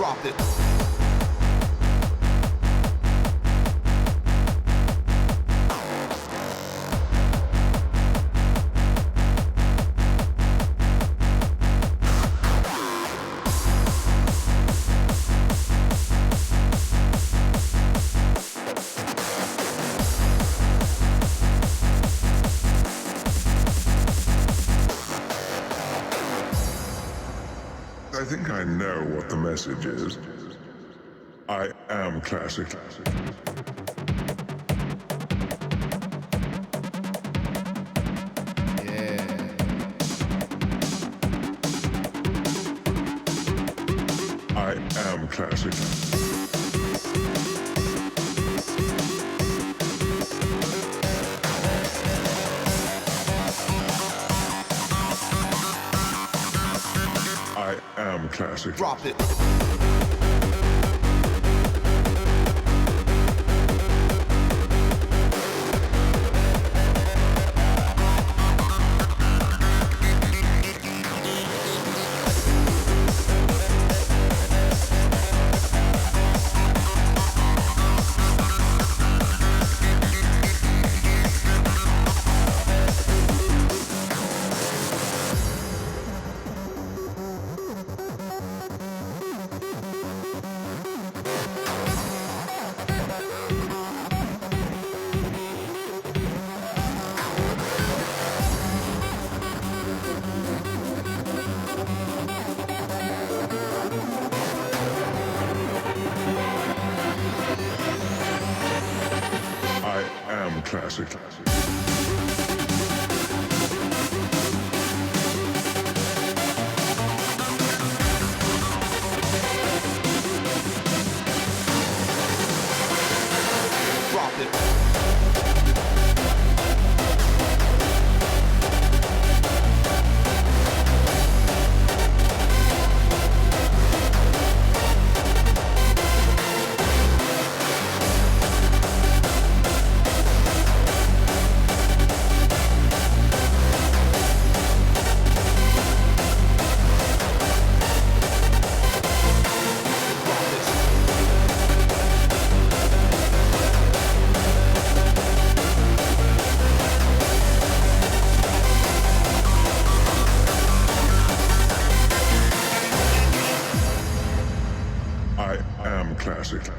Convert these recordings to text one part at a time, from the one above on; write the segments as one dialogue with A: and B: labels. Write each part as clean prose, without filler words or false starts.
A: Drop it.
B: I think I know what the message is. I am classic.
A: Yeah.
B: I am classic. I am classic.
A: Drop it.
B: Classic.
A: Drop it.
B: Classic.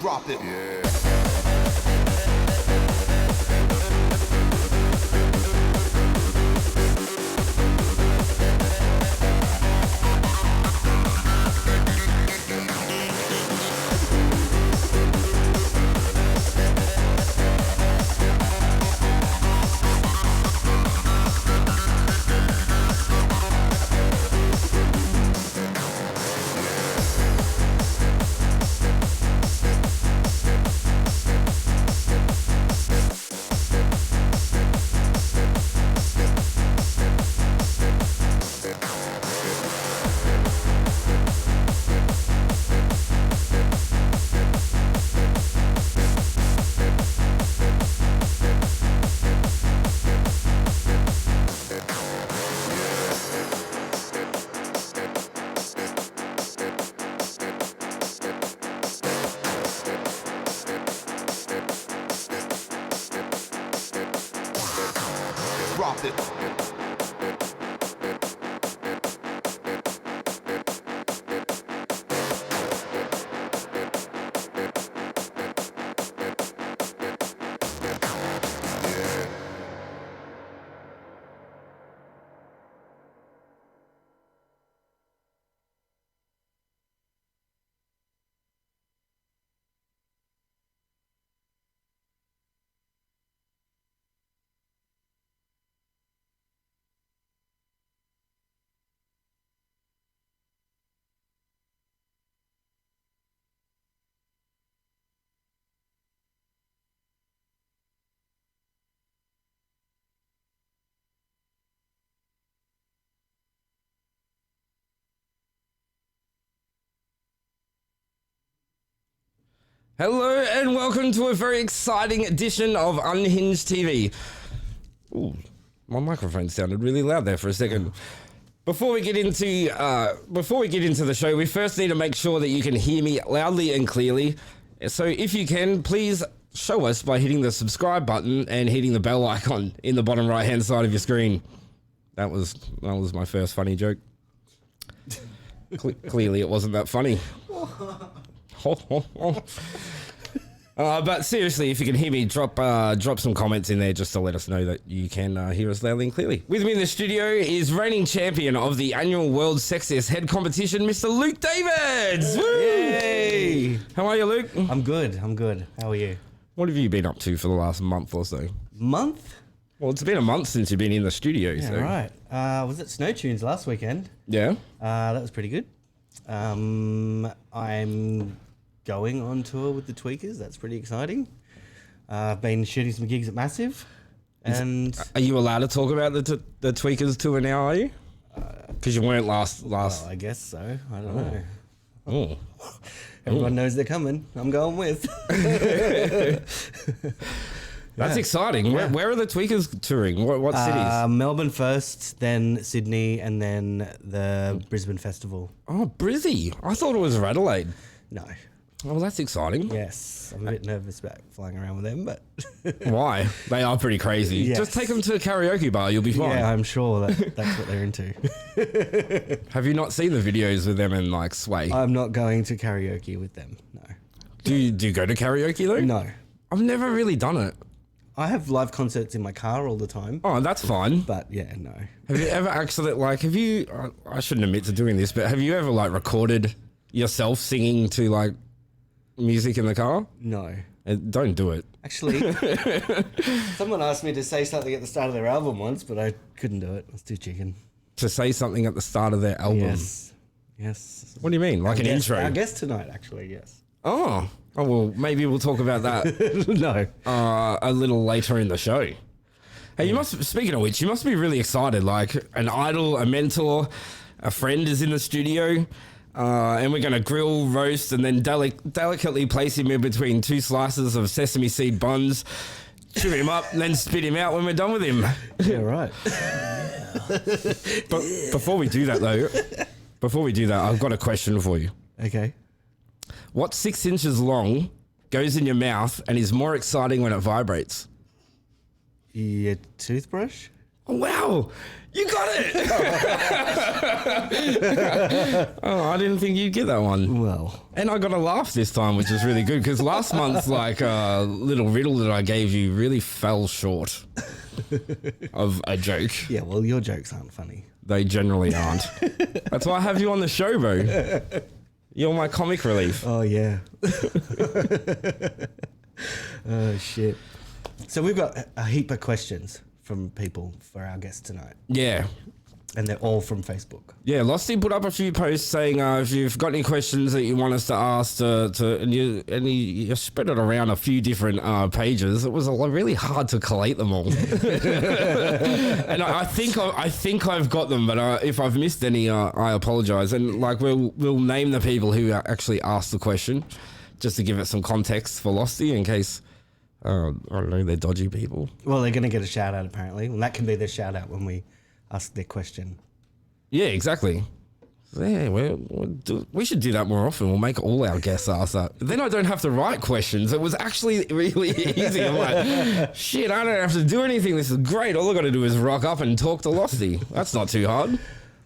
A: Drop it.
B: Yeah.
A: drop it.
C: Hello and welcome to a very exciting edition of Unhinged TV. Ooh, my microphone sounded really loud there for a second. Before we get into the show, we first need to make sure that you can hear me loudly and clearly. So if you can, please show us by hitting the subscribe button and hitting the bell icon in the bottom right hand side of your screen. That was my first funny joke. Clearly it wasn't that funny. But seriously, if you can hear me, drop some comments in there just to let us know that you can hear us loudly and clearly. With me in the studio is reigning champion of the annual World Sexiest Head Competition, Mr. Luke Davids. Woo! Yay! How are you, Luke?
D: I'm good. How are you?
C: What have you been up to for the last month or so?
D: Month?
C: Well, it's been a month since you've been in the studio.
D: Yeah,
C: so.
D: right. Was it Snow Tunes last weekend?
C: Yeah.
D: That was pretty good. I'm going on tour with the Tweakers. That's pretty exciting. I've been shooting some gigs at Massive. And
C: Are you allowed to talk about the Tweakers tour now, are you? Because you weren't last.
D: well, I guess so. I don't know.
C: Oh.
D: Everyone knows they're coming. I'm going with.
C: That's exciting.
D: Yeah.
C: Where are the Tweakers touring? What cities?
D: Melbourne first, then Sydney, and then the Brisbane Festival.
C: Oh, Brizzy. I thought it was Adelaide.
D: No.
C: Oh, that's exciting.
D: Yes. I'm a bit nervous about flying around with them, but...
C: Why? They are pretty crazy.
D: Yes.
C: Just take them to a karaoke bar. You'll be fine.
D: Yeah, I'm sure that's what they're into.
C: Have you not seen the videos with them and like Sway?
D: I'm not going to karaoke with them, no.
C: Do you go to karaoke though?
D: No.
C: I've never really done it.
D: I have live concerts in my car all the time,
C: Oh, that's fine.
D: but yeah, no.
C: Have you ever actually I shouldn't admit to doing this, but have you ever like recorded yourself singing to like music in the car?
D: No.
C: Don't do it.
D: Actually, someone asked me to say something at the start of their album once, but I couldn't do it. I was too chicken.
C: To say something at the start of their album.
D: Yes.
C: What do you mean? Like an intro?
D: Our guest tonight, actually, yes.
C: Oh, well, maybe we'll talk about that
D: No.
C: a little later in the show. Hey, speaking of which, you must be really excited. Like an idol, a mentor, a friend is in the studio, and we're going to grill, roast, and then delicately place him in between two slices of sesame seed buns, chew him up, and then spit him out when we're done with him.
D: Yeah, right.
C: But before we do that, I've got a question for you.
D: Okay.
C: What 6 inches long goes in your mouth and is more exciting when it vibrates?
D: Your toothbrush?
C: Oh, wow, you got it! Oh, I didn't think you'd get that one.
D: Well.
C: And I got a laugh this time, which is really good, because last month's little riddle that I gave you really fell short of a joke.
D: Yeah, well, your jokes aren't funny.
C: They generally aren't. That's why I have you on the show, bro. You're my comic relief.
D: Oh, yeah. Oh, shit. So we've got a heap of questions from people for our guest tonight,
C: Yeah.
D: and they're all from Facebook.
C: Yeah, Losty put up a few posts saying if you've got any questions that you want us to ask, and you spread it around a few different pages. It was really hard to collate them all. And I think I've got them, but if I've missed any, I apologise. And like we'll name the people who actually asked the question, just to give it some context for Losty in case. I don't know, they're dodgy people.
D: Well, they're going to get a shout out apparently. Well, that can be their shout out when we ask their question.
C: Yeah, exactly. Yeah, we should do that more often. We'll make all our guests ask that. Then I don't have to write questions. It was actually really easy. I'm like, shit, I don't have to do anything. This is great. All I got to do is rock up and talk to Losty. That's not too hard.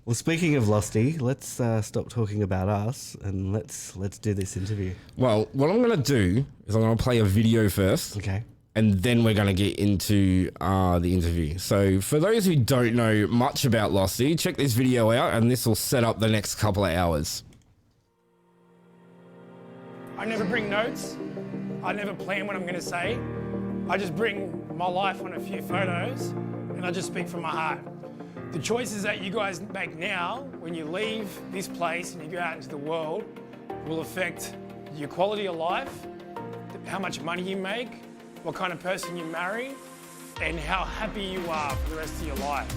D: Well, speaking of Losty, let's stop talking about us and let's do this interview.
C: Well, what I'm going to do is I'm going to play a video first.
D: Okay.
C: And then we're going to get into the interview. So for those who don't know much about Losty, check this video out and this will set up the next couple of hours.
E: I never bring notes. I never plan what I'm going to say. I just bring my life on a few photos and I just speak from my heart. The choices that you guys make now, when you leave this place and you go out into the world, will affect your quality of life, how much money you make, what kind of person you marry, and how happy you are for the rest of your life.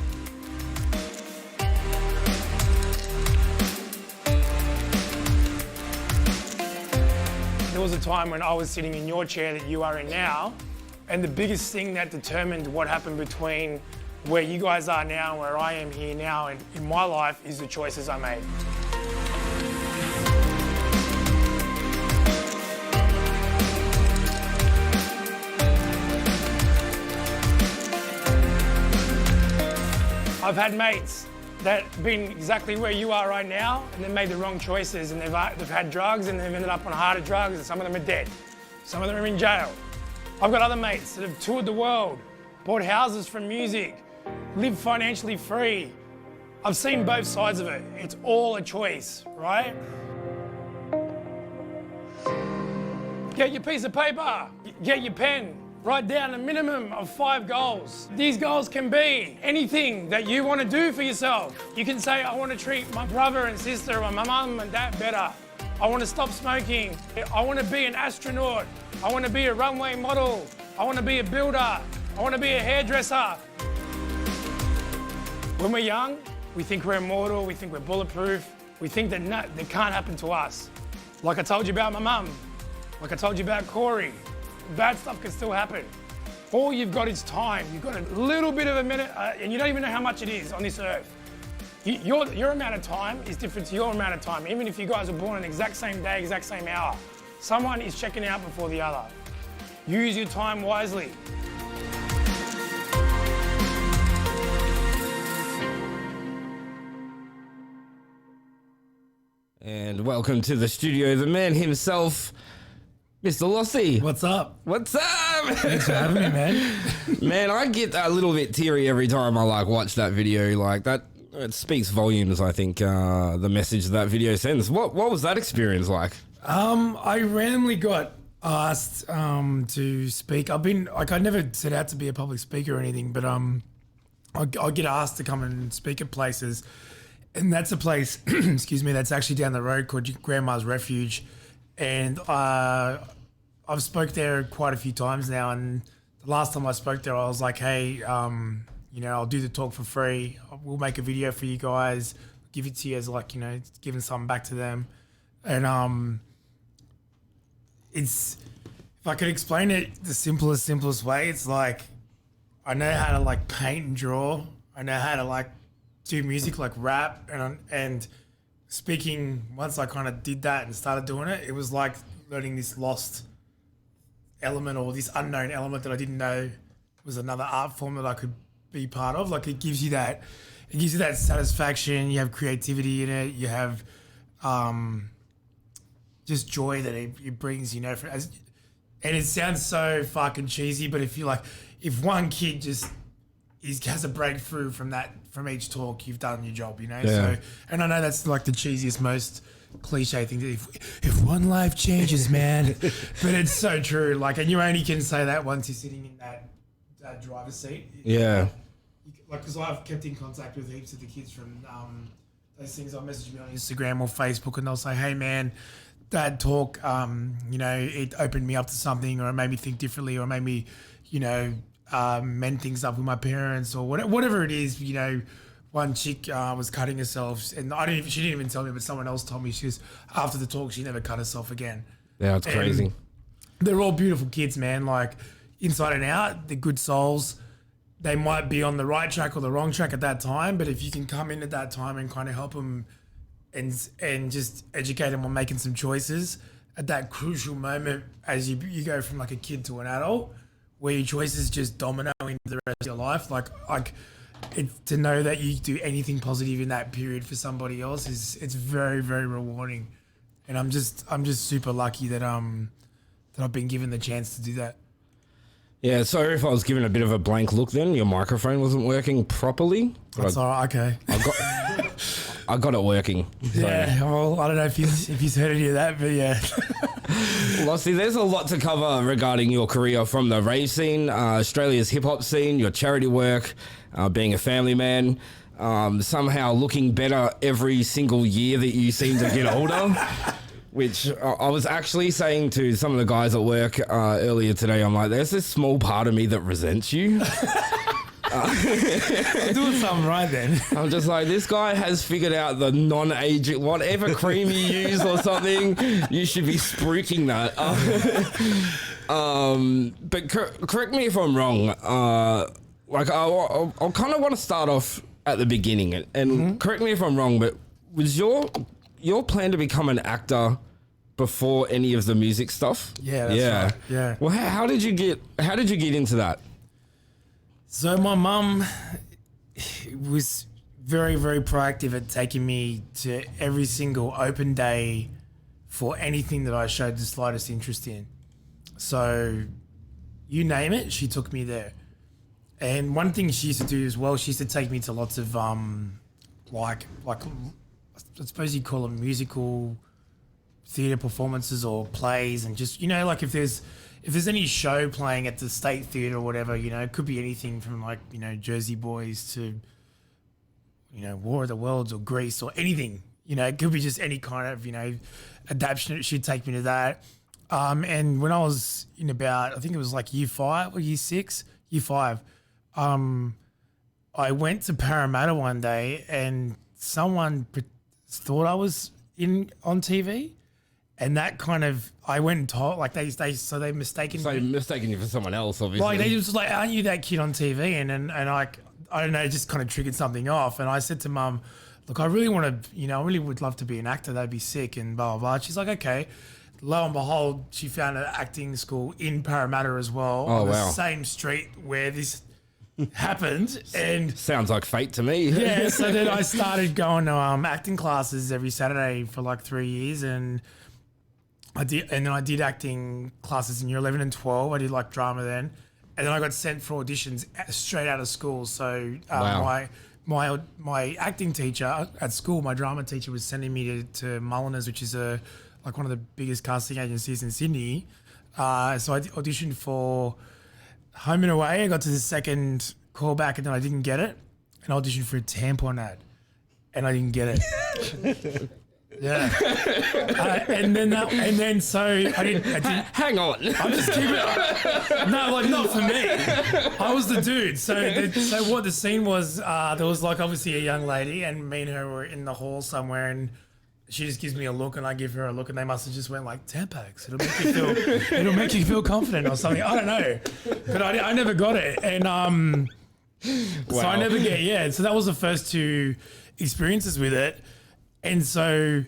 E: There was a time when I was sitting in your chair that you are in now, and the biggest thing that determined what happened between where you guys are now and where I am here now in my life is the choices I made. I've had mates that have been exactly where you are right now and they made the wrong choices and they've had drugs and they've ended up on harder drugs and some of them are dead. Some of them are in jail. I've got other mates that have toured the world, bought houses from music, lived financially free. I've seen both sides of it. It's all a choice, right? Get your piece of paper, get your pen. Write down a minimum of 5 goals. These goals can be anything that you want to do for yourself. You can say, I want to treat my brother and sister or my mum and dad better. I want to stop smoking. I want to be an astronaut. I want to be a runway model. I want to be a builder. I want to be a hairdresser. When we're young, we think we're immortal, we think we're bulletproof, we think that can't happen to us. Like I told you about my mum, like I told you about Corey. Bad stuff can still happen. All you've got is time. You've got a little bit of a minute, and you don't even know how much it is on this earth. Your amount of time is different to your amount of time. Even if you guys are born on the exact same day, exact same hour, someone is checking out before the other. Use your time wisely.
C: And welcome to the studio, the man himself, Mr. Losty.
F: What's up?
C: What's up?
F: Thanks for having me, man.
C: Man, I get a little bit teary every time I watch that video. Like that, it speaks volumes. I think the message that video sends. What was that experience like?
F: I randomly got asked to speak. I never set out to be a public speaker or anything, but I get asked to come and speak at places, and that's a place, excuse me, that's actually down the road called Grandma's Refuge. And I've spoke there quite a few times now. And the last time I spoke there, I was like, hey, I'll do the talk for free. We'll make a video for you guys, give it to you as giving something back to them. And if I could explain it the simplest way, it's like, I know how to paint and draw. I know how to do music, rap and speaking. Once I kind of did that and started doing it, it was like learning this lost element or this unknown element that I didn't know was another art form that I could be part of. It gives you that satisfaction. You have creativity in it. You have just joy that it brings. And it sounds so fucking cheesy, but if one kid just has a breakthrough from each talk, you've done your job, Yeah. So, and I know that's the cheesiest, most cliche thing. If one life changes, man, but it's so true. And you only can say that once you're sitting in that driver's seat.
C: Yeah.
F: Because I've kept in contact with heaps of the kids from those things. I'll message me on Instagram or Facebook, and they'll say, "Hey, man, that talk, it opened me up to something, or it made me think differently, or it made me, mend things up with my parents, or whatever it is." One chick was cutting herself, and she didn't even tell me, but someone else told me. She was, after the talk, she never cut herself again.
C: Yeah, it's crazy.
F: They're all beautiful kids, man. Inside and out, they're good souls. They might be on the right track or the wrong track at that time, but if you can come in at that time and kind of help them and just educate them on making some choices at that crucial moment as you go from like a kid to an adult, where your choices just domino into the rest of your life. Like to know that you do anything positive in that period for somebody else it's very, very rewarding. And I'm just super lucky that I've been given the chance to do that.
C: Yeah, sorry if I was given a bit of a blank look then. Your microphone wasn't working properly.
F: That's all right, okay.
C: I got it working. So.
F: Yeah, well, I don't know if you've heard any of that, but yeah.
C: Losty, there's a lot to cover regarding your career, from the rave scene, Australia's hip-hop scene, your charity work, being a family man, somehow looking better every single year that you seem to get older. Which I was actually saying to some of the guys at work earlier today, I'm like, there's this small part of me that resents you.
F: I'm doing something right then.
C: I'm just like, this guy has figured out the non-aging, whatever cream you use or something, you should be spruiking that. But correct me if I'm wrong. Like, I'll kind of want to start off at the beginning, and correct me if I'm wrong, but was your plan to become an actor before any of the music stuff?
F: Yeah, that's right. Yeah.
C: Well, how did you get into that?
F: So my mum was very, very proactive at taking me to every single open day for anything that I showed the slightest interest in. So you name it, she took me there. And one thing she used to do as well, she used to take me to lots of like I suppose you'd call them musical theatre performances or plays, and just, like if there's any show playing at the State Theatre or whatever, it could be anything from like, Jersey Boys to, War of the Worlds or Grease or anything, it could be just any kind of, adaptation. She'd take me to that. And when I was in about, I think it was like year 5 or year 6, year 5, I went to Parramatta one day and someone thought I was on TV, and that kind of, I went and told, like they mistaken
C: you for someone else, obviously.
F: Like they just like, aren't you that kid on TV? And like, I don't know, it just kind of triggered something off. And I said to Mum, look, I really want to, I really would love to be an actor. That'd be sick, and blah blah blah. She's like, okay. Lo and behold, she found an acting school in Parramatta as well, on the same street where this happened. And
C: sounds like fate to me.
F: Yeah, so then I started going to acting classes every Saturday for like 3 years, and I did acting classes in year 11 and 12. I did like drama then, and then I got sent for auditions straight out of school. So my acting teacher at school, my drama teacher, was sending me to Mulliners, which is like one of the biggest casting agencies in Sydney. So I auditioned for Home and Away. I got to the second callback, and then I didn't get it. And I auditioned for a tampon ad, and I didn't get it. Yeah. So I didn't.
C: Hang on.
F: I'm just keeping it. No, like not for me. I was the dude. So what the scene was, there was like obviously a young lady, and me and her were in the hall somewhere, and she just gives me a look, and I give her a look, and they must have just went like, Tampax, it'll make you feel confident or something. I don't know, but I never got it, and so I never get. Yeah, so that was the first 2 experiences with it. And so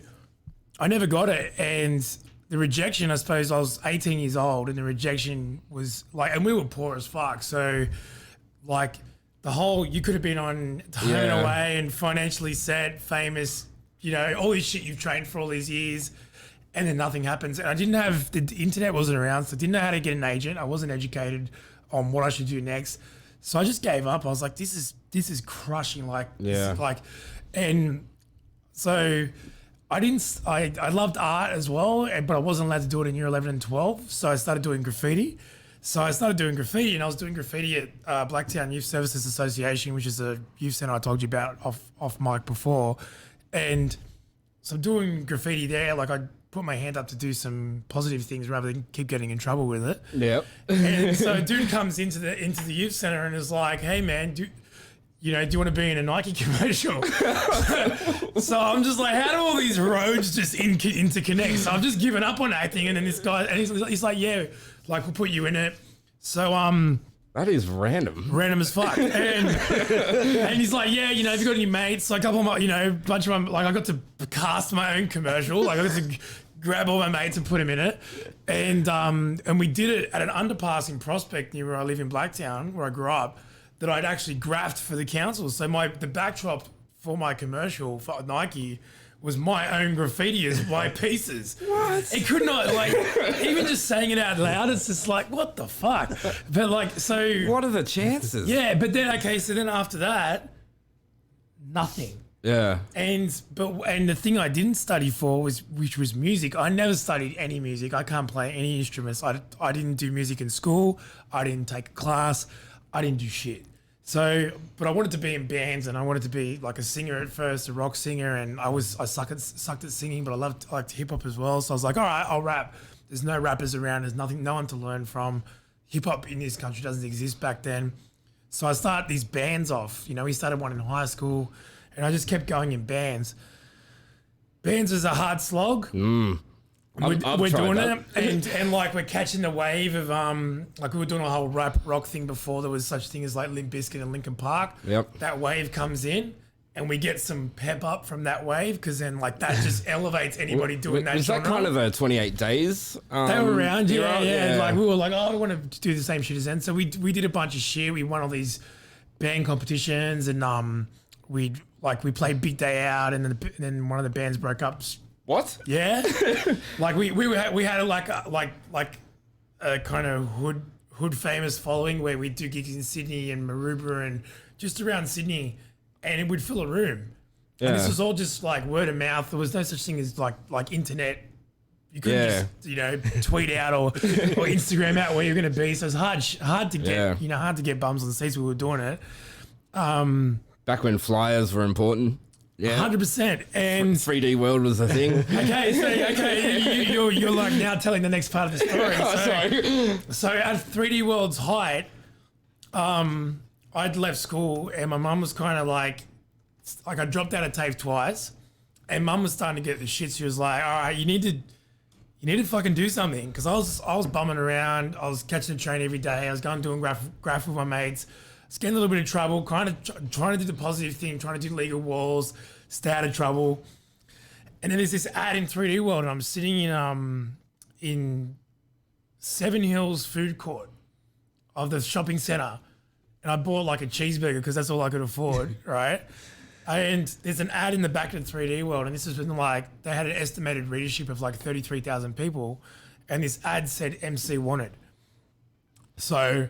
F: I never got it. And the rejection, I suppose I was 18 years old, and the rejection was like, and we were poor as fuck. So like the whole, you could have been on Home and Away and financially set, famous, all this shit you've trained for all these years, and then nothing happens. And I didn't have, the internet wasn't around, so I didn't know how to get an agent. I wasn't educated on what I should do next. So I just gave up. I was like, this is crushing. And so I loved art as well, but I wasn't allowed to do it in year 11 and 12. So I started doing graffiti. So I started doing graffiti, and I was doing graffiti at Blacktown Youth Services Association, which is a youth centre I told you about off mic before. And so I'm doing graffiti there. Like I put my hand up to do some positive things rather than keep getting in trouble with it.
C: Yep.
F: And so a dude comes into the youth centre and is like, hey man, do you want to be in a Nike commercial? So I'm just like, how do all these roads just interconnect? So I've just given up on acting, and then this guy, and he's like, yeah, like we'll put you in it. So
C: That is random.
F: Random as fuck. And he's like, yeah, you know, have you got any mates? Like a couple of my, you know, a bunch of them, like I got to cast my own commercial. Like I got to grab all my mates and put them in it. And we did it at an underpass in Prospect near where I live in Blacktown, where I grew up, that I'd actually graphed for the council. So the backdrop for my commercial for Nike was my own graffiti as my pieces. What? It could not, like, even just saying it out loud, it's just like, what the fuck? But like, so.
C: What are the chances?
F: Yeah, but then, okay, so then after that, nothing.
C: Yeah.
F: And the thing I didn't study for which was music. I never studied any music. I can't play any instruments. I didn't do music in school. I didn't take a class. I didn't do shit. So, but I wanted to be in bands, and I wanted to be like a singer at first, a rock singer, and I sucked at singing, but I liked hip hop as well. So I was like, all right, I'll rap. There's no rappers around. There's no one to learn from. Hip hop in this country doesn't exist back then. So I started these bands off. You know, we started one in high school, and I just kept going in bands. Bands is a hard slog. We're doing
C: that.
F: it, and like we're catching the wave of like we were doing a whole rap rock thing before there was such thing as like Limp Bizkit and Linkin Park.
C: Yep.
F: That wave comes in, and we get some pep up from that wave because then like that just elevates anybody doing that.
C: Was
F: genre.
C: that kind of a 28 days?
F: They were around, yeah.
C: Yeah.
F: Like we were like, oh, I want to do the same shit as them. So we did a bunch of shit. We won all these band competitions, and we played Big Day Out, and then one of the bands broke up.
C: What?
F: Yeah, like we had like a kind of hood famous following where we'd do gigs in Sydney and Maroubra and just around Sydney, and it would fill a room.
C: Yeah.
F: And this was all just like word of mouth. There was no such thing as like internet. You couldn't just tweet out or Instagram out where you're going to be. So it's hard to get hard to get bums on the seats. We were doing it.
C: Back when flyers were important. Yeah,
F: 100%. And
C: 3D World was a thing.
F: you're like now telling the next part of the story.
C: Sorry.
F: So at 3D World's height, I'd left school, and my mum was kind of like I dropped out of TAFE twice, and mum was starting to get the shit. She was like, all right, you need to fucking do something, because I was bumming around. I was catching the train every day. I was going doing graph with my mates. I was getting a little bit of trouble, kind of trying to do the positive thing, trying to do legal walls, stay out of trouble. And then there's this ad in 3D World, and I'm sitting in Seven Hills food court of the shopping centre, and I bought like a cheeseburger because that's all I could afford, right? And there's an ad in the back of the 3D World, and this has been like, they had an estimated readership of like 33,000 people, and this ad said MC wanted. So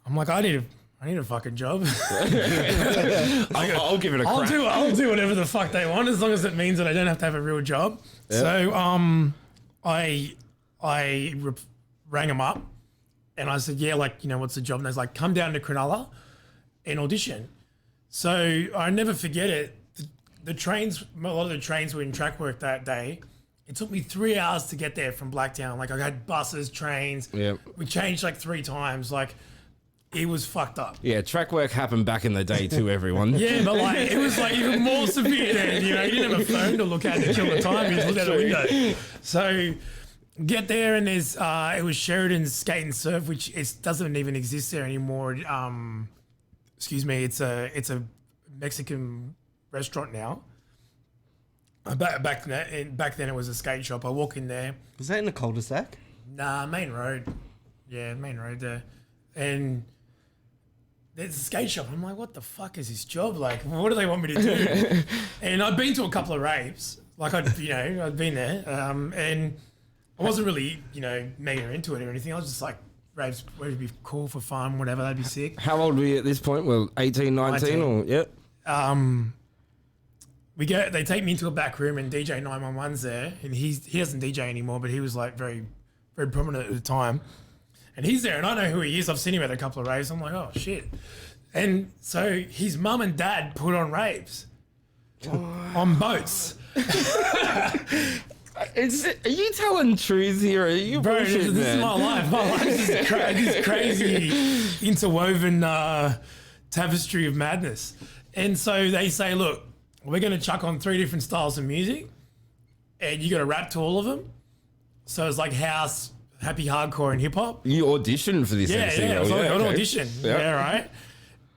F: I'm like, I need a fucking job.
C: I'll give it a crack.
F: I'll do whatever the fuck they want, as long as it means that I don't have to have a real job. Yep. So I rang them up, and I said, yeah, like, you know, what's the job? And they was like, come down to Cronulla and audition. So I never forget it. The trains, a lot of the trains were in track work that day. It took me 3 hours to get there from Blacktown. Like I had buses, trains.
C: Yep.
F: We changed like 3 times. Like, it was fucked up.
C: Yeah, track work happened back in the day too, everyone.
F: Yeah, but like it was like even more severe then. You know, you didn't have a phone to look at to kill the time. You just looked out the window. So get there, and there's it was Sheridan's Skate and Surf, which doesn't even exist there anymore. Excuse me, it's a Mexican restaurant now. Back then it was a skate shop. I walk in there.
D: Was that in the cul-de-sac?
F: Nah, main road. Yeah, main road there, and there's a skate shop. I'm like, what the fuck is this job? Like, what do they want me to do? And I'd been to a couple of raves. Like, I'd been there. And I wasn't really, mega into it or anything. I was just like, raves would be cool for fun, whatever. That'd be sick.
C: How old were you at this point? Well, 18, 19 or, yep.
F: They take me into a back room, and DJ 911's there. And he doesn't DJ anymore, but he was like very, very prominent at the time. And he's there, and I know who he is. I've seen him at a couple of raves. I'm like, oh, shit. And so his mum and dad put on raves on boats.
C: Are you telling truths here? Are you
F: Bro,
C: bullshit,
F: this is my life. My life is this crazy interwoven tapestry of madness. And so they say, look, we're going to chuck on 3 different styles of music, and you got to rap to all of them. So it's like house, happy hardcore and hip hop.
C: You auditioned for this
F: Yeah,
C: MC
F: yeah. It was
C: role.
F: like an
C: okay.
F: audition.
C: Yeah.
F: Yeah, right.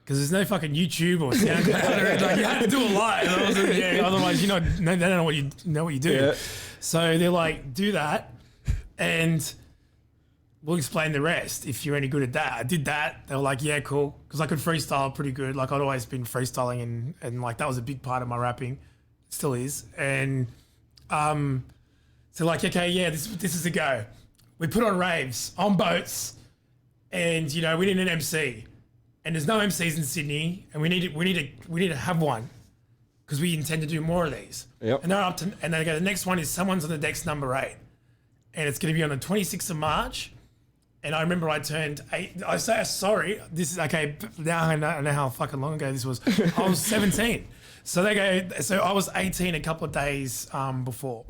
F: Because there's no fucking YouTube or SoundCloud. Like you had to do a lot. And I was like, yeah, otherwise, they don't know what you do.
C: Yeah.
F: So they're like, do that, and we'll explain the rest if you're any good at that. I did that. They were like, yeah, cool. Because I could freestyle pretty good. Like I'd always been freestyling and like that was a big part of my rapping. It still is. And so like, okay, yeah, this is a go. We put on raves, on boats, and we need an MC. And there's no MCs in Sydney, and we need to have one. Because we intend to do more of these.
C: Yep.
F: And they're up to, and they go, the next one is Someone's on the Decks number 8. And it's going to be on the 26th of March. And I remember I turned 8. I say, sorry, this is okay. Now I know how fucking long ago this was. I was 17. So they go, so I was 18 a couple of days before.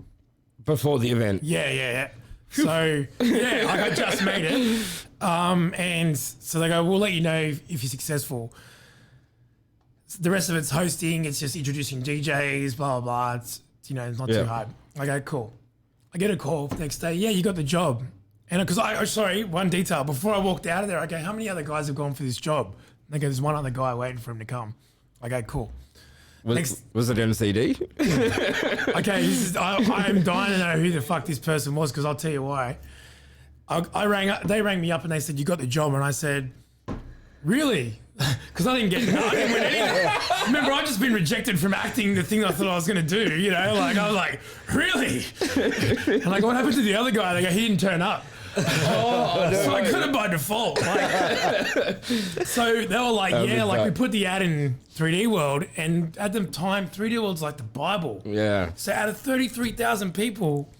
C: Before the event.
F: Yeah. So yeah, like I just made it. And so they go, we'll let you know if you're successful. The rest of it's hosting. It's just introducing DJs, blah, blah, blah. It's not too hard. I go, cool. I get a call next day. Yeah, you got the job. And because one detail. Before I walked out of there, I go, how many other guys have gone for this job? And they go, there's one other guy waiting for him to come. I go, cool.
C: Was it MCD?
F: Okay, I am dying to know who the fuck this person was because I'll tell you why. They rang me up and they said, you got the job. And I said, really? Because I didn't win anything. Remember, I've just been rejected from acting the thing I thought I was going to do, Like, I was like, really? And like, what happened to the other guy? They go, he didn't turn up. So I got it by default. So they were like, we put the ad in 3D World, and at the time, 3D World's like the Bible.
C: Yeah.
F: So out of 33,000 people,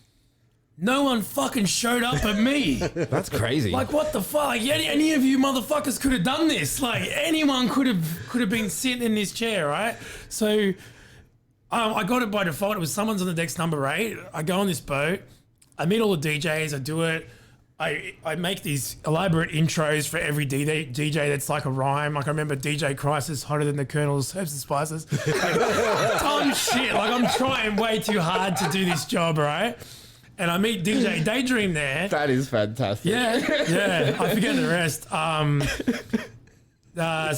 F: no one fucking showed up but me.
C: That's crazy.
F: Like, what the fuck? Like, any of you motherfuckers could have done this. Like, anyone could have been sitting in this chair, right? So I got it by default. It was Someone's on the Decks number 8. I go on this boat. I meet all the DJs. I do it. I make these elaborate intros for every DJ that's like a rhyme. Like I remember DJ Crisis, Hotter Than the Colonel's Herbs and Spices. Like, dumb shit. Like I'm trying way too hard to do this job, right? And I meet DJ Daydream there.
C: That is fantastic.
F: Yeah. I forget the rest.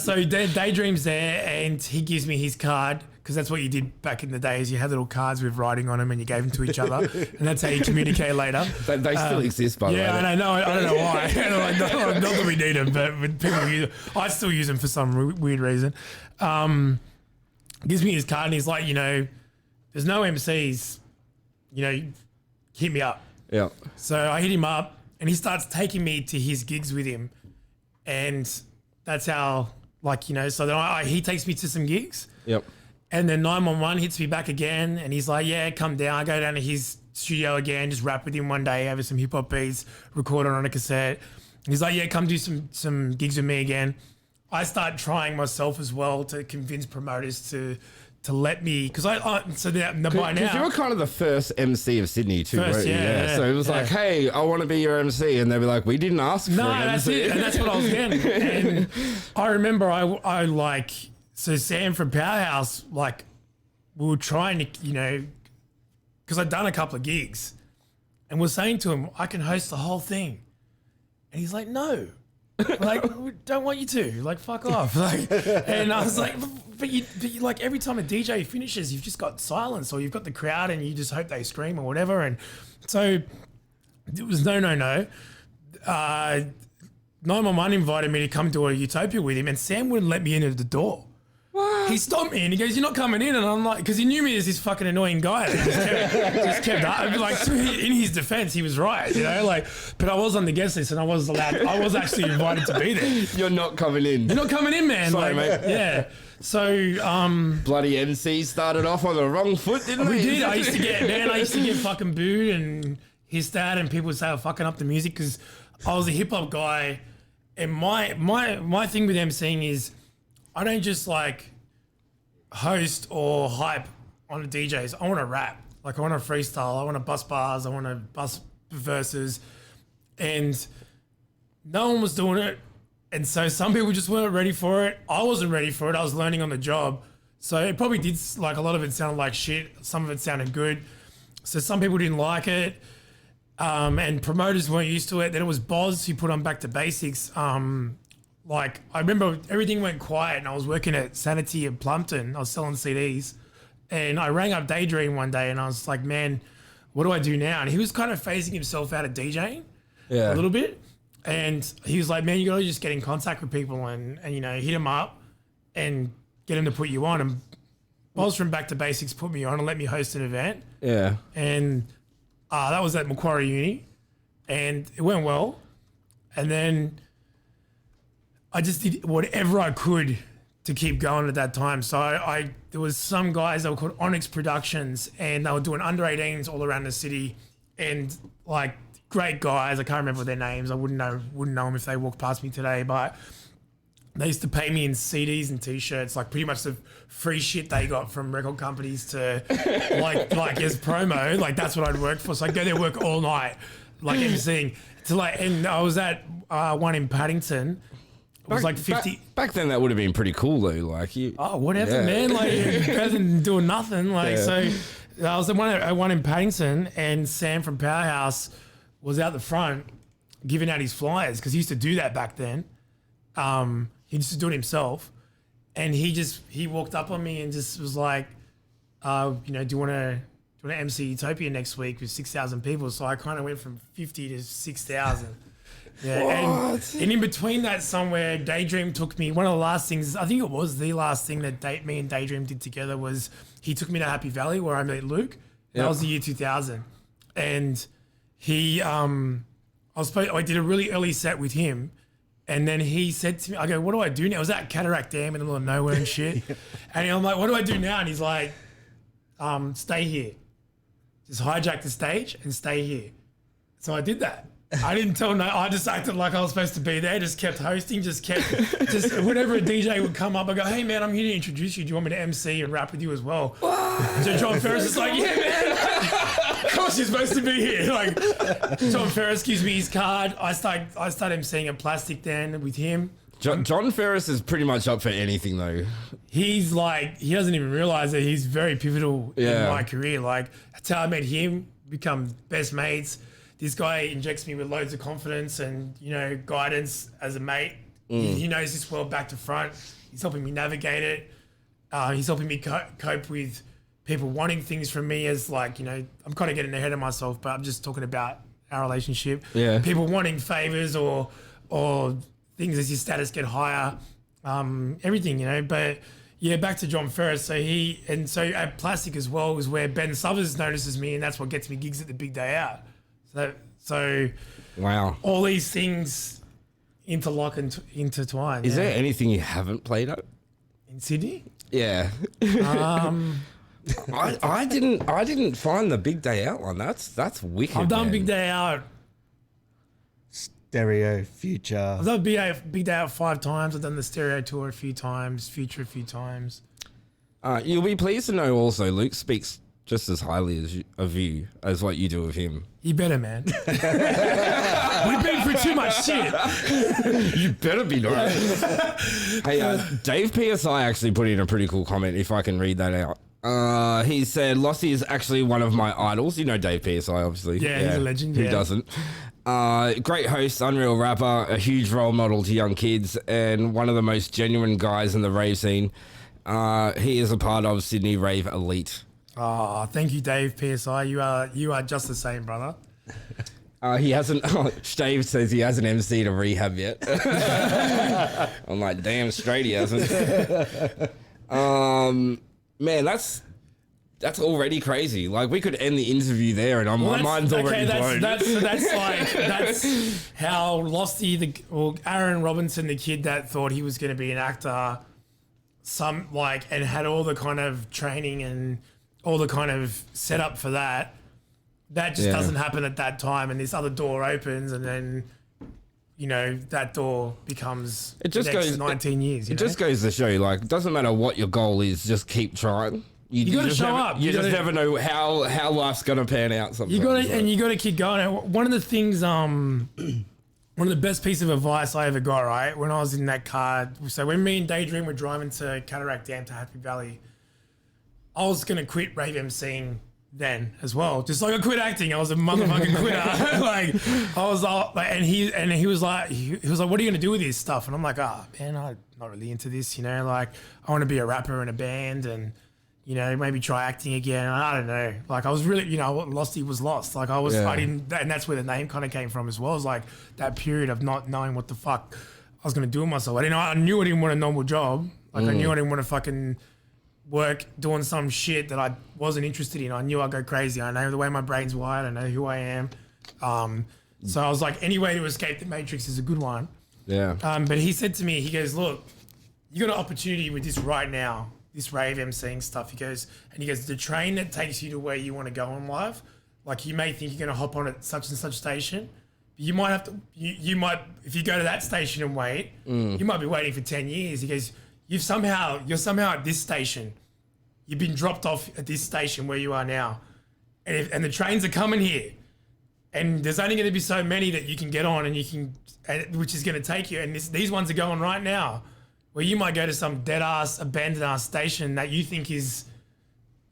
F: So Daydream's there and he gives me his card because that's what you did back in the days. You had little cards with writing on them and you gave them to each other and that's how you communicate later.
C: They still exist, by the way.
F: Yeah, I know. I don't know why. Not that we need them, but people use them. I still use them for some weird reason. Gives me his card and he's like, there's no MCs, hit me up.
C: Yeah.
F: So I hit him up and he starts taking me to his gigs with him. And that's how, so then he takes me to some gigs.
C: Yep.
F: And then 911 hits me back again. And he's like, yeah, come down. I go down to his studio again, just rap with him one day, have some hip hop beats, record it on a cassette. And he's like, yeah, come do some gigs with me again. I start trying myself as well to convince promoters to let me, because by now,
C: Because you were kind of the first MC of Sydney too,
F: First,
C: right?
F: yeah.
C: So it was like, hey, I want to be your MC, and they'd be like, we didn't ask for
F: No,
C: an
F: that's
C: MC.
F: it, and that's what I was getting. And I remember so Sam from Powerhouse, we were trying to, because I'd done a couple of gigs, and we're saying to him, I can host the whole thing, and he's like, no. We don't want you to. Fuck off. And I was like, but you every time a DJ finishes, you've just got silence, or you've got the crowd, and you just hope they scream or whatever. And so it was no. 911 invited me to come to a Utopia with him, and Sam wouldn't let me in at the door. He stopped me and he goes, "You're not coming in." And I'm like, because he knew me as this fucking annoying guy that just kept in his defense, he was right, but I was on the guest list and I was actually invited to be there.
C: You're not coming in.
F: You're not coming in, man.
C: Sorry, mate.
F: Yeah. So,
C: Bloody MC started off on the wrong foot, didn't
F: we
C: they?
F: did. I used to get fucking booed and hissed at, and people would say I'm fucking up the music because I was a hip hop guy. And my thing with MCing is I don't just host or hype on the DJs. I want to rap. I want to freestyle. I want to bust bars. I want to bust verses. And no one was doing it. And so some people just weren't ready for it. I wasn't ready for it. I was learning on the job. So it probably did, a lot of it sounded like shit. Some of it sounded good. So some people didn't like it. and promoters weren't used to it. Then it was Boz who put on Back to Basics. Like I remember everything went quiet and I was working at Sanity in Plumpton. I was selling CDs and I rang up Daydream one day and I was like, man, what do I do now? And he was kind of phasing himself out of DJing a little bit. And he was like, man, you got to just get in contact with people and, you know, hit them up and get them to put you on. And Boz from Back to Basics put me on and let me host an event.
C: Yeah.
F: And that was at Macquarie Uni and it went well. And then I just did whatever I could to keep going at that time. So there was some guys that were called Onyx Productions and they were doing under 18s all around the city and like great guys. I can't remember their names. I wouldn't know them if they walked past me today, but they used to pay me in CDs and T-shirts, like pretty much the free shit they got from record companies to like as promo. Like that's what I'd work for. So I'd go there, work all night, like emceeing. And I was at one in Paddington. It was like 50.
C: Back then, that would have been pretty cool, though. Like you.
F: Oh, whatever, man. Like better than doing nothing. Like so, I was at one in Paddington, and Sam from Powerhouse was out the front giving out his flyers because he used to do that back then. He used to do it himself, and he walked up on me and just was like, you know, do you want to MC Utopia next week with 6,000 people? So I kind of went from 50 to 6,000. Yeah, and in between that somewhere, Daydream took me, one of the last things, I think it was the last thing that me and Daydream did together was he took me to Happy Valley where I met Luke. That was the year 2000. And he, I did a really early set with him. And then he said to me, I go, what do I do now? I was at Cataract Dam in the middle of nowhere and shit. And I'm like, what do I do now? And he's like, stay here. Just hijack the stage and stay here. So I did that. I didn't tell no. I just acted like I was supposed to be there. Just kept hosting. Just whenever a DJ would come up, I go, "Hey man, I'm here to introduce you. Do you want me to MC and rap with you as well?" So John Ferris is like, "Yeah man, of course you're supposed to be here." Like John Ferris gives me his card. I start MCing at Plastic then with him.
C: John Ferris is pretty much up for anything though.
F: He's like, he doesn't even realize that he's very pivotal in my career. Like that's how I met him. Become best mates. This guy injects me with loads of confidence and, you know, guidance as a mate. He knows this world back to front. He's helping me navigate it. He's helping me cope with people wanting things from me as like, you know, I'm kind of getting ahead of myself, but I'm just talking about our relationship. Yeah. People wanting favors or things as your status get higher, everything, you know. But yeah, back to John Ferris. So at Plastic as well is where Ben Summers notices me and that's what gets me gigs at the Big Day Out. So
C: wow, all
F: these things interlock and intertwine.
C: Is there anything you haven't played at
F: in Sydney?
C: Yeah. I didn't find the Big Day Out one. That's wicked.
F: I've done
C: man.
F: Big Day Out.
D: Stereo, Future.
F: I've done Big Day Out 5 times. I've done the Stereo Tour a few times, Future a few times.
C: You'll be pleased to know also Luke speaks just as highly of you as what you do of him.
F: You better, man. We've been through too much shit.
C: You better be right. Hey, Dave PSI actually put in a pretty cool comment, if I can read that out. He said, Losty is actually one of my idols. You know Dave PSI, obviously.
F: Yeah, he's a legend.
C: Who doesn't? Great host, unreal rapper, a huge role model to young kids, and one of the most genuine guys in the rave scene. He is a part of Sydney Rave Elite.
F: Oh, thank you, Dave PSI. You are just the same, brother.
C: He hasn't. Shtave says he hasn't MC'd a rehab yet. I'm like, damn straight he hasn't. Man, that's already crazy. Like we could end the interview there, and my mind's already blown. That's
F: how Losty, Aaron Robinson, the kid that thought he was going to be an actor, and had all the kind of training and all the kind of setup for that. That just doesn't happen at that time, and this other door opens, and then, you know, that door becomes
C: it just
F: the next
C: goes
F: 19 years.
C: It just goes to show you, like, it doesn't matter what your goal is, just keep trying.
F: You got to show up.
C: You just never know how life's gonna pan out. Sometimes
F: you got to keep going. One of the things, one of the best pieces of advice I ever got, right, when I was in that car. So when me and Daydream were driving to Cataract Dam to Happy Valley, I was gonna quit rave MCing then as well. Just like I quit acting. I was a motherfucking quitter. Like I was all like, and he was like, what are you gonna do with this stuff? And I'm like, man, I'm not really into this, you know, like I want to be a rapper in a band and, you know, maybe try acting again. I don't know. Like I was really, you know, LOSTY was lost. Like I didn't, and that's where the name kind of came from as well. It was like that period of not knowing what the fuck I was gonna do with myself. I knew I didn't want a normal job. Like I knew I didn't want to fucking work doing some shit that I wasn't interested in. I knew I'd go crazy. I know the way my brain's wired. I know who I am. So I was like, any way to escape the Matrix is a good one.
C: Yeah.
F: But he said to me, he goes, look, you got an opportunity with this right now, this rave MCing stuff. He goes, the train that takes you to where you want to go in life, like you may think you're going to hop on at such and such station. But you might have to, you might, if you go to that station and wait, you might be waiting for 10 years. He goes, you're somehow at this station. You've been dropped off at this station where you are now. And the trains are coming here. And there's only going to be so many that you can get on which is going to take you. And these ones are going right now, where you might go to some dead ass, abandoned ass station that you think is,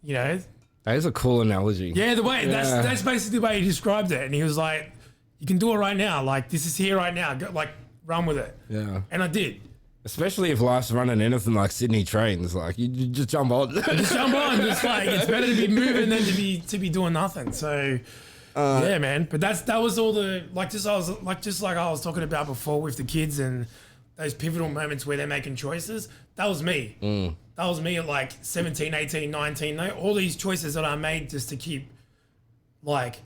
F: you know.
C: That is a cool analogy.
F: Yeah, that's basically the way he described it. And he was like, you can do it right now. Like, this is here right now. Go, like, run with it. Yeah. And I did.
C: Especially if life's running anything like Sydney trains, like you just jump on.
F: Just jump on. It's like it's better to be moving than to be doing nothing. So yeah, man. But that was all the just like I was talking about before with the kids and those pivotal moments where they're making choices. That was me. That was me at like 17, 18, 19. All these choices that I made just to keep to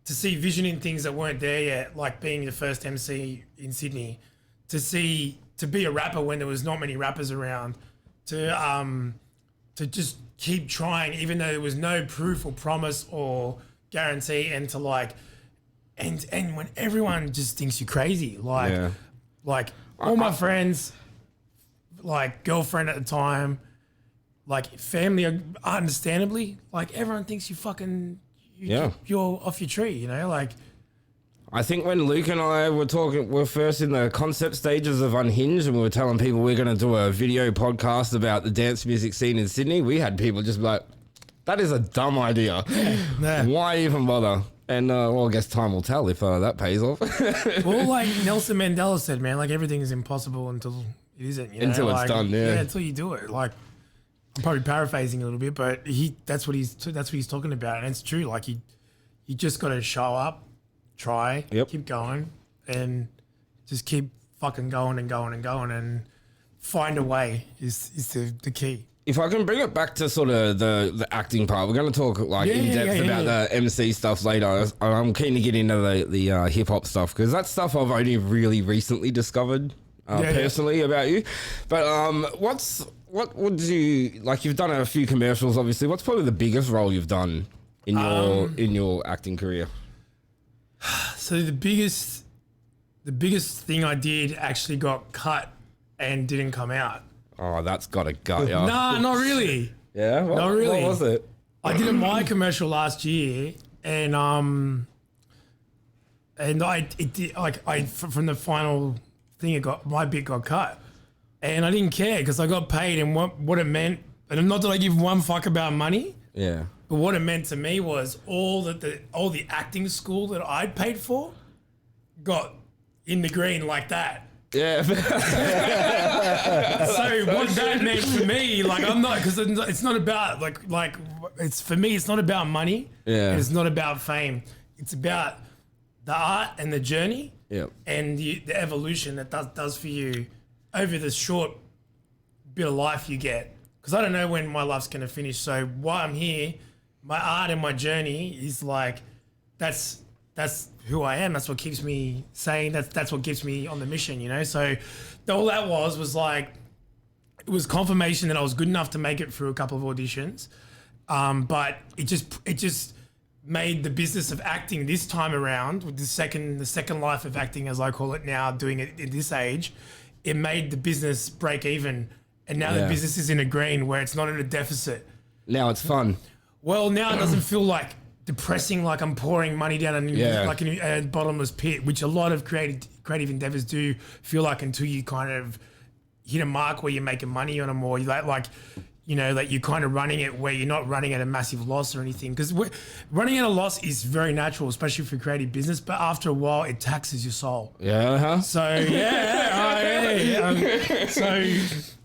F: see vision in things that weren't there yet, like being the first MC in Sydney, to be a rapper when there was not many rappers around, to just keep trying even though there was no proof or promise or guarantee, and to and when everyone just thinks you're crazy, like all my friends, like girlfriend at the time, like family, understandably, like everyone thinks you're off your tree, you know, like.
C: I think when Luke and I we're first in the concept stages of Unhinged and we were telling people we're going to do a video podcast about the dance music scene in Sydney, we had people just be like, that is a dumb idea.
F: Yeah.
C: Why even bother? And well, I guess time will tell if that pays off.
F: Well, like Nelson Mandela said, man, like everything is impossible until it isn't. You know?
C: Until it's done, yeah.
F: Until you do it. Like, I'm probably paraphrasing a little bit, but that's what he's talking about, and it's true. Like you just got to show up. Try, keep going, and just keep fucking going and going and going, and find a way is the key.
C: If I can bring it back to sort of the acting part, we're going to talk in depth about the MC stuff later. I'm keen to get into the hip hop stuff because that stuff I've only really recently discovered personally about you. But what would you like? You've done a few commercials, obviously. What's probably the biggest role you've done in your acting career?
F: So the biggest thing I did actually got cut and didn't come out.
C: Oh, that's got to gut ya.
F: Nah, not really.
C: Yeah?
F: Not really.
C: What was it?
F: I did a My commercial last year, and from the final thing, my bit got cut, and I didn't care because I got paid, and what it meant. And not that I give one fuck about money.
C: Yeah.
F: But what it meant to me was all the acting school that I'd paid for got in the green like that.
C: Yeah.
F: So what that meant for me, like I'm not, because it's not about like it's for me. It's not about money.
C: Yeah.
F: And it's not about fame. It's about the art and the journey.
C: Yep.
F: And the evolution that does for you over the short bit of life you get. Because I don't know when my life's gonna finish. So while I'm here, my art and my journey is like, that's who I am. That's what keeps me sane. That's what keeps me on the mission, you know? So all that was like, it was confirmation that I was good enough to make it through a couple of auditions. But it just made the business of acting this time around, with the second life of acting, as I call it now, doing it at this age, it made the business break even. And now the business is in a green where it's not in a deficit.
C: Now it's fun.
F: Well, now it doesn't feel like depressing, like I'm pouring money down a bottomless pit, which a lot of creative endeavors do feel like until you kind of hit a mark where you're making money on them, or like you know, that you're kind of running it where you're not running at a massive loss or anything. Because running at a loss is very natural, especially for creative business. But after a while, it taxes your soul.
C: Yeah.
F: So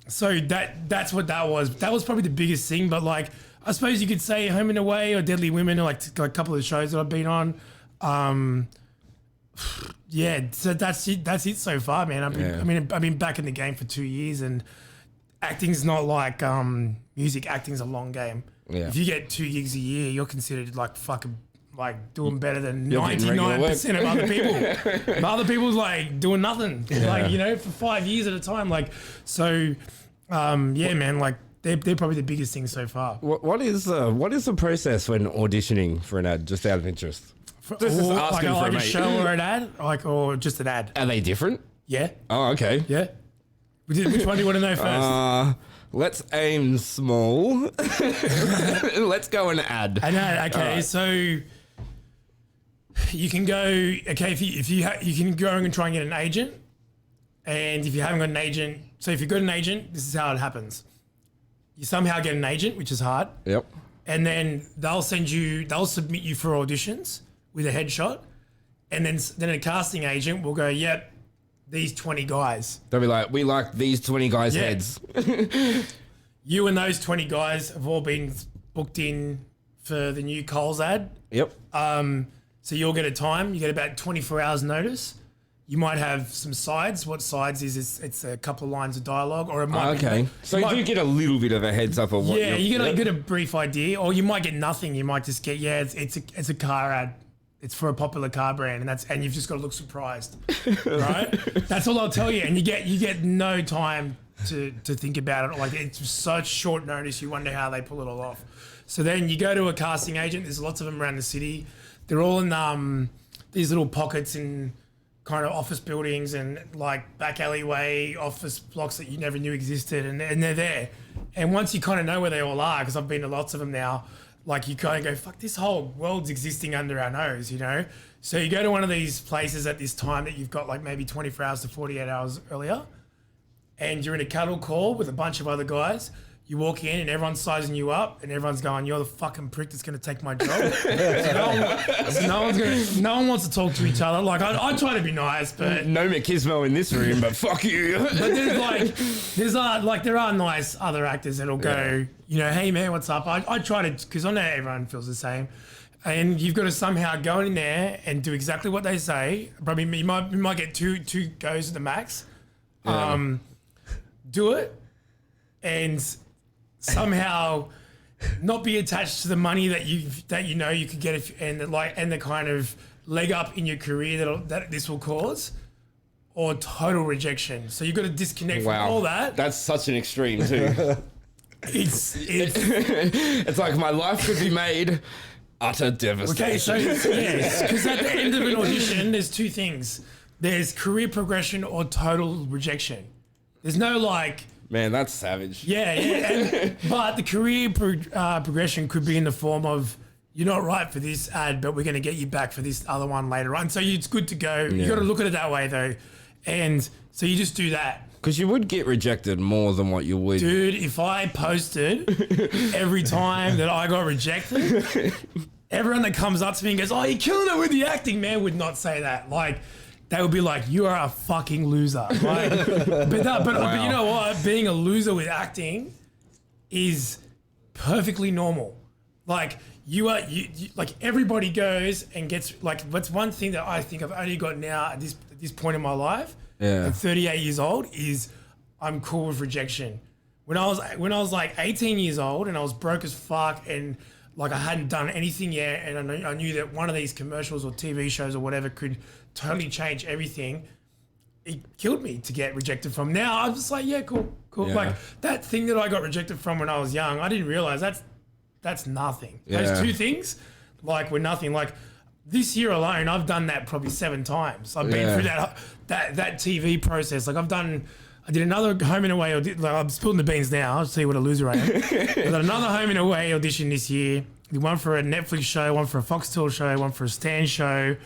F: so that's what that was. That was probably the biggest thing. But like, I suppose you could say Home and Away or Deadly Women are like a couple of the shows that I've been on. Yeah, so that's it so far, man. I've been back in the game for 2 years, and acting's not like music. Acting's a long game.
C: Yeah.
F: If you get 2 gigs a year, you're considered like fucking like doing better than
C: You're getting regular
F: 99% of other people. But other people's like doing nothing, like, you know, for 5 years at a time. Like, so, yeah, man, like they're probably the biggest thing so far.
C: What is the process when auditioning for an ad? Just out of interest. This is
F: Or
C: asking
F: like,
C: for a
F: a
C: mate.
F: show or an ad, like, or just an ad.
C: Are they different?
F: Yeah,
C: Oh, okay.
F: yeah. Which one do you want to know first?
C: Let's aim small. Let's go an ad.
F: An ad, okay.
C: Alright.
F: So you can go, okay, you can go and try and get an agent, and if you haven't got an agent, so if you've got an agent, this is how it happens. You somehow get an agent, which is hard,
C: Yep.
F: and then they'll submit you for auditions with a headshot, and then a casting agent will go, yep, these 20 guys.
C: They'll be like, we like these 20 guys'
F: Yeah.
C: heads.
F: You and those 20 guys have all been booked in for the new Coles ad.
C: Yep.
F: So you'll get a time. You get about 24 hours notice. You might have some sides. What sides is it's a couple of lines of dialogue, or it might be,
C: Okay. So you do get a little bit of a heads up of what.
F: yeah, you
C: yep.
F: get a brief idea, or you might get nothing. You might just get it's a car ad. It's for a popular car brand, and you've just got to look surprised, right? That's all I'll tell you. And you get no time to think about it. Like, it's such short notice. You wonder how they pull it all off. So then you go to a casting agent. There's lots of them around the city. They're all in these little pockets in kind of office buildings and like back alleyway office blocks that you never knew existed, and they're there. And once you kind of know where they all are, because I've been to lots of them now, like you kind of go, fuck, this whole world's existing under our nose, you know? So you go to one of these places at this time that you've got like maybe 24 hours to 48 hours earlier, and you're in a cuddle call with a bunch of other guys. You walk in and everyone's sizing you up, and everyone's going, "You're the fucking prick that's going to take my job." No one wants to talk to each other. Like, I try to be nice, but
C: No machismo in this room, but fuck you.
F: but there are nice other actors that'll go, you know, "Hey man, what's up?" I try to, because I know everyone feels the same, and you've got to somehow go in there and do exactly what they say. Probably you might get two goes at the max. Do it, and somehow not be attached to the money that you know you could get and the kind of leg up in your career that this will cause, or total rejection. So you've got to disconnect from all that.
C: That's such an extreme too.
F: It's
C: It's like my life could be made utter devastation.
F: okay. So yes, because at the end of an audition, there's two things. There's career progression or total rejection. There's no like.
C: Man, that's savage.
F: Yeah. But the career progression could be in the form of, you're not right for this ad, but we're going to get you back for this other one later on. So it's good to go. You got to look at it that way though. And so you just do that.
C: Because you would get rejected more than what you would.
F: Dude, if I posted every time that I got rejected, everyone that comes up to me and goes, "Oh, you're killing it with the acting," man, would not say that. Like, they would be like, "You are a fucking loser." Like, but you know what? Being a loser with acting is perfectly normal. Like, you like, everybody goes and gets, like, what's one thing that I think I've only got now at this point in my life, at 38 years old, is I'm cool with rejection. When I was like 18 years old and I was broke as fuck, and like I hadn't done anything yet, and I knew that one of these commercials or TV shows or whatever could totally change everything, it killed me to get rejected from. Now I'm just like, yeah, cool.
C: Yeah.
F: Like, that thing that I got rejected from when I was young, I didn't realize that's nothing. Those two things, like, were nothing. Like, this year alone, I've done that probably 7 times. I've been through that TV process. Like, I did another Home and Away audition. Like, I'm spilling the beans now. I'll see what a loser I am. I got another Home and Away audition this year. One for a Netflix show, one for a Foxtel show, one for a Stan show,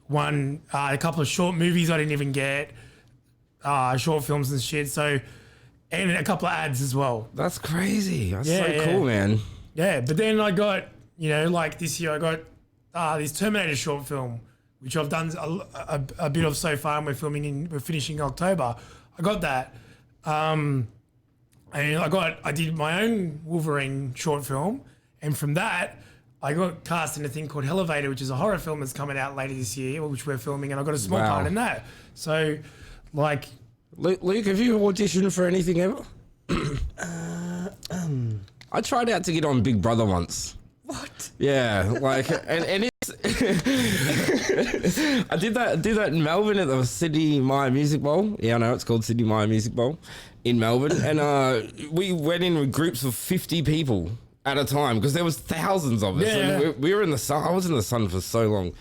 F: one a couple of short movies I didn't even get, short films and shit. So and a couple of ads as well.
C: That's crazy. That's
F: Yeah,
C: so
F: yeah.
C: cool, man.
F: Yeah, but then I got, like this year I got this Terminator short film, which I've done a bit of so far, and we're finishing in October. I got that. And I did my own Wolverine short film, and from that I got cast in a thing called Elevator, which is a horror film that's coming out later this year, which we're filming, and I got a small
C: Wow.
F: part in that. So, like,
C: Luke, have you auditioned for anything ever? I tried out to get on Big Brother once.
D: What?
C: Yeah, like, and it's. I did that in Melbourne at the Sydney Myer Music Bowl. Yeah, I know it's called Sydney Myer Music Bowl in Melbourne, and we went in with groups of 50 people at a time because there was thousands of us.
F: Yeah.
C: And we were in the sun. I was in the sun for so long,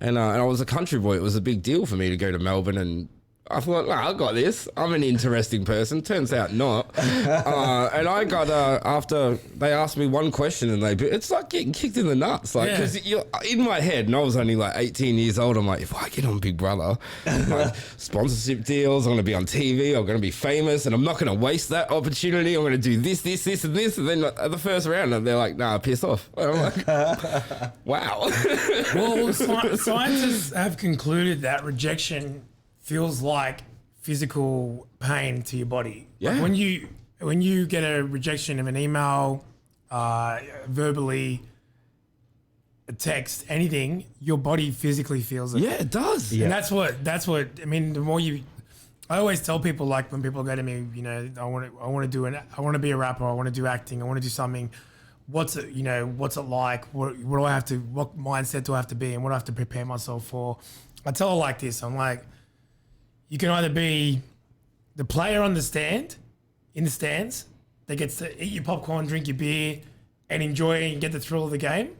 C: and I was a country boy. It was a big deal for me to go to Melbourne, and I thought, I got this. I'm an interesting person. Turns out not. And I got, after they asked me one question, and it's like getting kicked in the nuts. Like, because you're in my head, and I was only like 18 years old. I'm like, if I get on Big Brother, like, sponsorship deals, I'm going to be on TV, I'm going to be famous, and I'm not going to waste that opportunity. I'm going to do this, and this. And then at the first round, they're like, nah, piss off. And I'm like, wow.
F: well, scientists have concluded that rejection feels like physical pain to your body.
C: Yeah.
F: Like when you get a rejection of an email, verbally, a text, anything, your body physically feels it.
C: Yeah, it does.
F: And that's what I mean. The more I always tell people, like, when people go to me, I want to be a rapper, I want to do acting, I want to do something. What's it like? What mindset do I have to be, and what do I have to prepare myself for? I tell her like this. I'm like, you can either be the player in the stands, that gets to eat your popcorn, drink your beer, and enjoy and get the thrill of the game,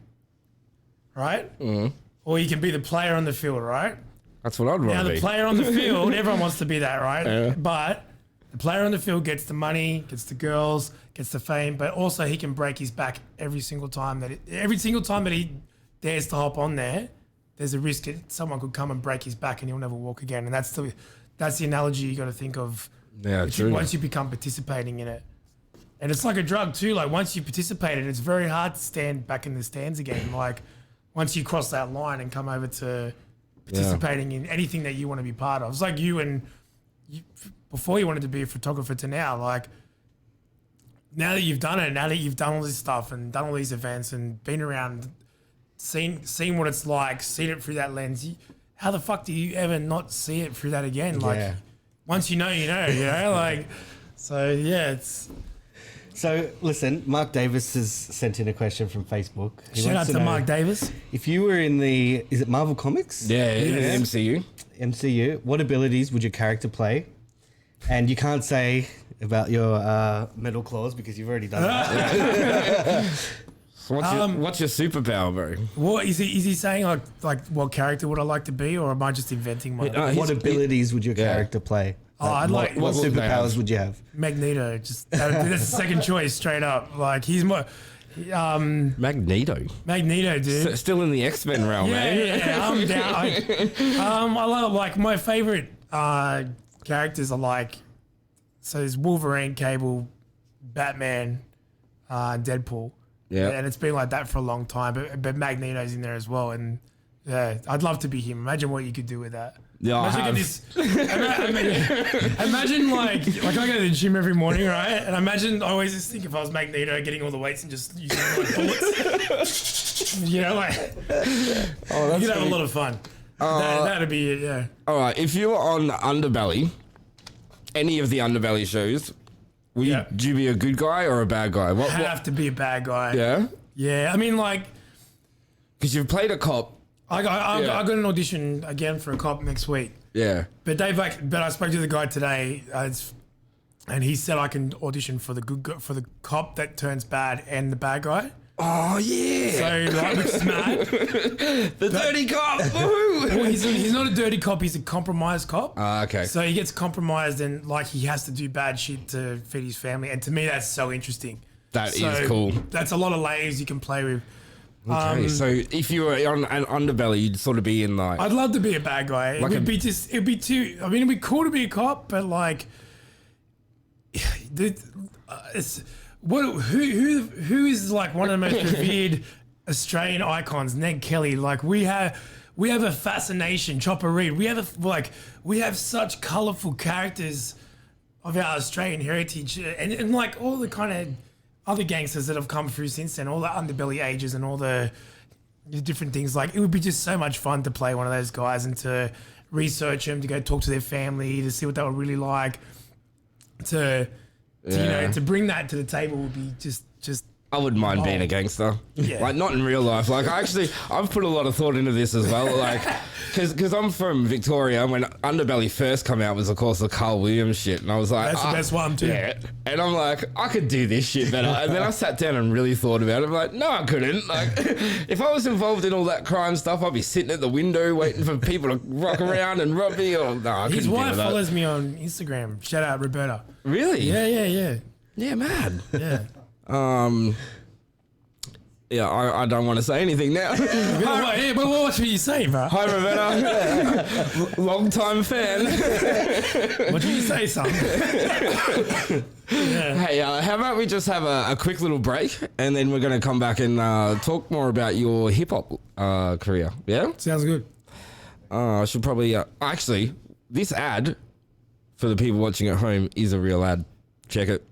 F: right? Mm. Or you can be the player on the field, right?
C: That's what I'd rather
F: Now, the
C: be.
F: player on the field, everyone wants to be that, right?
C: Yeah.
F: But the player on the field gets the money, gets the girls, gets the fame, but also he can break his back every single time that he dares to hop on there. There's a risk that someone could come and break his back and he'll never walk again. And that's the analogy you got to think of.
C: Yeah, true.
F: Once you become participating in it. And it's like a drug too. Like, once you participate in it, it's very hard to stand back in the stands again. Like, once you cross that line and come over to participating in anything that you want to be part of. It's like before you wanted to be a photographer to now. Like, now that you've done it, now that you've done all this stuff and done all these events and been around, seen what it's like, seen it through that lens, how the fuck do you ever not see it through that again? Like, once you know, like, so yeah, it's.
D: So listen, Mark Davis has sent in a question from Facebook. He
F: Shout out
D: wants
F: to
D: know
F: Mark Davis.
D: If you were in is it Marvel Comics?
C: Yeah, in the MCU.
D: What abilities would your character play? And you can't say about your metal claws because you've already done that.
C: So what's your superpower, bro?
F: What is he saying? Like what character would I like to be, or am I just inventing my
D: What abilities would your character play?
F: I'd like
D: what superpowers would you have?
F: Magneto? Just that's the second choice, straight up. Like, he's my
C: Magneto.
F: Magneto, dude.
C: Still in the X-Men realm, man.
F: Yeah, I'm down. I love, like, my favorite characters are like, so there's Wolverine, Cable, Batman, Deadpool.
C: Yeah.
F: And it's been like that for a long time, but Magneto's in there as well. And yeah, I'd love to be him. Imagine what you could do with that.
C: Yeah, I have.
F: Imagine like I go to the gym every morning, right? And I always just think if I was Magneto getting all the weights and just using my bullets, like, you could have a lot of fun. That'd be it, yeah.
C: All right, if you were on Underbelly, any of the Underbelly shows, would you be a good guy or a bad guy?
F: What have to be a bad guy.
C: Yeah?
F: Yeah, I mean, like,
C: because you've played a cop.
F: I got an audition again for a cop next week.
C: Yeah.
F: But I spoke to the guy today, and he said I can audition for the cop that turns bad and the bad guy.
C: Oh yeah.
F: So, like, which is mad.
C: The dirty cop. Woohoo!
F: Well, he's not a dirty cop. He's a compromised cop.
C: Okay.
F: So he gets compromised and like he has to do bad shit to feed his family. And to me, that's so interesting.
C: That is cool.
F: That's a lot of layers you can play with.
C: Okay, so if you were on an Underbelly, you'd sort of be in like.
F: I'd love to be a bad guy. It'd be cool to be a cop, but like, it's who is like one of the most revered Australian icons, Ned Kelly. Like we have a fascination, Chopper Reed. We have such colourful characters of our Australian heritage, and like all the kind of other gangsters that have come through since then, all the underbelly ages and all the different things. Like it would be just so much fun to play one of those guys and to research them, to go talk to their family, to see what they were really like. To bring that to the table would be just.
C: I wouldn't mind being a gangster.
F: Yeah.
C: Like, not in real life. Like, I've put a lot of thought into this as well. Like, because I'm from Victoria. When Underbelly first came out was, of course, the Carl Williams shit. And I was like...
F: That's the best one, too.
C: Yeah. And I'm like, I could do this shit better. And then I sat down and really thought about it. I'm like, no, I couldn't. Like, if I was involved in all that crime stuff, I'd be sitting at the window waiting for people to rock around and rob me. Or, no, I
F: His
C: couldn't
F: wife
C: do that.
F: follows me on Instagram. Shout out, Roberta.
C: Really?
F: Yeah.
C: Yeah, mad.
F: Yeah.
C: Yeah, I don't want to say anything now.
F: But what should you say, bro?
C: Hi, Roberta. Long time fan.
F: What should you say, son?
C: Hey, how about we just have a quick little break, and then we're going to come back and talk more about your hip-hop career, yeah?
F: Sounds good.
C: I should probably... actually, this ad, for the people watching at home, is a real ad. Check it.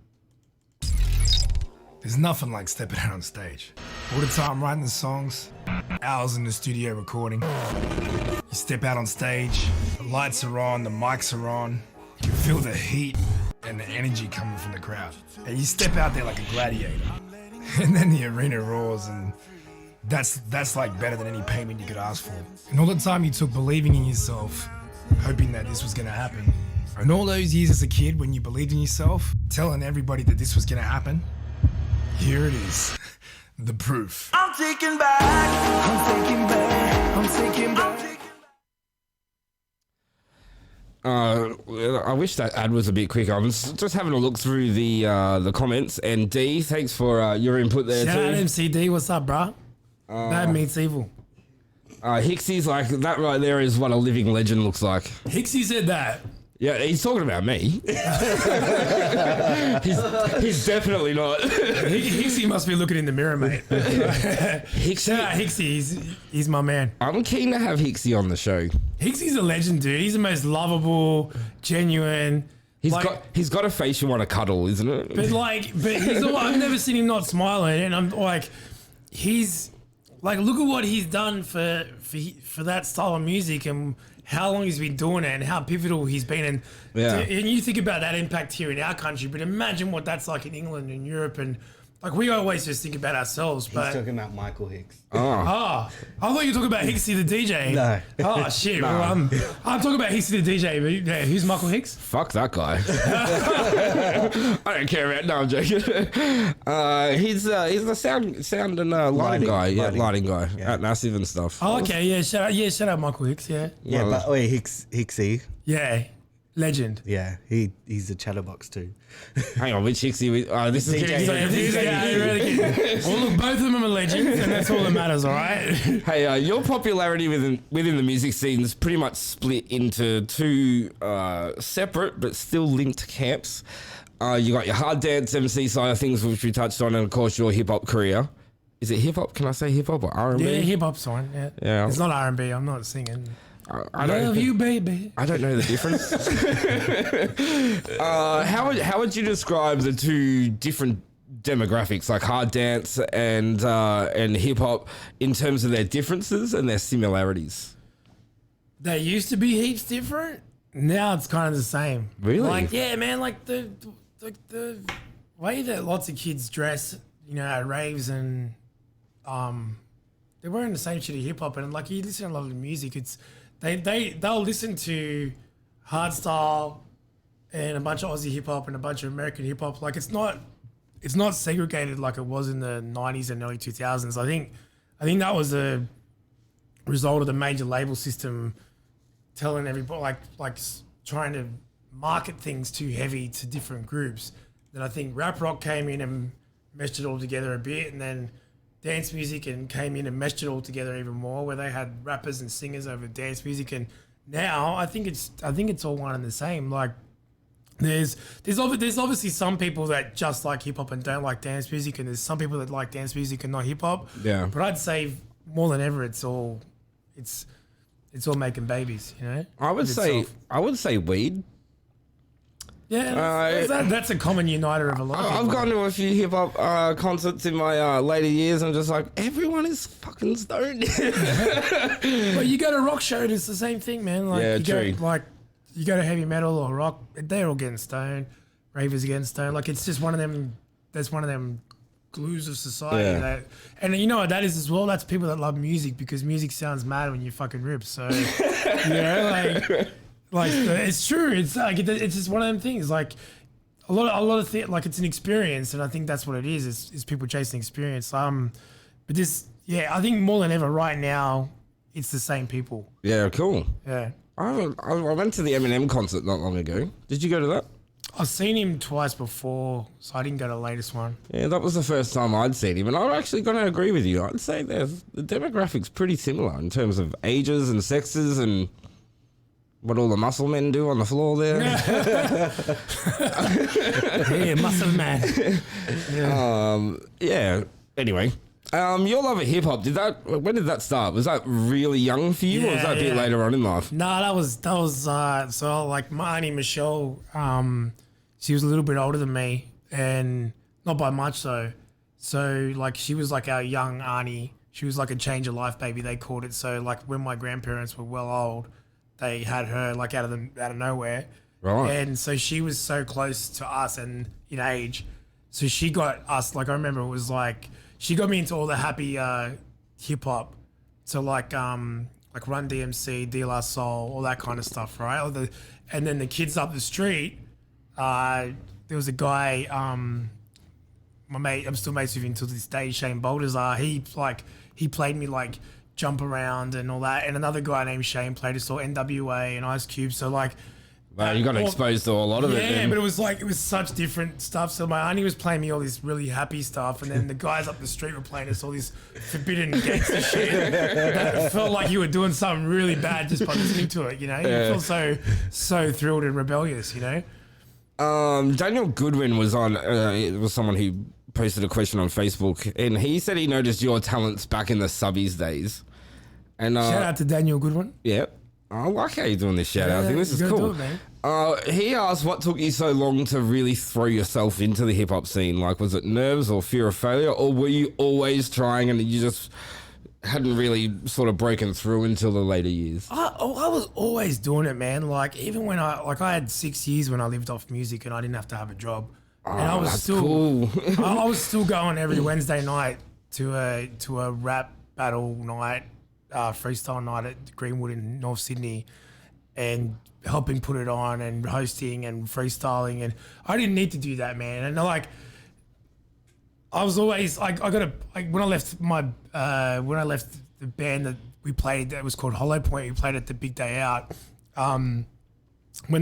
F: There's nothing like stepping out on stage. All the time writing the songs, hours in the studio recording. You step out on stage, the lights are on, the mics are on. You feel the heat and the energy coming from the crowd. And you step out there like a gladiator. And then the arena roars, and that's like better than any payment you could ask for. And all the time you took believing in yourself, hoping that this was gonna happen. And all those years as a kid when you believed in yourself, telling everybody that this was gonna happen, here it is, the proof.
G: I'm taking back, I'm taking back, I'm taking back.
C: I wish that ad was a bit quicker. I was just having a look through the comments, and D, thanks for your input there
F: Shout out
C: too.
F: MCD, what's up, bruh? Bad meets evil.
C: Hixie's like, that right there is what a living legend looks like.
F: Hixie said that.
C: Yeah, he's talking about me. he's definitely not.
F: Hixie must be looking in the mirror, mate. Shout out Hixie, he's my man.
C: I'm keen to have Hixie on the show.
F: Hixie's a legend, dude. He's the most lovable, genuine.
C: He's got a face you want to cuddle, isn't it?
F: But I've never seen him not smiling, and I'm like, he's like, look at what he's done for that style of music and how long he's been doing it and how pivotal he's been. And and you think about that impact here in our country, but imagine what that's like in England and Europe. And like, we always just think about ourselves.
D: He's
F: But
D: talking about Michael Hicks.
F: I thought you were talking about Hixie the DJ.
D: No.
F: Oh shit. Well, I'm talking about Hixie the DJ. But yeah, who's Michael Hicks?
C: Fuck that guy. I don't care about. No, I'm joking. He's the sound and lighting guy. Yeah, lighting guy at Massive and stuff.
F: Oh, okay. Yeah. Shout out Michael Hicks. Yeah.
D: Yeah, but wait, Hicksy.
F: Yeah. Legend.
D: Yeah, he's a chatterbox too.
C: Hang on, which Hixie? This is
F: Well, look, both of them are legends, and that's all that matters, all right?
C: Hey, your popularity within the music scene is pretty much split into two separate but still linked camps. You got your hard dance MC side of things, which we touched on, and of course your hip hop career. Is it hip hop? Can I say hip hop or R&B?
F: Yeah, hip hop's fine. Yeah. It's not R&B. I'm not singing.
C: I don't
F: love you, baby.
C: I don't know the difference. How would you describe the two different demographics, like hard dance and hip hop, in terms of their differences and their similarities?
F: They used to be heaps different. Now it's kind of the same.
C: Really?
F: Like, yeah, man. Like the way that lots of kids dress, you know, at raves, and they're wearing the same shit as hip hop, and like, you listen to a lot of the music, it's they'll listen to hardstyle and a bunch of Aussie hip hop and a bunch of American hip hop. Like, it's not segregated like it was in the 90s and early 2000s. I think that was a result of the major label system telling everybody, like trying to market things too heavy to different groups. Then I think rap rock came in and meshed it all together a bit, and then dance music and came in and meshed it all together even more, where they had rappers and singers over dance music. And now I think it's all one and the same. Like, there's obviously some people that just like hip hop and don't like dance music, and there's some people that like dance music and not hip hop.
C: Yeah.
F: But I'd say more than ever, it's all making babies, you know.
C: I would say weed.
F: Yeah, that's a common uniter of a lot of people.
C: I've gone to a few hip hop concerts in my later years. I'm just like, everyone is fucking stoned.
F: But you go to rock show, it's the same thing, man. Like,
C: Yeah, true.
F: You go to heavy metal or rock, they're all getting stoned. Ravers are getting stoned. Like, it's just one of them. That's one of them glues of society.
C: Yeah.
F: And you know what that is as well? That's people that love music, because music sounds mad when you fucking rip. So, you know, like it's true. It's like it's just one of them things. Like a lot of things. Like, it's an experience, and I think that's what it is. Is people chasing experience. But this, I think more than ever right now, it's the same people.
C: Yeah, cool.
F: Yeah.
C: I went to the Eminem concert not long ago. Did you go to that?
F: I've seen him twice before, so I didn't go to the latest one.
C: Yeah, that was the first time I'd seen him, and I'm actually going to agree with you. I'd say the demographics pretty similar in terms of ages and sexes and what all the muscle men do on the floor there.
F: Yeah, muscle man.
C: Yeah. Anyway, your love of hip hop, when did that start? Was that really young for you, or was that a bit later on in life?
F: No, that was so like my auntie Michelle, she was a little bit older than me, and not by much though. So like she was like our young auntie. She was like a change of life baby, they called it. So like when my grandparents were well old, they had her like out of nowhere.
C: Right.
F: And so she was so close to us and in age. So she got us, like I remember it was like, she got me into all the happy hip hop. So like Run DMC, De La Soul, all that kind of stuff, right? And then the kids up the street, there was a guy, my mate, I'm still mates with him to this day, Shane Baltazar. He played me like Jump Around and all that. And another guy named Shane played us all NWA and Ice Cube. So like,
C: Wow, you got exposed to a lot of it.
F: Yeah, but it was such different stuff. So my auntie was playing me all this really happy stuff, and then the guys up the street were playing us all this forbidden gangster shit. That felt like you were doing something really bad just by listening to it. You know, you feel so thrilled and rebellious. You know.
C: Daniel Goodwin was on. It was someone who posted a question on Facebook, and he said he noticed your talents back in the subbies days. And
F: shout out to Daniel Goodwin.
C: Yeah. I like how you're doing this shout out. I think this is cool. He asked, what took you so long to really throw yourself into the hip hop scene? Like, was it nerves or fear of failure, or were you always trying and you just hadn't really sort of broken through until the later years?
F: I was always doing it, man. Like, even when I had 6 years when I lived off music and I didn't have to have a job. And I was still
C: cool.
F: I was still going every Wednesday night to a rap battle night, freestyle night at Greenwood in North Sydney, and helping put it on and hosting and freestyling. And I didn't need to do that, man. And like, I was always when I left the band that we played, that was called Hollow Point, we played at the Big Day Out. When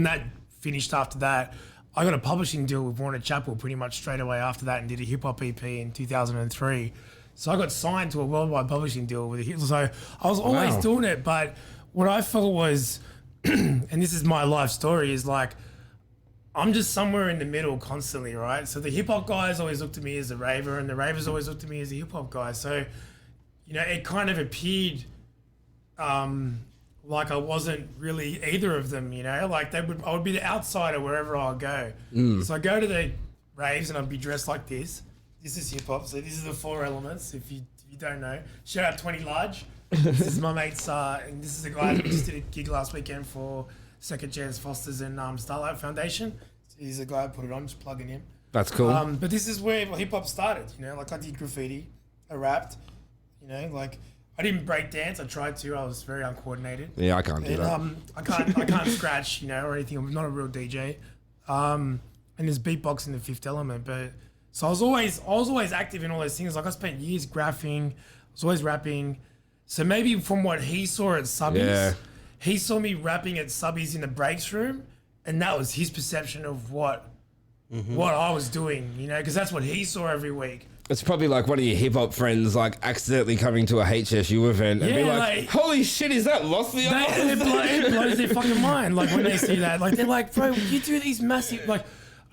F: that finished after that, I got a publishing deal with Warner Chappell pretty much straight away after that, and did a hip hop EP in 2003. So I got signed to a worldwide publishing deal with a hip. So I was always doing it, but what I felt was, and this is my life story, is like, I'm just somewhere in the middle constantly, right? So the hip hop guys always looked at me as a raver, and the ravers always looked at me as a hip hop guy. So, you know, it kind of appeared like I wasn't really either of them, you know? Like I would be the outsider wherever I go. So I go to the raves and I'd be dressed like this. This is hip hop. So this is the 4 elements. If you don't know, shout out 20 Large. This is my mate's, and this is the guy that just did a gig last weekend for Second Chance Fosters and Starlight Foundation. So he's the guy who put it on, just plugging him.
C: That's cool.
F: But this is where hip hop started, you know? Like I did graffiti, I rapped, you know, like I didn't break dance. I tried to. I was very uncoordinated.
C: Yeah, I can't do that.
F: I can't scratch, you know, or anything. I'm not a real DJ. And there's beatboxing, the fifth element. But so I was always active in all those things. Like I spent years graphing. I was always rapping. So maybe from what he saw at Subbies, he saw me rapping at Subbies in the breaks room, and that was his perception of what I was doing, you know, because that's what he saw every week.
C: It's probably like one of your hip hop friends like accidentally coming to a HSU event and be
F: Yeah,
C: like,
F: like-
C: holy shit, is that LOSTY?
F: It blows their fucking mind. Like when they see that, like they're like, bro, you do these massive. Like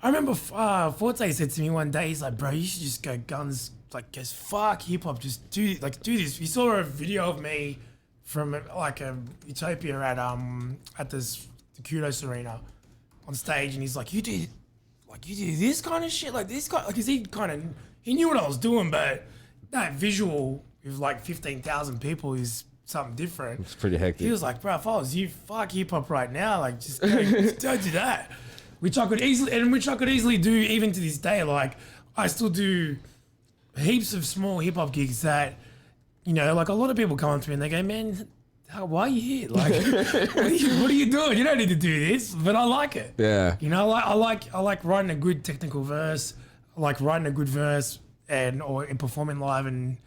F: I remember Forte said to me one day, he's like, bro, you should just go guns like as fuck hip hop. Just do this. He saw a video of me from like a Utopia at the Kudos Arena on stage, and he's like, you do this kind of shit, like this guy, like, 'cause he knew what I was doing, but that visual with like 15,000 people is something different.
C: It's pretty hectic.
F: He was like, bro, if I was you, fuck hip hop right now, like just don't do that. Which I could easily do even to this day. Like I still do heaps of small hip hop gigs that, you know, like a lot of people come up to me and they go, man, why are you here? Like, what are you doing? You don't need to do this, but I like it.
C: Yeah.
F: You know, I like writing a good technical verse. I like writing a good verse and performing live and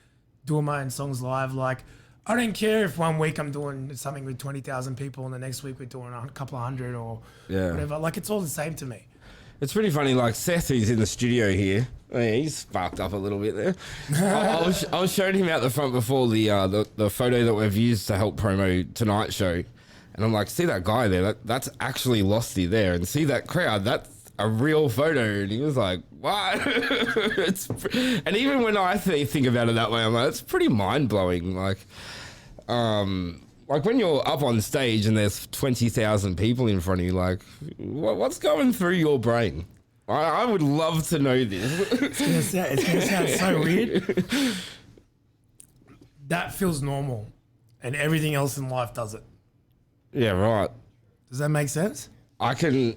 F: doing my own songs live. Like, I don't care if one week I'm doing something with 20,000 people and the next week we're doing a couple of hundred or whatever. Like, it's all the same to me.
C: It's pretty funny, like Seth, who's in the studio here, he's sparked up a little bit there. I was showing him out the front before the photo that we've used to help promo tonight's show. And I'm like, see that guy there? That's actually LOSTY there. And see that crowd? That's a real photo. And he was like, what? And even when I think about it that way, I'm like, it's pretty mind-blowing. Like when you're up on stage and there's 20,000 people in front of you, like, what's going through your brain? I would love to know this.
F: It's gonna sound so weird. That feels normal, and everything else in life does it.
C: Yeah, right.
F: Does that make sense?
C: I can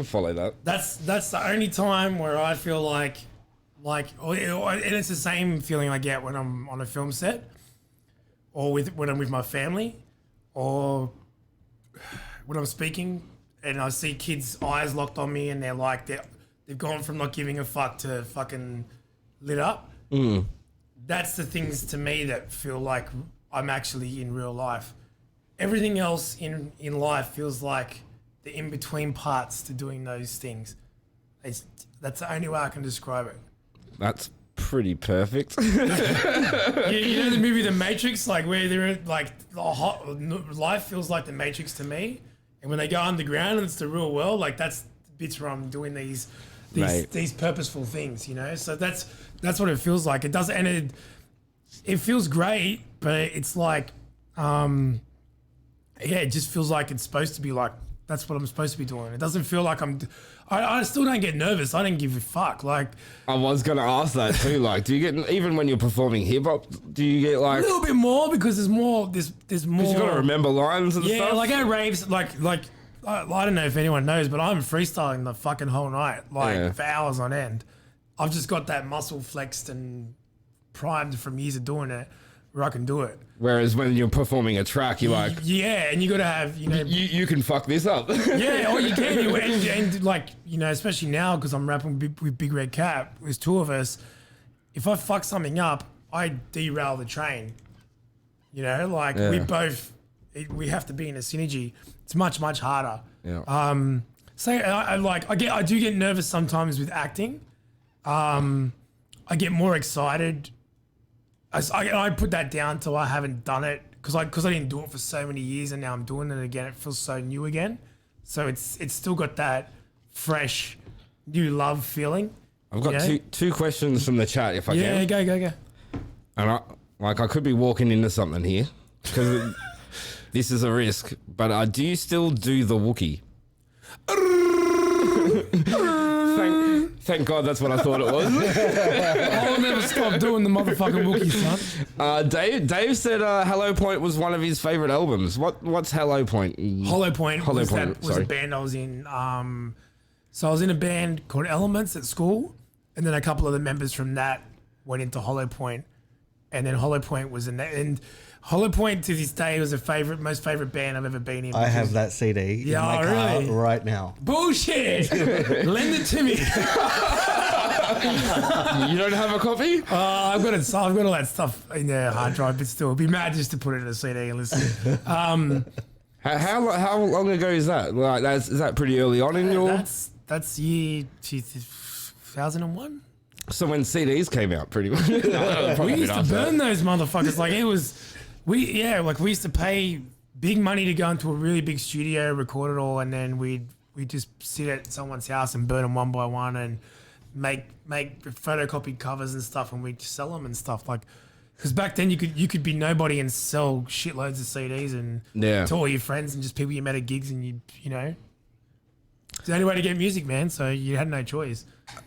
C: follow that.
F: That's the only time where I feel like, and it's the same feeling I get when I'm on a film set, or when I'm with my family, or when I'm speaking and I see kids' eyes locked on me and they've gone from not giving a fuck to fucking lit up.
C: Mm.
F: That's the things to me that feel like I'm actually in real life. Everything else in life feels like the in-between parts to doing those things. That's the only way I can describe it.
C: That's pretty perfect.
F: You know the movie The Matrix, like where they're like life feels like the Matrix to me, and when they go underground and it's the real world, like that's the bits where I'm doing these purposeful things, you know. So that's what it feels like. It does, and it feels great, but it's like, it just feels like it's supposed to be like that's what I'm supposed to be doing. It doesn't feel like I still don't get nervous. I don't give a fuck. Like,
C: I was gonna ask that too. Like, do you get, even when you're performing hip hop, do you get like
F: a little bit more because there's more. There's more.
C: You gotta remember lines and stuff.
F: Yeah, like at raves, like I don't know if anyone knows, but I'm freestyling the fucking whole night, for hours on end. I've just got that muscle flexed and primed from years of doing it, where I can do it.
C: Whereas when you're performing a track, you're like,
F: yeah, and you got to have, you know,
C: you can fuck this up.
F: Yeah, or you can, and like, you know, especially now because I'm rapping with Big Red Cap, there's two of us. If I fuck something up, I derail the train. You know, like we have to be in a synergy. It's much harder.
C: Yeah.
F: So I do get nervous sometimes with acting. I get more excited. I put that down till I haven't done it because I didn't do it for so many years and now I'm doing it again. It feels so new again. So it's still got that fresh, new love feeling.
C: I've got two questions from the chat if I can.
F: Yeah, go.
C: And I could be walking into something here because this is a risk. But do you still do the Wookiee? Thank God that's what I thought it was.
F: I'll never stop doing the motherfucking Wookiee, son.
C: Dave said Hello Point was one of his favourite albums. What's Hello Point?
F: Hollow Point was a band I was in. So I was in a band called Elements at school, and then a couple of the members from that went into Hollow Point, and then Hollow Point was in that. And Hollow Point to this day was most favourite band I've ever been in.
D: I have that CD in my car right now.
F: Bullshit! Lend it to me.
C: You don't have a copy?
F: I've got all that stuff in the hard drive, but still, it'd be mad just to put it in a CD and listen.
C: How long ago is that? Like, is that pretty early on in your?
F: That's year 2001.
C: So when CDs came out, pretty much.
F: We used to burn those motherfuckers. Like it was, we used to pay big money to go into a really big studio, record it all, and then we'd just sit at someone's house and burn them one by one and make photocopied covers and stuff, and we'd sell them and stuff. Like, because back then you could be nobody and sell shitloads of CDs and to all your friends and just people you met at gigs, and you know. It's the only way to get music, man. So you had no choice.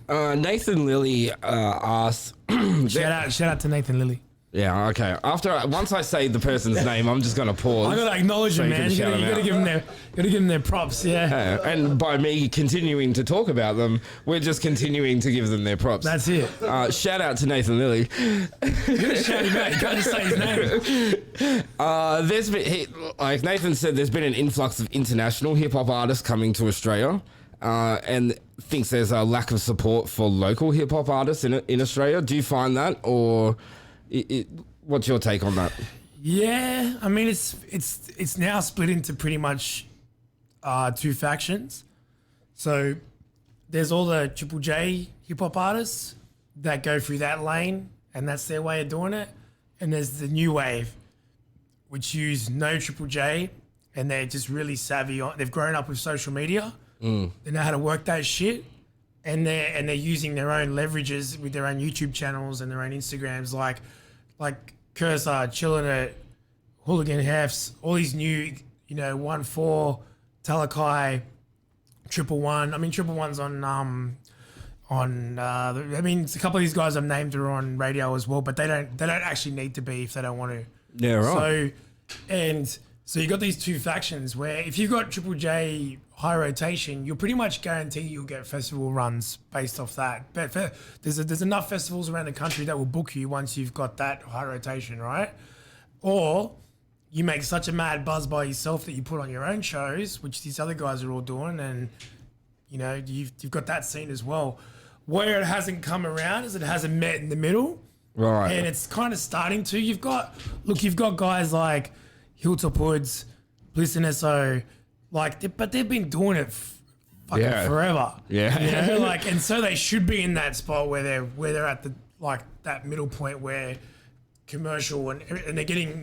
C: Nathan Lilly asked.
F: Shout out to Nathan Lilly.
C: Yeah, okay. Once I say the person's name, I'm just gonna pause.
F: I gotta acknowledge them, man. You gotta give them their props. Yeah.
C: And by me continuing to talk about them, we're just continuing to give them their props.
F: That's it.
C: Shout out to Nathan Lilly.
F: You gotta shout him out. You can't just say his name.
C: There's been, like Nathan said, there's been an influx of international hip hop artists coming to Australia, and thinks there's a lack of support for local hip hop artists in Australia. Do you find that, or what's your take on that?
F: Yeah, I mean it's now split into pretty much two factions. So there's all the Triple J hip hop artists that go through that lane, and that's their way of doing it. And there's the new wave, which use no Triple J, and they're just really savvy on. They've grown up with social media. They know how to work that shit, and they're using their own leverages with their own YouTube channels and their own Instagrams, like Cayza, Chillin' It, Hooligan Hefts, all these new, 1-4, Talakai, 111. I mean, 111's a couple of these guys I've named are on radio as well, but they don't actually need to be if they don't want to.
C: Yeah, right.
F: So you got these two factions where if you've got Triple J high rotation, you'll pretty much guarantee you'll get festival runs based off that. But there's enough festivals around the country that will book you once you've got that high rotation, right? Or you make such a mad buzz by yourself that you put on your own shows, which these other guys are all doing, and you've got that scene as well. Where it hasn't come around is it hasn't met in the middle,
C: Right.
F: and it's kind of starting to. You've got guys like Hilltop Hoods, Bliss and SO, but they've been doing it forever.
C: Yeah.
F: And so they should be in that spot where they're at the that middle point where commercial and they're getting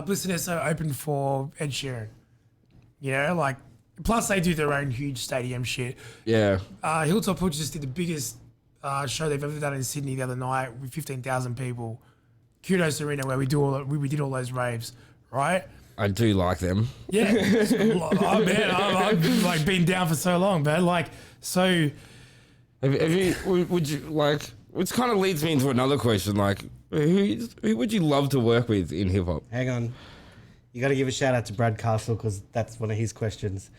F: Bliss and SO open for Ed Sheeran. Plus they do their own huge stadium shit.
C: Yeah.
F: Hilltop Hoods just did the biggest show they've ever done in Sydney the other night with 15,000 people. Kudos Arena where we did all those raves, right?
C: I do like them.
F: Yeah. Oh man, I've been down for so long, man. So.
C: Have you? Would you like? Which kind of leads me into another question. Like, who would you love to work with in hip hop?
D: Hang on. You got to give a shout out to Brad Castle because that's one of his questions.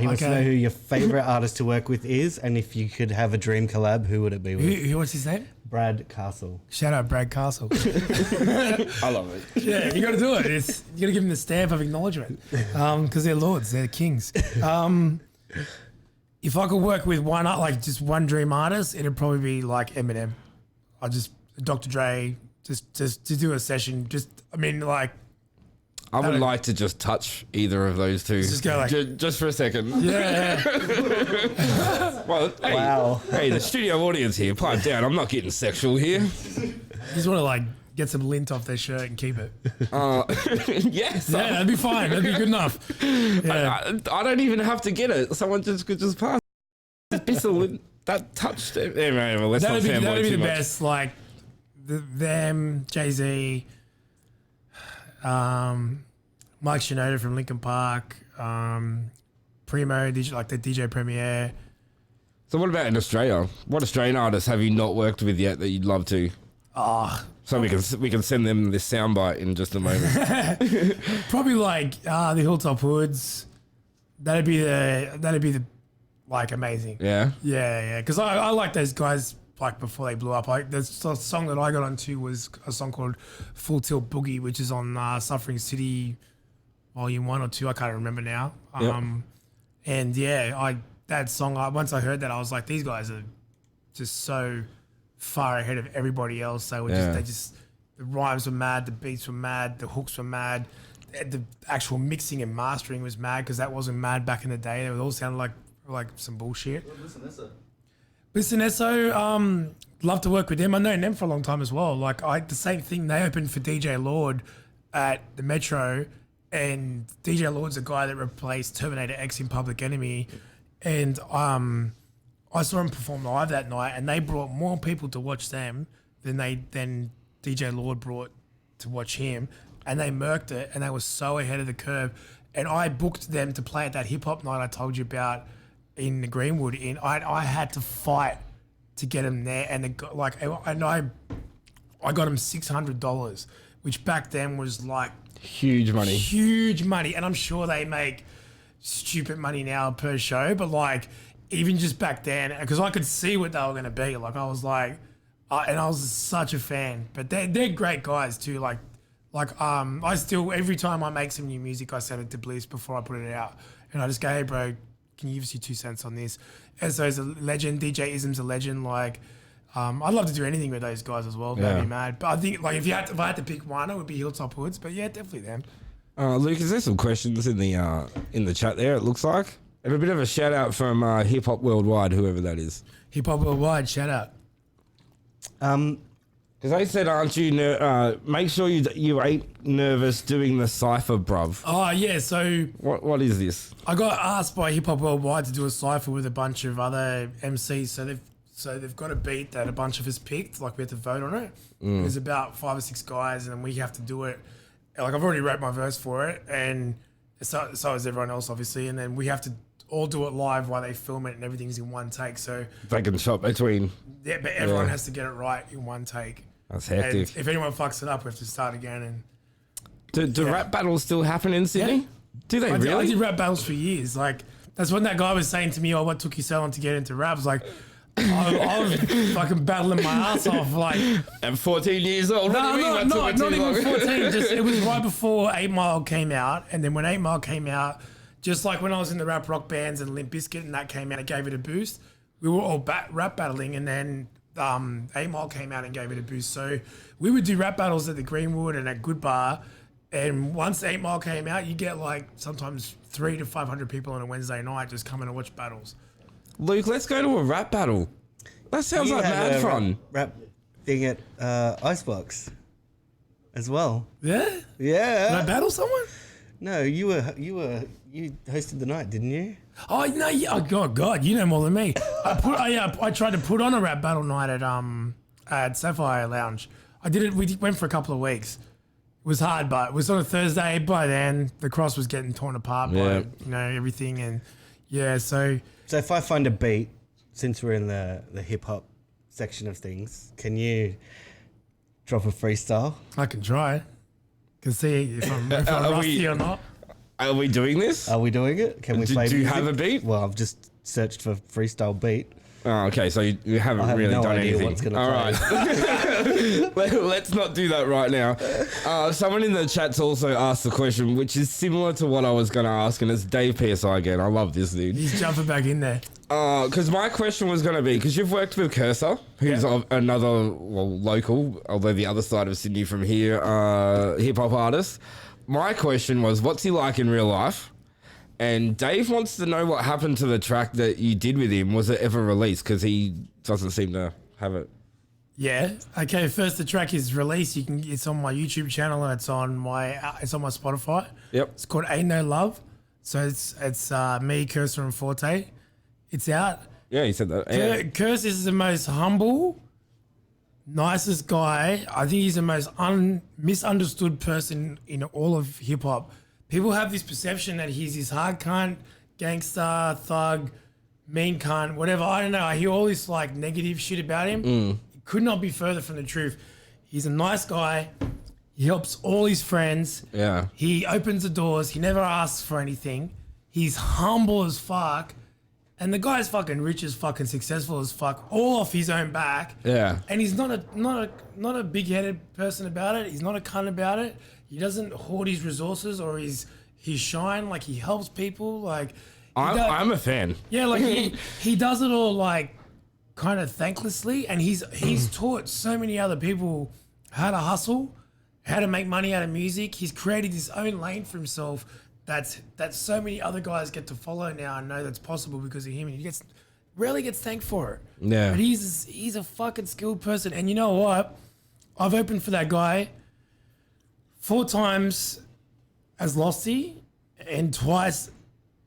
D: He wants to know who your favorite artist to work with is, and if you could have a dream collab, who would it be with?
F: Who what's his name?
D: Brad Castle.
F: Shout out Brad Castle.
C: I love it.
F: Yeah, you got to do it. You got to give them the stamp of acknowledgement because they're lords, they're kings. If I could work with just one dream artist, it'd probably be like Eminem. Dr. Dre, just to do a session.
C: I would like to just touch either of those two.
F: Just go
C: just for a second.
F: Yeah.
C: Well, hey,
D: Wow.
C: Hey, the studio audience here, pipe down. I'm not getting sexual here.
F: You just want to get some lint off their shirt and keep it.
C: Yes.
F: Yeah, that'd be fine. That'd be good enough. Yeah.
C: I don't even have to get it. Someone could just pass. That touched it. Anyway, let's not fanboy
F: that'd be
C: too
F: the
C: much.
F: best. Them, Jay-Z, Mike Shinoda from Linkin Park, Primo, the DJ Premier.
C: So what about in Australia? What Australian artists have you not worked with yet that you'd love to? So we can send them this soundbite in just a moment.
F: Probably the Hilltop Hoods. That'd be the amazing.
C: Yeah.
F: Yeah. Because I like those guys before they blew up. The song that I got onto was a song called Full Tilt Boogie, which is on Suffering City Volume 1 or 2. I can't remember now.
C: Yep.
F: And yeah, that song, once I heard that, I was like, these guys are just so far ahead of everybody else. They were the rhymes were mad, the beats were mad, the hooks were mad, the actual mixing and mastering was mad because that wasn't mad back in the day. They all sounded like some bullshit. Listen, Esso, love to work with them. I've known them for a long time as well. Like the same thing. They opened for DJ Lord at the Metro, and DJ Lord's a guy that replaced Terminator X in Public Enemy, and I saw him perform live that night, and they brought more people to watch them than DJ Lord brought to watch him, and they murked it, and they were so ahead of the curve. And I booked them to play at that hip hop night I told you about in the Greenwood. I had to fight to get them there, and I got them $600, which back then was like
C: Huge money.
F: And I'm sure they make stupid money now per show, but like even just back then, because I could see what they were going to be. Like I was like, and I was such a fan. But they're great guys too. I still, every time I make some new music, I send it to Bliss before I put it out, and I just go, hey bro, can you give us your 2 cents on this? Esso's a legend, DJ Ism's a legend. Like, I'd love to do anything with those guys as well. They'd be mad. But I think like if I had to pick one, it would be Hilltop Hoods. But yeah, definitely them.
C: Luke, is there some questions in the chat there? It looks like. And a bit of a shout out from Hip Hop Worldwide, whoever that is.
F: Hip Hop Worldwide, shout out.
C: Because they said, aren't you? Make sure you ain't nervous doing the cipher, bruv.
F: Oh yeah, so
C: What is this?
F: I got asked by Hip Hop Worldwide to do a cipher with a bunch of other MCs. So they've got a beat that a bunch of us picked. Like we had to vote on it. There's about 5 or 6 guys, and we have to do it. Like I've already wrote my verse for it, and so is everyone else, obviously. And then we have to all do it live while they film it, and everything's in one take. So
C: They can shop between.
F: yeah, but everyone has to get it right in one take.
C: That's
F: And
C: hectic.
F: if anyone fucks it up, we have to start again. And
C: Do rap battles still happen in Sydney?
F: Yeah.
C: Do they
F: I
C: really?
F: did rap battles for years. Like that's when that guy was saying to me, "Oh, what took you so long to get into rap?" I was like, I was fucking battling my ass off. Like,
C: At 14 years old?
F: no,
C: What do you mean?
F: not
C: That took me too
F: even
C: long?
F: 14. Just it was right before 8 Mile came out, and then when 8 Mile came out, just like when I was in the rap rock bands and Limp Bizkit and that came out, it gave it a boost. We were all rap battling, and then 8 Mile came out and gave it a boost. So we would do rap battles at the Greenwood and at Good Bar. And once 8 Mile came out, you get like sometimes 300 to 500 people on a Wednesday night just coming to watch battles.
C: Luke, let's go to a rap battle. That sounds
D: You
C: like
D: had
C: mad
D: a
C: fun.
D: Rap thing at Icebox as well.
F: Yeah? Did I
D: Yeah.
F: battle someone?
D: No, you hosted the night, didn't you?
F: Oh no! Yeah, oh God, you know more than me. I tried to put on a rap battle night at Sapphire Lounge. I did it. We went for a couple of weeks. It was hard, but it was on a Thursday. By then, the cross was getting torn apart by everything, and yeah. So
D: So if I find a beat, since we're in the hip hop section of things, can you drop a freestyle?
F: I can try. Can see if I'm rusty or not.
C: Are we doing this?
D: Are we doing it? Can we
C: Do
D: play
C: you
D: music?
C: have a beat?
D: Well, I've just searched for freestyle beat.
C: Oh, okay, so you haven't
D: I have
C: really
D: no
C: done
D: idea
C: anything.
D: what's gonna
C: All
D: play.
C: right. Let's not do that right now. Someone in the chat's also asked the question, which is similar to what I was going to ask, and it's Dave PSI again. I love this dude.
F: He's jumping back in there.
C: Because my question was going to be, because you've worked with Cayza, who's another local, although the other side of Sydney from here, hip-hop artist. My question was, what's he like in real life? And Dave wants to know what happened to the track that you did with him. Was it ever released? Because he doesn't seem to have it.
F: Yeah. Okay. First, the track is released. It's on my YouTube channel and it's on my Spotify.
C: Yep.
F: It's called Ain't No Love. So it's me, Cursor, and Forte. It's out.
C: Yeah, he said that. Yeah.
F: Curse is the most humble, nicest guy. I think he's the most misunderstood person in all of hip hop. People have this perception that he's this hard cunt, gangster, thug, mean cunt, whatever. I don't know. I hear all this like negative shit about him. It could not be further from the truth. He's a nice guy. He helps all his friends.
C: Yeah.
F: He opens the doors. He never asks for anything. He's humble as fuck. And the guy's fucking rich as fucking successful as fuck, all off his own back.
C: Yeah.
F: And he's not a big-headed person about it. He's not a cunt about it. He doesn't hoard his resources or his shine. Like, he helps people. Like,
C: I'm a fan.
F: yeah, like he does it all like kind of thanklessly, and he's taught so many other people how to hustle, how to make money out of music. He's created his own lane for himself. That so many other guys get to follow now and know that's possible because of him. And he gets rarely gets thanked for it.
C: Yeah.
F: But he's a fucking skilled person. And you know what? I've opened for that guy 4 times as LOSTY and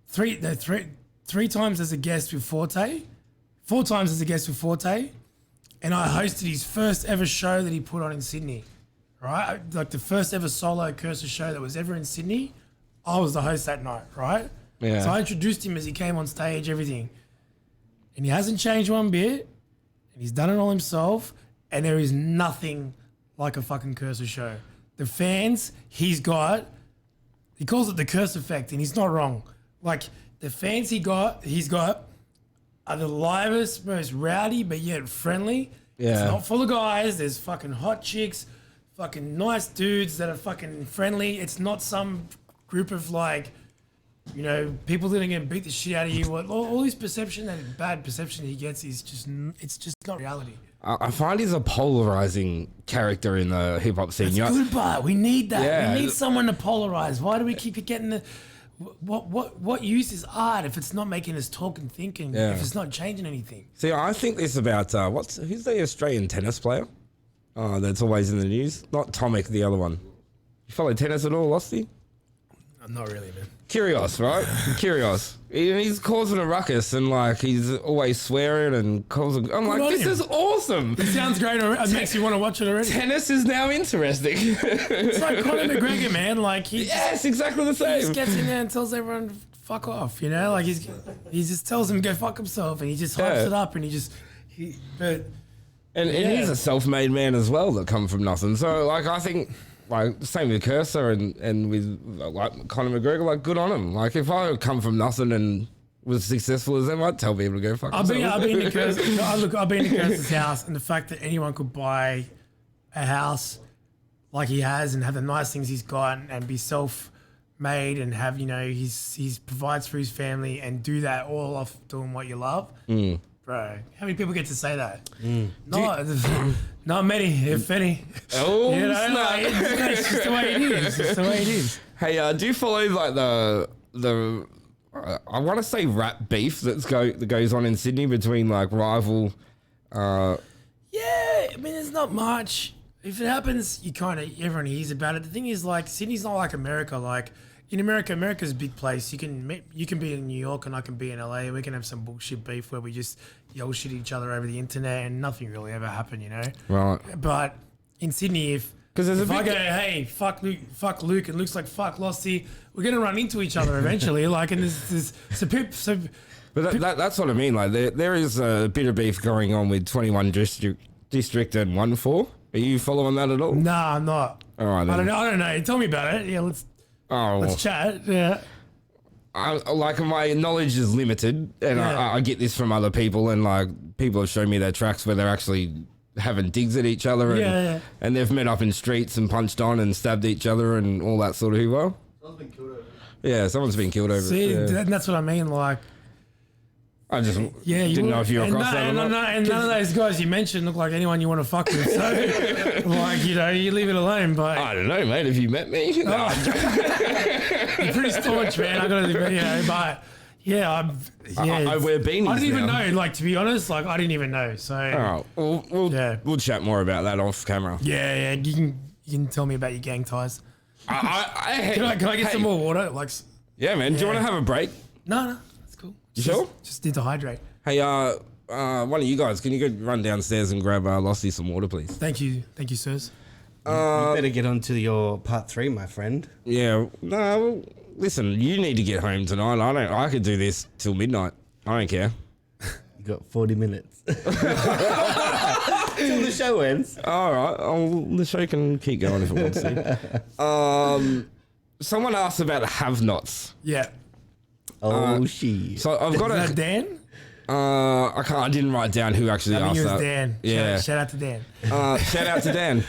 F: three times as a guest with Forte. 4 times as a guest with Forte. And I hosted his first ever show that he put on in Sydney. Right? Like the first ever solo Curser show that was ever in Sydney. I was the host that night, right?
C: Yeah.
F: So I introduced him as he came on stage, everything. And he hasn't changed one bit. And he's done it all himself. And there is nothing like a fucking Curser show. The fans he's got, he calls it the curse effect, and he's not wrong. Like, the fans he's got are the livest, most rowdy, but yet friendly.
C: Yeah.
F: It's not full of guys. There's fucking hot chicks, fucking nice dudes that are fucking friendly. It's not some group of like, you know, people that are going to beat the shit out of you. All this perception, that bad perception he gets is just, it's just not reality.
C: I find he's a polarizing character in the hip hop scene.
F: It's
C: You know-
F: good, but we need that.
C: Yeah.
F: We need someone to polarize. Why do we keep getting the... What use is art if it's not making us talk and think and
C: Yeah.
F: if it's not changing anything?
C: See, I think this about who's the Australian tennis player? That's always in the news. Not Tomic, the other one. You follow tennis at all, LOSTY?
F: Not really, man.
C: Curious, right? Curious. He's causing a ruckus and like he's always swearing and causing. I'm
F: on
C: like, this
F: him.
C: is awesome.
F: It sounds great. It makes you want to watch it already.
C: Tennis is now interesting.
F: It's like Conor McGregor, man. Like
C: Yes, exactly the
F: he just
C: same.
F: gets in there and tells everyone fuck off. You know, like he just tells them go fuck himself, and he just hypes it up, and but.
C: And he's a self-made man as well that come from nothing. So like I think like same with Cursor and with like Conor McGregor, like good on him. Like if I come from nothing and was successful as them, I'd tell people to go fuck
F: I've
C: themselves.
F: been to Curse's house, and the fact that anyone could buy a house like he has and have the nice things he's got and be self-made and have, you know, he's provides for his family and do that all off doing what you love. Bro, how many people get to say that? Not many, if any.
C: Oh,
F: You know,
C: snap.
F: like, it's just the way it is. It's just the way it is.
C: Hey, do you follow like the I want to say rap beef that goes on in Sydney between like rival?
F: Yeah, I mean, there's not much. If it happens, everyone hears about it. The thing is, like, Sydney's not like America. Like, in America, America's a big place. You can be in New York and I can be in LA. We can have some bullshit beef where we just yell shit at each other over the internet and nothing really ever happen, you know?
C: Right.
F: But in Sydney, if I go, hey, fuck Luke, and Luke's like, fuck LOSTY, we're going to run into each other eventually. Like, and
C: But that's what I mean. Like there is a bit of beef going on with 21 District and 1-4. Are you following that at all?
F: Nah, I'm not.
C: All right.
F: I
C: Then.
F: don't know. Tell me about it. Yeah, let's chat. Yeah.
C: Like my knowledge is limited, and
F: Yeah.
C: I get this from other people, and like people have shown me their tracks where they're actually having digs at each other, and,
F: Yeah.
C: and they've met up in streets and punched on and stabbed each other and all that sort of hoovah.
H: Someone's been killed over it.
C: Yeah, someone's been killed over
F: See,
C: it. Yeah.
F: that's what I mean. Like,
C: I just
F: yeah,
C: didn't know if you were across that or not.
F: And none of those guys you mentioned look like anyone you want to fuck with. So, like, you know, you leave it alone. But
C: I don't know, mate. Have you met me? No.
F: you're pretty staunch, man. I gotta, you know, but yeah,
C: I wear beanies
F: I didn't even
C: now.
F: know. Like, to be honest, like, I didn't even know. So,
C: All right, we'll chat more about that off camera.
F: yeah, you can tell me about your gang ties. Can I get some more water? Like,
C: Yeah, man. Do you
F: Yeah.
C: want to have a break?
F: no, that's cool.
C: You sure?
F: Just need to hydrate.
C: Hey, one of you guys, can you go run downstairs and grab LOSTY some water, please?
F: Thank you, sirs.
D: You better get on to your part 3, my friend.
C: Yeah. No. Well, listen, you need to get home tonight. I could do this till midnight. I don't care.
D: You got 40 minutes. Till the show ends.
C: All right. The show can keep going if it wants to. Someone asked about have-nots.
F: Yeah.
D: Oh, shit.
C: So I've got
F: Is that
C: a.
F: Dan?
C: I didn't write down who actually
F: I think
C: asked
F: it was
C: that.
F: Dan.
C: Yeah.
F: Shout out to Dan.
C: Shout out to Dan.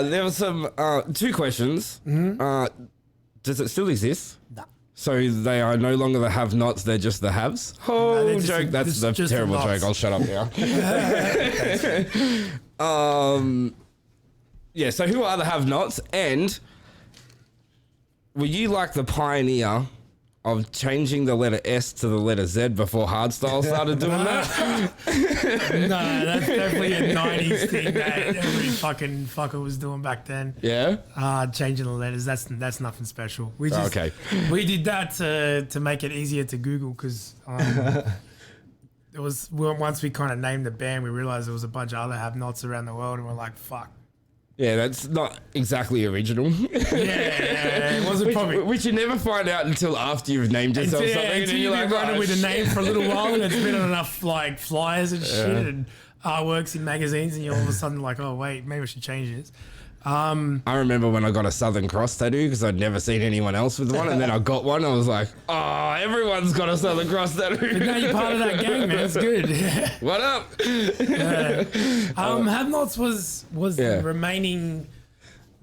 C: There was some 2 questions. Does it still exist?
F: No.
C: So they are no longer the have-nots; they're just the haves. Oh,
F: they're just
C: joke!
F: the-
C: That's
F: just
C: a
F: the
C: terrible
F: nots.
C: joke. I'll shut up now. Yeah. So who are the have-nots? And were you like the pioneer of changing the letter S to the letter Z before hardstyle started doing that.
F: No, that's definitely a 90s thing that every fucking fucker was doing back then.
C: Yeah.
F: Changing the letters, that's nothing special. We
C: Okay.
F: We did that to make it easier to Google because it was once we kind of named the band, we realized there was a bunch of other have-nots around the world, and we're like, fuck.
C: Yeah, that's not exactly original.
F: Yeah, it wasn't probably.
C: Which you never find out until after you've named yourself something. And
F: Until
C: you're
F: you've
C: like,
F: been running
C: "Oh,
F: with a
C: shit."
F: name for a little while, and it's been on enough like flyers and shit and artworks in magazines, and you're all of a sudden like, oh wait, maybe I should change this.
C: I remember when I got a Southern Cross tattoo because I'd never seen anyone else with one, and then I got one. I was like, "Oh, everyone's got a Southern Cross tattoo."
F: But now you're part of that gang, man. It's good.
C: What up?
F: Have-Nots was the remaining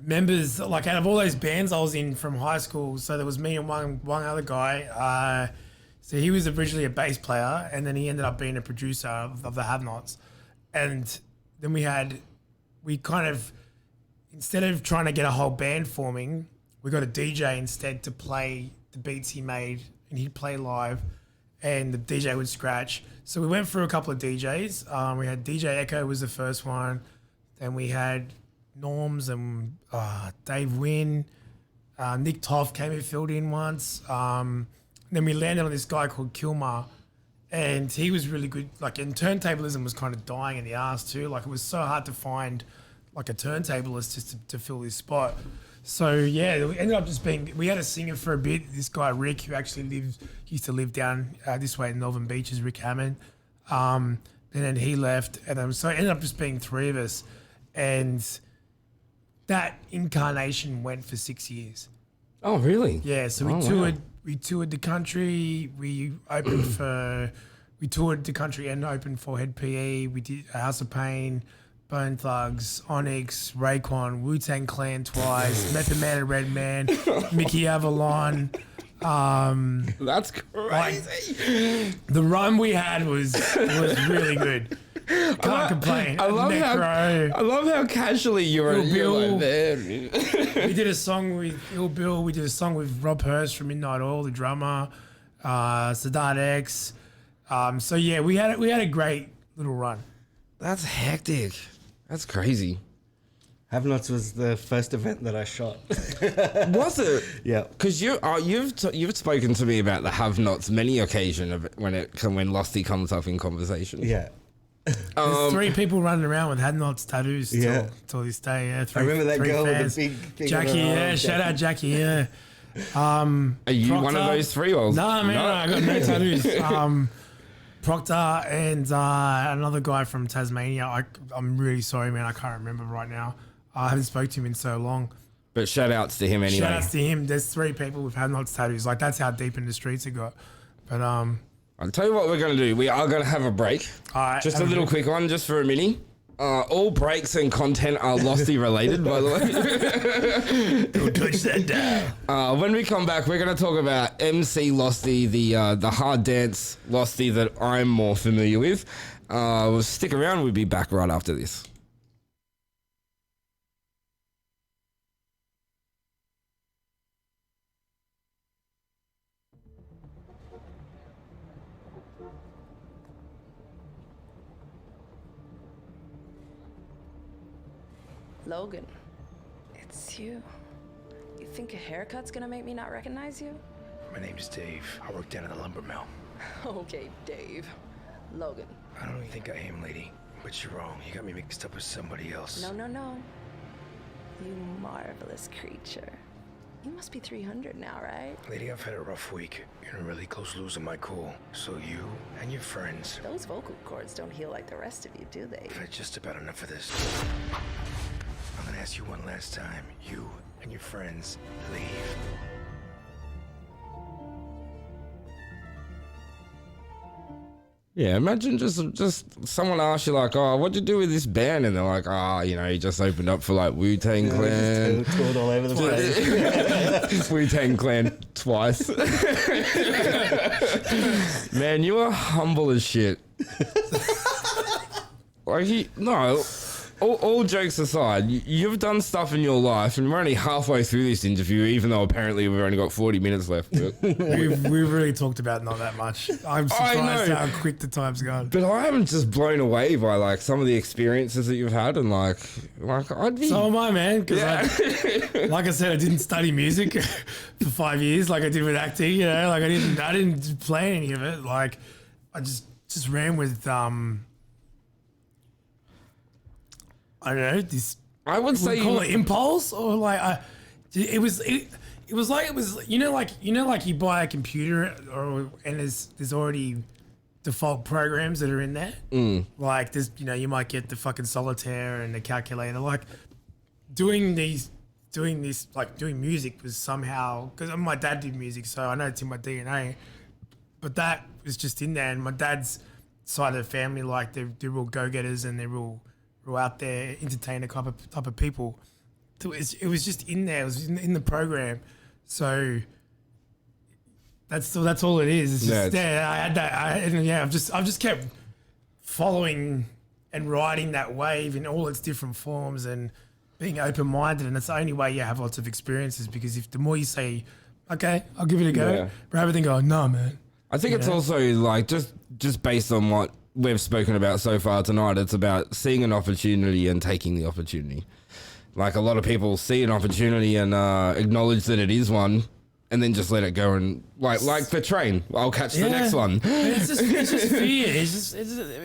F: members. Like out of all those bands I was in from high school, so there was me and one other guy. So he was originally a bass player, and then he ended up being a producer of the Have-Nots. And then we kind of, instead of trying to get a whole band forming, we got a DJ instead to play the beats he made, and he'd play live, and the DJ would scratch. So we went through a couple of DJs. We had DJ Echo was the first one. Then we had Norms and Dave Wynn. Nick Toff came and filled in once. Then we landed on this guy called Kilmar, and he was really good. Like, and turntablism was kind of dying in the ass too. Like, it was so hard to find like a turntablist just to fill this spot. So yeah, we ended up just being. We had a singer for a bit. This guy Rick, who actually used to live down this way in Northern Beaches, Rick Hammond. And then he left, and so it ended up just being three of us, and that incarnation went for 6 years.
C: Oh, really?
F: Yeah, so we toured. Wow. We toured the country. We toured the country and opened for Head PE. We did House of Pain, Bone Thugs, Onyx, Raekwon, Wu-Tang Clan twice, Method Man and Redman, Mickey Avalon.
C: That's crazy.
F: The run we had was really good. Can't complain.
C: I love how casually you're like there.
F: We did a song with Ill Bill. We did a song with Rob Hurst from Midnight Oil, the drummer. Sadat X. So yeah, we had a great little run.
C: That's hectic. That's crazy.
D: Have-Nots was the first event that I shot.
C: Was it?
D: Yeah.
C: Because you've spoken to me about the Have-Nots many occasions when LOSTY comes up in conversation.
D: Yeah.
F: There's three people running around with Have-Nots tattoos till this day. Yeah,
D: I remember that girl
F: fans.
D: with the big thing.
F: Jackie, yeah. Shout out Jackie, yeah.
C: Are you
F: Proctor,
C: one of those three? Or
F: no, man, I got no tattoos. Proctor and another guy from Tasmania. I'm really sorry, man. I can't remember right now. I haven't spoken to him in so long.
C: But shout outs to him anyway.
F: Shout outs to him. There's three people with Have-Nots tattoos. Like, that's how deep in the streets it got. But
C: I'll tell you what we're going to do. We are going to have a break.
F: All right,
C: just a little quick one, just for a mini. All breaks and content are LOSTY related, by the way.
F: don't touch that dial.
C: When we come back, we're going to talk about MC LOSTY, the hard dance LOSTY that I'm more familiar with. Stick around. We'll be back right after this.
H: Logan, it's you. You think a haircut's gonna make me not recognize you?
I: My name's Dave. I work down at the lumber mill.
H: Okay, Dave. Logan.
I: I don't even think I am, lady. But you're wrong. You got me mixed up with somebody else.
H: No. You marvelous creature. You must be 300 now, right?
I: Lady, I've had a rough week. You're really close to losing my cool. So you and your friends...
H: Those vocal cords don't heal like the rest of you, do they?
I: I've had just about enough of this. I'm gonna ask you one last time. You and your friends leave.
C: Yeah, imagine just someone asks you like, oh, what'd you do with this band? And they're like, he just opened up for like Wu-Tang Clan.
D: Just toured all over the place.
C: Wu-Tang Clan twice. Man, you are humble as shit. all jokes aside, you've done stuff in your life, and we're only halfway through this interview, even though apparently we've only got 40 minutes left.
F: We've really talked about not that much. I'm surprised how quick the time's gone.
C: But I am just blown away by like some of the experiences that you've had, and like I'd be.
F: So am I, man. Because like I said, I didn't study music for 5 years, like I did with acting. You know, like I didn't play any of it. Like I just ran with I don't know, this. I would say call it impulse, or like it was you know like you buy a computer and there's already default programs that are in there. Like there's you might get the fucking solitaire and the calculator. Like doing this like doing music was somehow, because my dad did music, so I know it's in my DNA. But that was just in there, and my dad's side of the family, like they're real go-getters and they're real out there, entertainer type of people. It was just in there. It was in the program. So that's all it is. It's just there. I had that. I've just kept following and riding that wave in all its different forms and being open-minded. And it's the only way you have lots of experiences, because if the more you say, okay, I'll give it a go, rather than go, no, man.
C: I think it's also like just based on what we've spoken about so far tonight, it's about seeing an opportunity and taking the opportunity. Like a lot of people see an opportunity and acknowledge that it is one, and then just let it go, and like the train, I'll catch the next one.
F: It's just fear.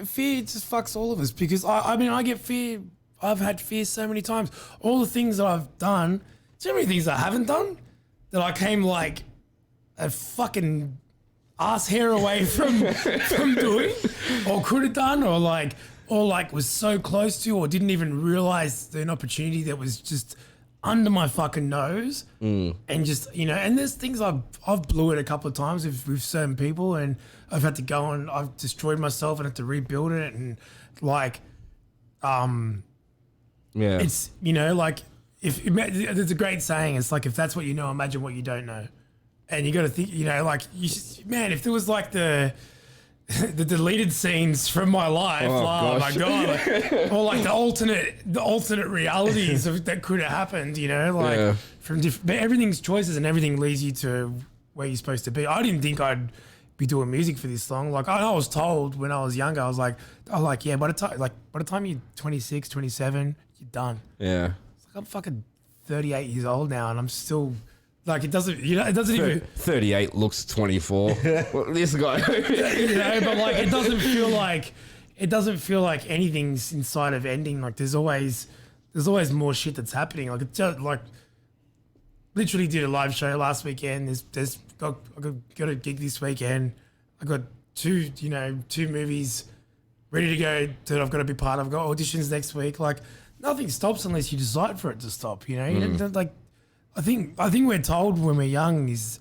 F: Fear just fucks all of us, because I mean I get fear. I've had fear so many times. All the things that I've done, so many things I haven't done, that I came like a fucking ass hair away from doing, or could have done, or was so close to, or didn't even realize an opportunity that was just under my fucking nose. And just and there's things I've blew it a couple of times with certain people, and I've had to go and I've destroyed myself and had to rebuild it, and it's like there's a great saying, it's like, if that's what you know, imagine what you don't know. And you got to think, man, if there was like the deleted scenes from my life, oh my god, or like the alternate realities that could have happened, from different. But everything's choices, and everything leads you to where you're supposed to be. I didn't think I'd be doing music for this long. Like I was told when I was younger, I was like, yeah, by the time you're 26, 27, you're done.
C: Yeah,
F: it's like I'm fucking 38 years old now, and I'm still. Like it doesn't even.
C: 38 looks 24. Well, this guy,
F: but like it doesn't feel like anything's inside of ending. Like there's always more shit that's happening. Like it's just like literally did a live show last weekend. I got a gig this weekend. I got two movies ready to go that I've got to be part of. I've got auditions next week. Like nothing stops unless you decide for it to stop. You know, like. I think we're told when we're young is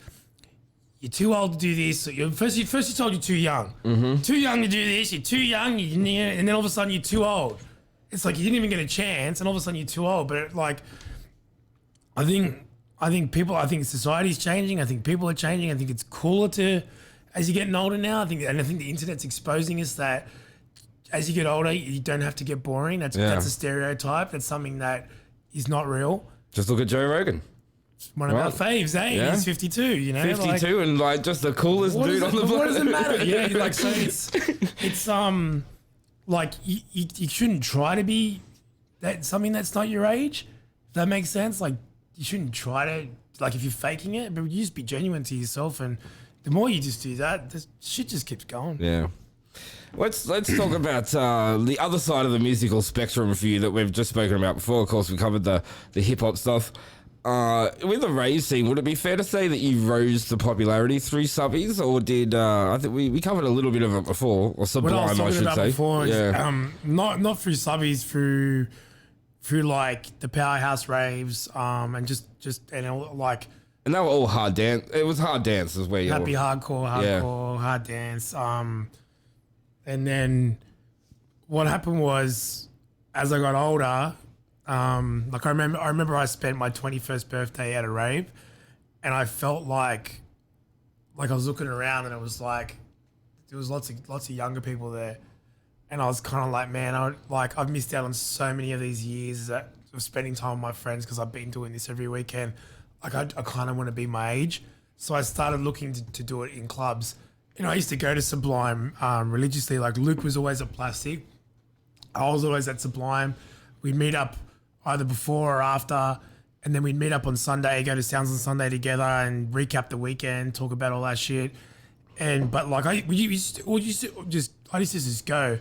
F: you're too old to do this. First you're told you're too young. Too young to do this. You're too young, and then all of a sudden you're too old. It's like you didn't even get a chance, and all of a sudden you're too old. But I think society's changing. I think people are changing. I think it's cooler as you're getting older now. I think the internet's exposing us that as you get older, you don't have to get boring. That's a stereotype. That's something that is not real.
C: Just look at Joe Rogan.
F: One of our faves, eh? Yeah. He's 52,
C: 52 and like just the coolest dude on the planet.
F: What does it matter? Yeah, like so it's like you shouldn't try to be something that's not your age. If that makes sense. Like you shouldn't try to, like if you're faking it, but you just be genuine to yourself, and the more you just do that, this shit just keeps going.
C: Yeah. Let's talk about the other side of the musical spectrum for you that we've just spoken about before. Of course, we covered the hip hop stuff. With the rave scene, would it be fair to say that you rose to popularity through subbies, or did I think we covered a little bit of it before, or Sublime, I should say.
F: Before, not through subbies, through like the powerhouse raves, and just like.
C: And they were all hard dance. It was hard dance as well.
F: Happy hardcore, hard dance. And then what happened was, as I got older. Like I remember I spent my 21st birthday at a rave, and I felt like I was looking around, and it was like there was lots of younger people there, And I was kind of like, man, I've missed out on so many of these years of spending time with my friends because I've been doing this every weekend. Like I kind of want to be my age. So I started looking to do it in clubs. You know, I used to go to Sublime religiously. Like Luke was always at Plastic. I was always at Sublime. We'd meet up either before or after, and then we'd meet up on Sunday, go to Sounds on Sunday together and recap the weekend, talk about all that shit. But like I used to just go.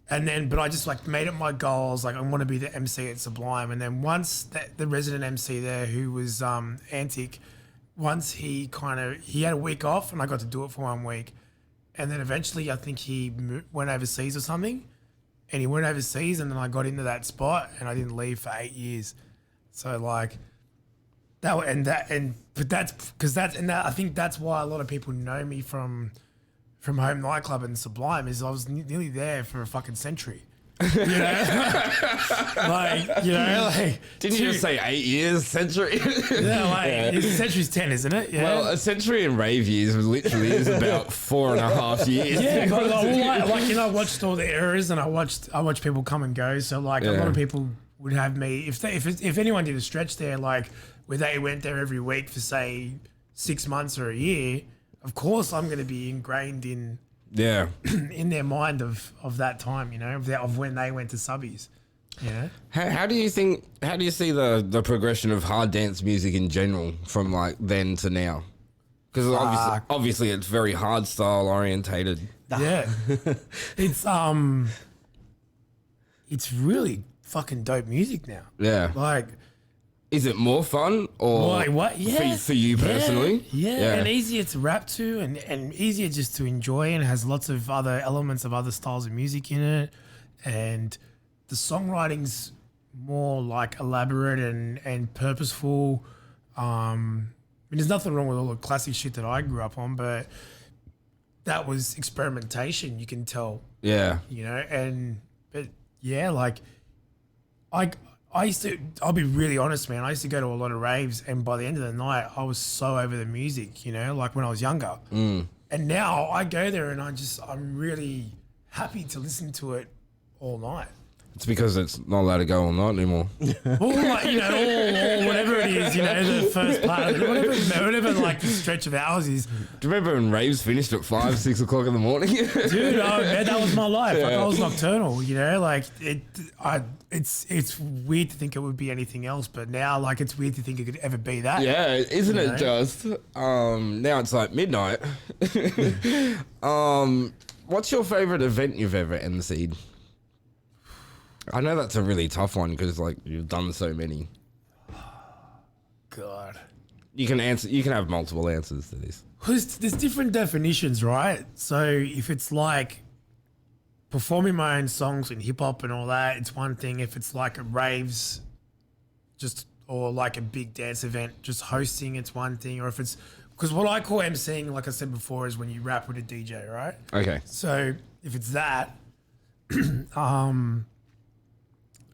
F: And then, but I just like made it my goal. I was like, I want to be the MC at Sublime. And then once the resident MC there, who was Antic, once he had a week off, and I got to do it for 1 week. And then eventually, I think he went overseas or something. And he went overseas, and then I got into that spot, and I didn't leave for 8 years. So like that, I think that's why a lot of people know me from Home Nightclub and Sublime, is I was nearly there for a fucking century. You know?
C: Didn't you just say 8 years, century?
F: Yeah, a century's 10, isn't it? Yeah.
C: Well, a century in rave years literally is about 4.5 years.
F: Yeah, but I watched all the eras, and I watched people come and go. So like a lot of people would have me, if anyone did a stretch there, like where they went there every week for say 6 months or a year, of course I'm going to be ingrained in in their mind of that time, you know, of when they went to subbies. You know?
C: How do you see the progression of hard dance music in general from like then to now? Because obviously it's very hard style orientated.
F: Yeah. It's really fucking dope music now.
C: Yeah.
F: Like,
C: is it more fun or
F: what? Yeah.
C: for you personally?
F: Yeah. And easier to rap to, and easier just to enjoy, and has lots of other elements of other styles of music in it. And the songwriting's more like elaborate and purposeful. I mean, there's nothing wrong with all the classic shit that I grew up on, but that was experimentation, you can tell.
C: Yeah.
F: You know, but yeah, like I'll be really honest, man. I used to go to a lot of raves, and by the end of the night, I was so over the music, you know, like when I was younger. And now I go there and I'm really happy to listen to it all night.
C: It's because it's not allowed to go all night anymore.
F: Or like, you know, or whatever it is, you know, the first part of it, whatever like the stretch of hours is.
C: Do you remember when raves finished at 5, 6 o'clock in the morning?
F: Dude, man, that was my life. Like, I was nocturnal, you know, like it's weird to think it would be anything else, but now like it's weird to think it could ever be that.
C: Yeah, isn't it just? Now it's like midnight. What's your favorite event you've ever emceed? I know that's a really tough one because like you've done so many.
F: God.
C: You can have multiple answers to this.
F: There's different definitions, right? So if it's like performing my own songs in hip hop and all that, it's one thing. If it's like a raves, or like a big dance event, just hosting, it's one thing. Or if it's, because what I call emceeing, like I said before, is when you rap with a DJ, right?
C: Okay.
F: So if it's that,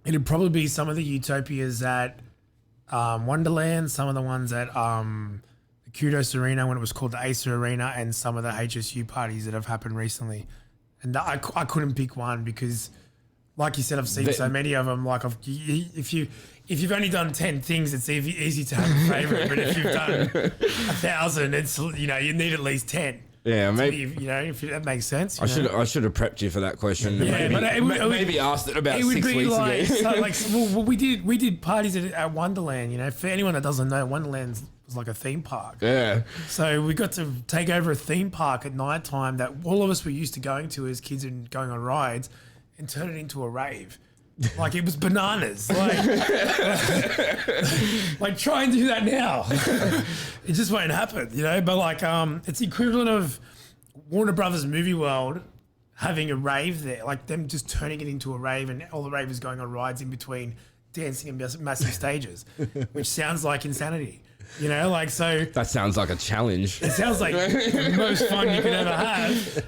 F: it'd probably be some of the utopias at Wonderland, some of the ones at the Kudos Arena when it was called the Acer Arena, and some of the HSU parties that have happened recently. And I couldn't pick one because, like you said, I've seen so many of them. Like if you've only done 10 things, it's easy to have a favorite. But if you've done 1,000, it's, you know, you need at least 10.
C: Yeah, maybe,
F: you know, if that makes sense.
C: I should have prepped you for that question.
F: Yeah,
C: maybe asked it about 6 weeks ago.
F: We did parties at Wonderland. You know, for anyone that doesn't know, Wonderland was like a theme park.
C: Yeah.
F: So we got to take over a theme park at night time that all of us were used to going to as kids and going on rides, and turn it into a rave. Like it was bananas. Like try and do that now. It just won't happen, you know. But like, it's the equivalent of Warner Brothers Movie World having a rave there, like them just turning it into a rave, and all the ravers going on rides in between, dancing in massive stages, which sounds like insanity. You know, like, so
C: that sounds like a challenge.
F: It sounds like the most fun you could ever have.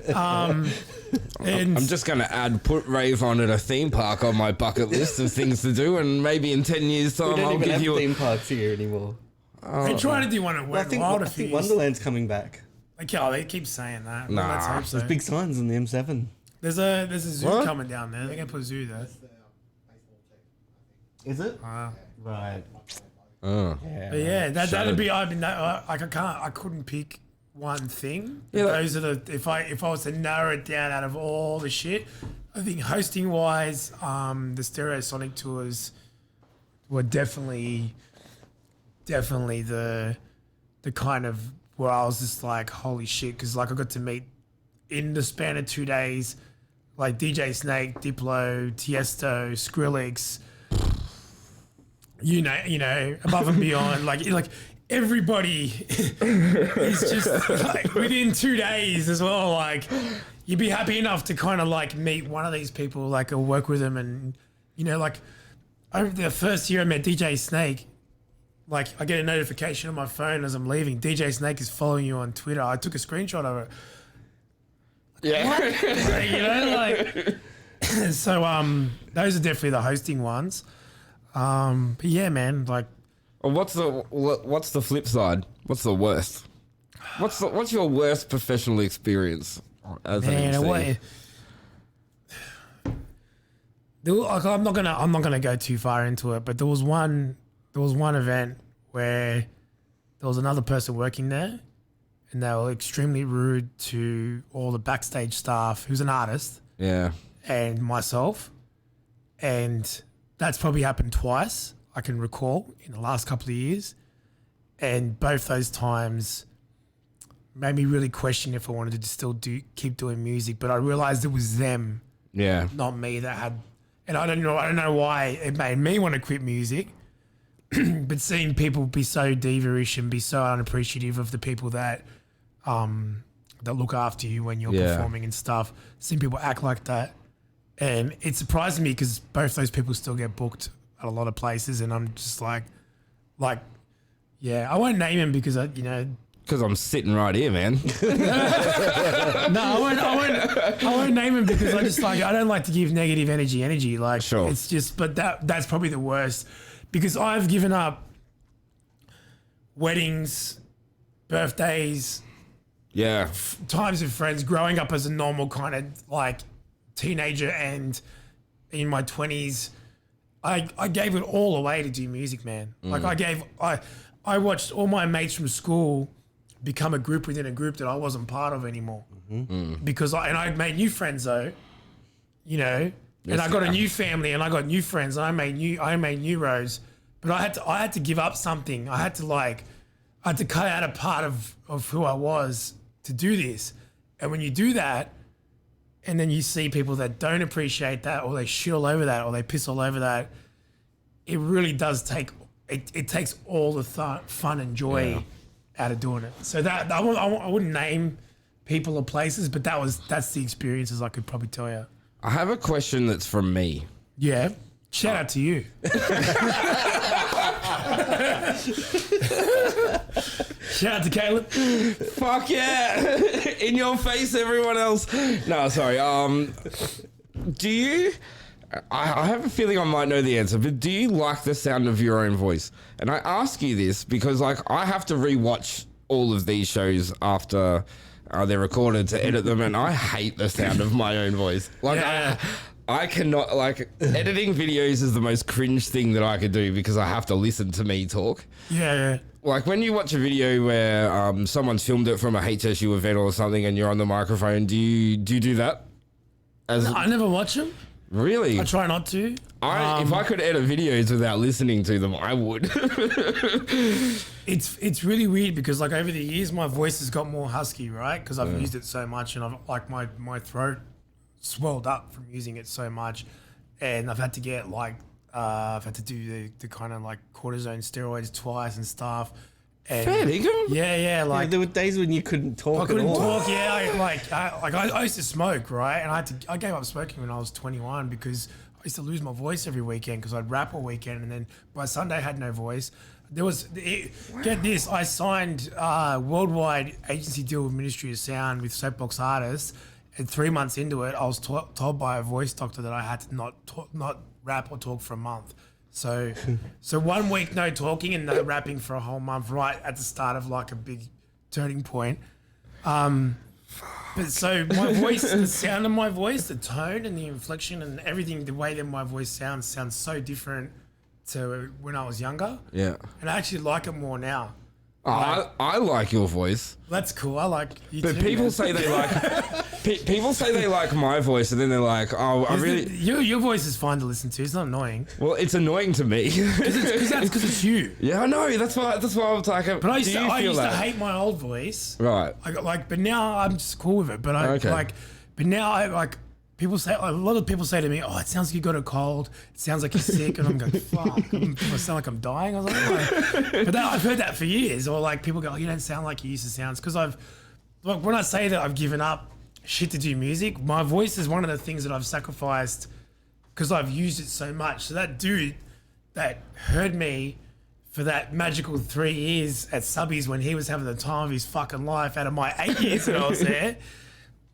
F: And
C: I'm just going to put rave on at a theme park on my bucket list of things to do, and maybe in 10 years' time I'll give you
D: theme parks here anymore.
F: They're trying to do one at Wild.
D: I think Wonderland's coming back.
F: Like, they keep saying that.
C: Nah.
F: Let's hope so.
D: There's big signs in the M7.
F: There's a zoo
C: What?
F: coming down there. They're gonna put a zoo there.
D: Is it? Right.
C: Oh.
F: But yeah, that'd
C: Shattered.
F: be. I mean, I couldn't pick one thing.
C: Yeah,
F: Those are the. If I was to narrow it down out of all the shit, I think hosting wise, the Stereosonic tours were definitely the kind of where I was just like, holy shit, because like I got to meet in the span of 2 days, like DJ Snake, Diplo, Tiesto, Skrillex. You know, above and beyond, like everybody is just like within 2 days as well. Like you'd be happy enough to kind of like meet one of these people, like or work with them, and you know, like over the first year I met DJ Snake, like I get a notification on my phone as I'm leaving. DJ Snake is following you on Twitter. I took a screenshot of it.
C: Yeah.
F: Like, you know, like so. Those are definitely the hosting ones. But yeah, man, like,
C: What's the flip side? What's the worst? What's your worst professional experience as an MC?
F: I'm not gonna go too far into it, but there was one event where there was another person working there, and they were extremely rude to all the backstage staff, who's an artist,
C: Yeah.
F: and myself, and that's probably happened twice I can recall in the last couple of years, and both those times made me really question if I wanted to still keep doing music. But I realized it was them,
C: Yeah.
F: not me, that had, and I don't know why it made me want to quit music. But seeing people be so diva-ish and be so unappreciative of the people that look after you when you're performing and stuff, seeing people act like that. And it surprised me because both those people still get booked at a lot of places, and I'm just like, yeah, I won't name him because
C: Because I'm sitting right here, man.
F: no, I won't name him because I don't like to give negative energy. Like,
C: Sure.
F: It's just, but that's probably the worst because I've given up weddings, birthdays,
C: Yeah.
F: times with friends, growing up as a normal kind of like teenager and in my 20s, I gave it all away to do music, man. Like I watched all my mates from school become a group within a group that I wasn't part of anymore. Because I made new friends though, you know, and I got a new family and I got new friends and I made new rows, but I had to give up something. I had to cut out a part of who I was to do this. And when you do that, and then you see people that don't appreciate that, or they shit all over that, or they piss all over that, it really does take, it takes all the fun and joy out of doing it. So that I wouldn't name people or places, but that's the experiences I could probably tell you.
C: I have a question that's from me.
F: Yeah. Shout out to you. Shout out to Caleb.
C: Fuck yeah! In your face, everyone else. No, sorry. Do you? I have a feeling I might know the answer, but do you like the sound of your own voice? And I ask you this because, like, I have to rewatch all of these shows after they're recorded to edit them, and I hate the sound of my own voice. Like, I cannot, like, editing videos is the most cringe thing that I could do because I have to listen to me talk.
F: Yeah.
C: Like when you watch a video where someone's filmed it from a HSU event or something and you're on the microphone, do you do that?
F: I never watch them.
C: Really?
F: I try not to.
C: If I could edit videos without listening to them, I would.
F: It's really weird because like over the years my voice has got more husky, right? Because I've used it so much and I've like my throat swelled up from using it so much, and I've had to get like I've had to do the kind of like cortisone steroids twice and stuff. And
C: Fair dinkum.
F: Yeah. Like
D: there were days when you couldn't talk
F: I couldn't
D: at all.
F: talk. Yeah, I used to smoke, right? And I gave up smoking when I was 21 because I used to lose my voice every weekend because I'd rap all weekend, and then by Sunday I had no voice. Get this, I signed a worldwide agency deal with Ministry of Sound with Soapbox Artists, and 3 months into it, I was told by a voice doctor that I had to not rap or talk for a month. So 1 week no talking and no rapping for a whole month, right at the start of like a big turning point. But so my voice, the sound of my voice, the tone and the inflection and everything, the way that my voice sounds so different to when I was younger.
C: Yeah.
F: And I actually like it more now.
C: I like your voice.
F: That's cool. I like you
C: But
F: too,
C: people
F: man.
C: say they like people say they like my voice, and then they're like, "Oh, I really."
F: Your voice is fine to listen to. It's not annoying.
C: Well, it's annoying to me.
F: Because it's you.
C: Yeah, I know. That's why I was like.
F: But I used,
C: do
F: to,
C: you
F: I
C: feel
F: used to
C: that?
F: hate my old voice.
C: Right.
F: I got like, but now I'm just cool with it. But I
C: Okay.
F: like, but now I like. People say a lot of people say to me, "Oh, it sounds like you got a cold. It sounds like you're sick," and I'm going, "Fuck, I sound like I'm dying." I was like, but I've heard that for years. Or like people go, "Oh, you don't sound like you used to sound." Because when I say that I've given up shit to do music, my voice is one of the things that I've sacrificed because I've used it so much. So that dude that heard me for that magical 3 years at Subbies when he was having the time of his fucking life out of my 8 years that I was there,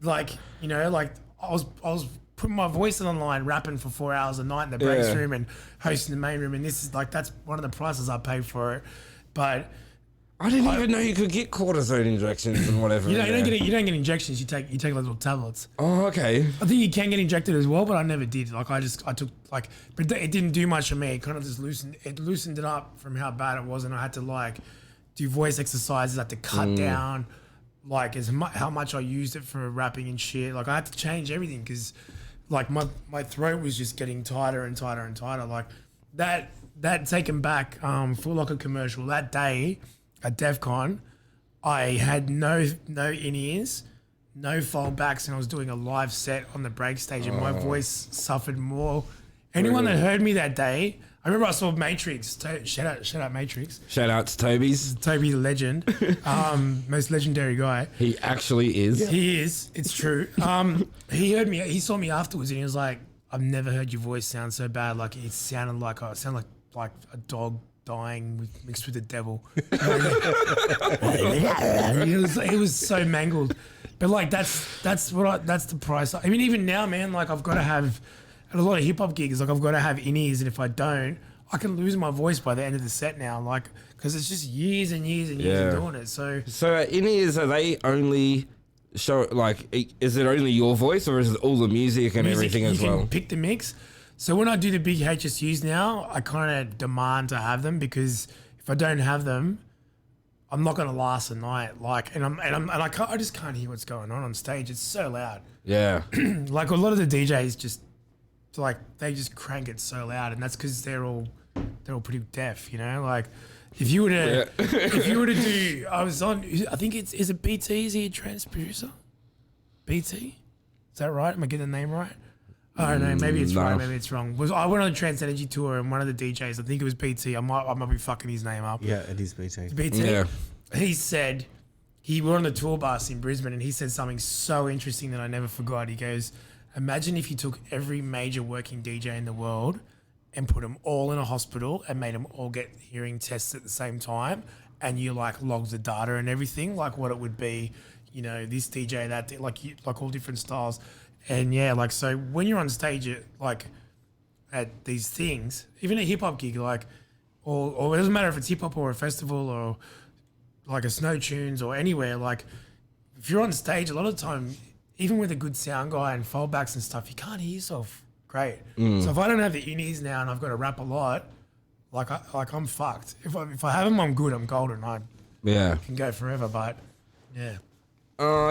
F: like, you know, like. I was putting my voice online, rapping for 4 hours a night in the breaks
C: Yeah.
F: room and hosting the main room, and this is like that's one of the prices I paid for it. But
C: I didn't even know you could get cortisone injections and whatever.
F: you don't get injections. You take little tablets.
C: Oh, okay.
F: I think you can get injected as well, but I never did. Like I took like, but it didn't do much for me. It kind of just loosened it up from how bad it was, and I had to like do voice exercises. I had to cut down. Like how much I used it for rapping and shit. Like I had to change everything because like my throat was just getting tighter and tighter and tighter. Like that taken back for like a commercial that day at DEF CON, I had no in-ears, no foldbacks, and I was doing a live set on the break stage and my voice suffered more. Anyone that heard me that day, I remember I saw Matrix. Shout out Matrix.
C: Shout out to Toby's.
F: Toby the legend, most legendary guy.
C: He actually is.
F: He is. It's true. He heard me. He saw me afterwards, and he was like, "I've never heard your voice sound so bad. Like it sounded like like a dog dying mixed with the devil." It was so mangled. But like that's the price. I mean, even now, man. Like I've got to have. At a lot of hip hop gigs, like I've got to have in-ears, and if I don't, I can lose my voice by the end of the set now, like because it's just years and years and years of doing it. So
C: in-ears, are they only show like? Is it only your voice, or is it all the music and everything as well?
F: You can pick the mix. So when I do the big HSUs now, I kind of demand to have them because if I don't have them, I'm not gonna last a night. Like, I just can't hear what's going on stage. It's so loud.
C: Yeah.
F: Like a lot of the DJs just. Like they just crank it so loud, and that's because they're all pretty deaf, you know. Like if you were to do, I was on. I think is it BT? Is he a trans producer? BT, is that right? Am I getting the name right? I don't know. Maybe it's right. Maybe it's wrong. I went on a Trans Energy tour, and one of the DJs, I think it was BT. I might be fucking his name up.
D: Yeah, it is BT.
F: BT.
C: Yeah.
F: He said we were on the tour bus in Brisbane, and he said something so interesting that I never forgot. He goes, imagine if you took every major working DJ in the world and put them all in a hospital and made them all get hearing tests at the same time, and you like logged the data and everything, like what it would be, you know, this DJ, that, like all different styles. And yeah, like, so when you're on stage at these things, even a hip hop gig, like, or it doesn't matter if it's hip hop or a festival or like a Snow Tunes or anywhere, like if you're on stage, a lot of the time, even with a good sound guy and foldbacks and stuff, you can't hear yourself great. So if I don't have the in-ears now and I've got to rap a lot, I'm fucked. If I have them, I'm good. I'm golden. I can go forever. But yeah.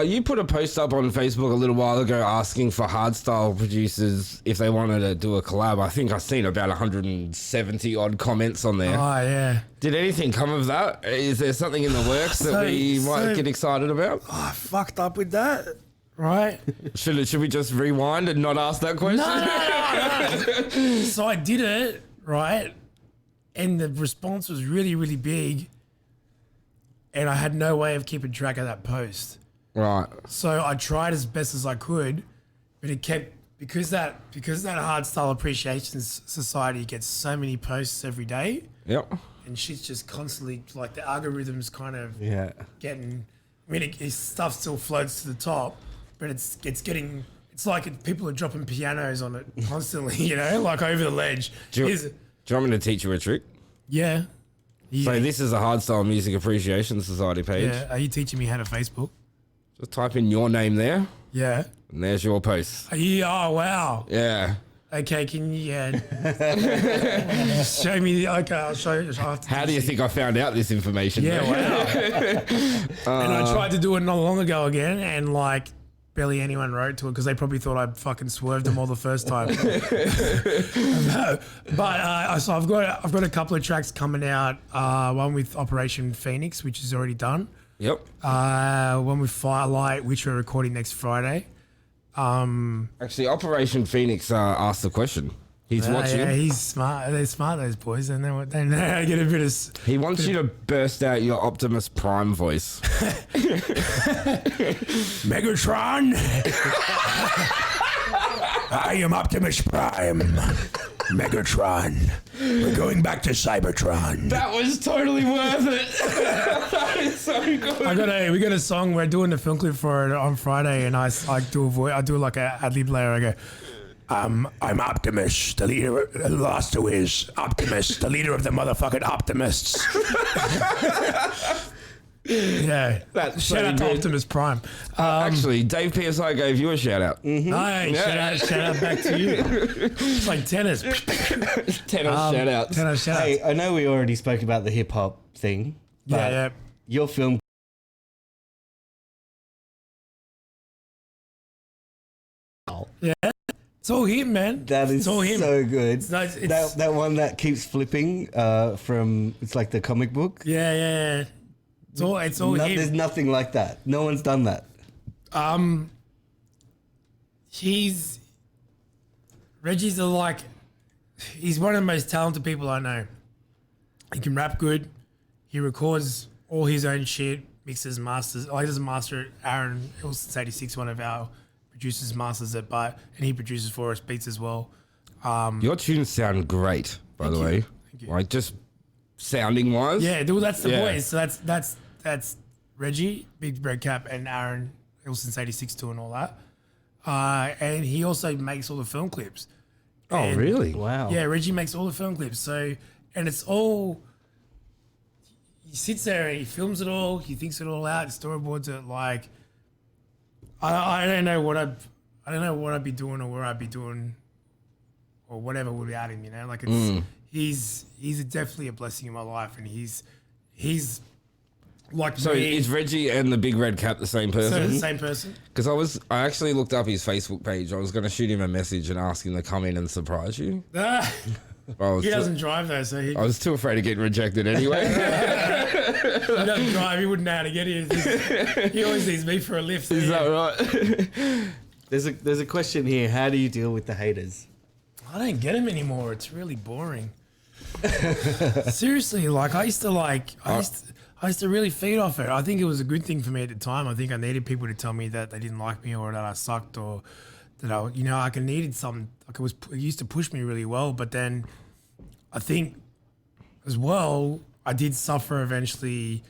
C: You put a post up on Facebook a little while ago asking for hardstyle producers if they wanted to do a collab. I think I've seen about 170 odd comments on there.
F: Oh yeah.
C: Did anything come of that? Is there something in the works that we might get excited about?
F: Oh, I fucked up with that. Right?
C: Should we just rewind and not ask that question?
F: No. So I did it, right? And the response was really, really big. And I had no way of keeping track of that post.
C: Right.
F: So I tried as best as I could, but it kept because that hardstyle appreciation society gets so many posts every day.
C: Yep.
F: And shit's just constantly like the algorithms kind of getting. I mean, stuff still floats to the top, but it's getting. It's like people are dropping pianos on it constantly, you know, like over the ledge.
C: Do you want me to teach you a trick?
F: Yeah.
C: So this is a Hardstyle Music Appreciation Society page.
F: Yeah. Are you teaching me how to Facebook?
C: Just type in your name there,
F: Yeah.
C: and there's your post.
F: Yeah. Oh, wow.
C: Yeah.
F: Okay, can you show me? Okay, I'll show you.
C: How do you think I found out this information?
F: Yeah, wow. And I tried to do it not long ago again, and like barely anyone wrote to it because they probably thought I fucking swerved them all the first time. No. But so I've got a couple of tracks coming out. One with Operation Phoenix, which is already done.
C: Yep.
F: One with Firelight, which we're recording next Friday.
C: Actually, Operation Phoenix asked the question. He's watching.
F: Yeah, he's smart. They're smart, those boys. They know what they know how to get a bit of.
C: He wants you to burst out your Optimus Prime voice.
F: Megatron. I am Optimus Prime. Megatron. We're going back to Cybertron.
C: That was totally worth it. That is so good.
F: We got a song. We're doing the film clip for it on Friday, and I do a voice. I do like a ad lib layer. I go, I'm Optimus, the leader. The last two is Optimus, the leader of the motherfucking Optimists. Yeah,
C: That's
F: shout
C: so
F: out to
C: good.
F: Optimus Prime.
C: Actually, Dave PSI gave you a shout out.
F: Hey, shout out back to you. It's like tennis.
C: Tennis shout outs.
F: Tennis shout outs.
D: Hey, I know we already spoke about the hip hop thing, but
F: Yeah.
D: your film.
F: It's all him, man.
D: That is
F: it's all him.
D: so good.
F: It's-
D: that one that keeps flipping from it's like the comic book.
F: Yeah. It's all
D: There's
F: him.
D: nothing like that. No one's done that.
F: Reggie's he's one of the most talented people I know. He can rap good. He records all his own shit, mixes, masters. He doesn't master it. Aaron Hilson's 86, one of our producers, masters it, and he produces for us, beats as well.
C: Your tunes sound great, by the way.
F: Thank you.
C: Like just sounding wise.
F: Yeah, well, that's the
C: Yeah.
F: boys. So that's Reggie, Big Red Cap, and Aaron Hilson's 86 too, and all that. And he also makes all the film clips.
C: Oh,
F: And-
C: really?
D: Wow.
F: Yeah, Reggie makes all the film clips. So, and it's all. He sits there and he films it all. He thinks it all out. He storyboards it. Like, I don't know what I'd be doing or where I'd be doing, or whatever without him. You know, like he's definitely a blessing in my life, and he's like
C: So
F: me.
C: is Reggie and the Big Red Cap the same
F: So
C: person?
F: the same person.
C: Because I actually looked up his Facebook page. I was going to shoot him a message and ask him to come in and surprise you.
F: He doesn't drive though, so he
C: I was too afraid of getting rejected anyway.
F: doesn't drive. He wouldn't know how to get here. He always needs me for a lift.
C: Is that right?
D: There's a question here. How do you deal with the haters?
F: I don't get him anymore. It's really boring. Seriously, I used to really feed off it. I think it was a good thing for me at the time. I think I needed people to tell me that they didn't like me or that I sucked or that I needed something. It used to push me really well, but then I think as well, I did suffer eventually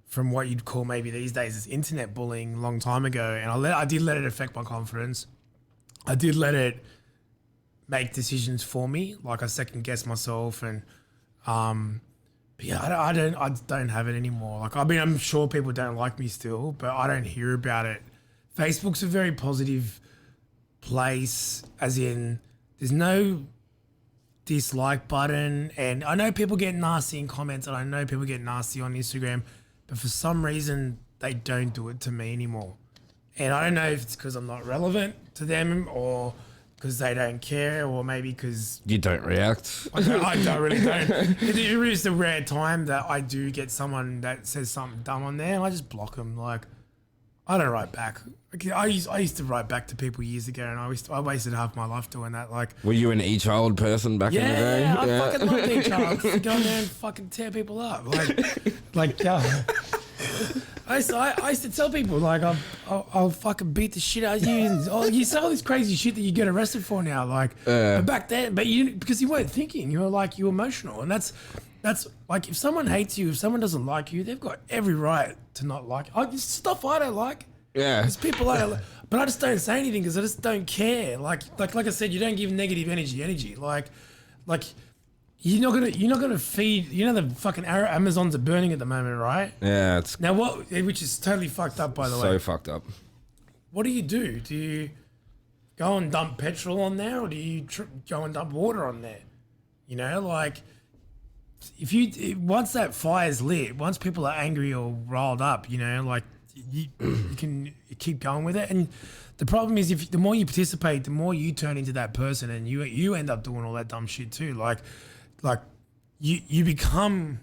F: from what you'd call maybe these days as internet bullying a long time ago. And I did let it affect my confidence. I did let it make decisions for me. Like I second guess myself and, but yeah, I don't have it anymore. I'm sure people don't like me still, but I don't hear about it. Facebook's a very positive place, as in there's no dislike button, and I know people get nasty in comments, and I know people get nasty on Instagram, but for some reason they don't do it to me anymore. And I don't know if it's because I'm not relevant to them or because they don't care, or maybe because
C: You don't react.
F: I really don't. It is a rare time that I do get someone that says something dumb on there, and I just block them. I don't write back. I used to write back to people years ago, and I wasted half my life doing that.
C: Were you an e-child person back in the day?
F: Yeah, I fucking love each other. Go in there and fucking tear people up. I used to tell people I'll fucking beat the shit out of you. And, you say all this crazy shit that you get arrested for now. But back then, because you weren't thinking, you were emotional, and that's if someone hates you, if someone doesn't like you, they've got every right to not like you. It's stuff I don't like.
C: Yeah.
F: There's people I don't like, but I just don't say anything because I just don't care. Like I said, you don't give negative energy. You're not gonna feed. You know the fucking Amazons are burning at the moment, right?
C: Yeah, it's
F: Now which is totally fucked up, by the way.
C: so fucked up.
F: What do? Do you go and dump petrol on there, or do you go and dump water on there? You know, like once that fire's lit, once people are angry or riled up, you know, like you can keep going with it. And the problem is, the more you participate, the more you turn into that person, and you end up doing all that dumb shit too. Like you become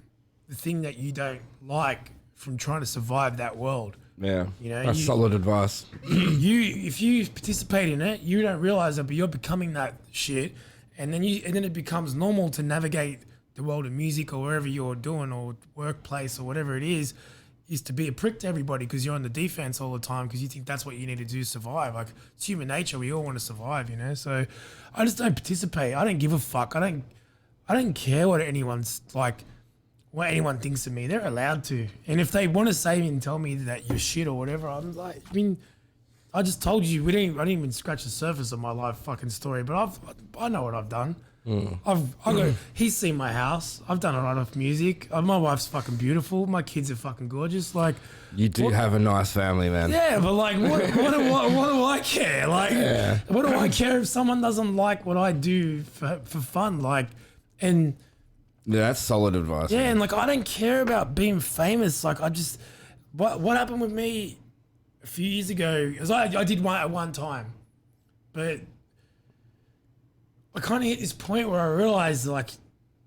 F: the thing that you don't like from trying to survive that world.
C: Yeah,
F: You know,
C: that's solid advice.
F: If you participate in it, you don't realize it, but you're becoming that shit, and then it becomes normal to navigate the world of music or wherever you're doing, or workplace or whatever it is to be a prick to everybody because you're on the defense all the time because you think that's what you need to do to survive. Like, it's human nature. We all want to survive, you know? So I just don't participate. I don't give a fuck. I don't care what anyone's like, what anyone thinks of me. They're allowed to. And if they want to say and tell me that you're shit or whatever, I'm like, I mean, I just told you, I didn't even scratch the surface of my life fucking story, but I know what I've done. He's seen my house. I've done a lot of music. My wife's fucking beautiful. My kids are fucking gorgeous. Like,
C: You do have a nice family, man.
F: yeah, but like, what do I care? Like, what do I care if someone doesn't like what I do for fun? Like, and
C: Yeah, that's solid advice.
F: yeah,
C: man.
F: and like, I don't care about being famous. Like, I just, what happened with me a few years ago is I did one at one time, but I kind of hit this point where I realized like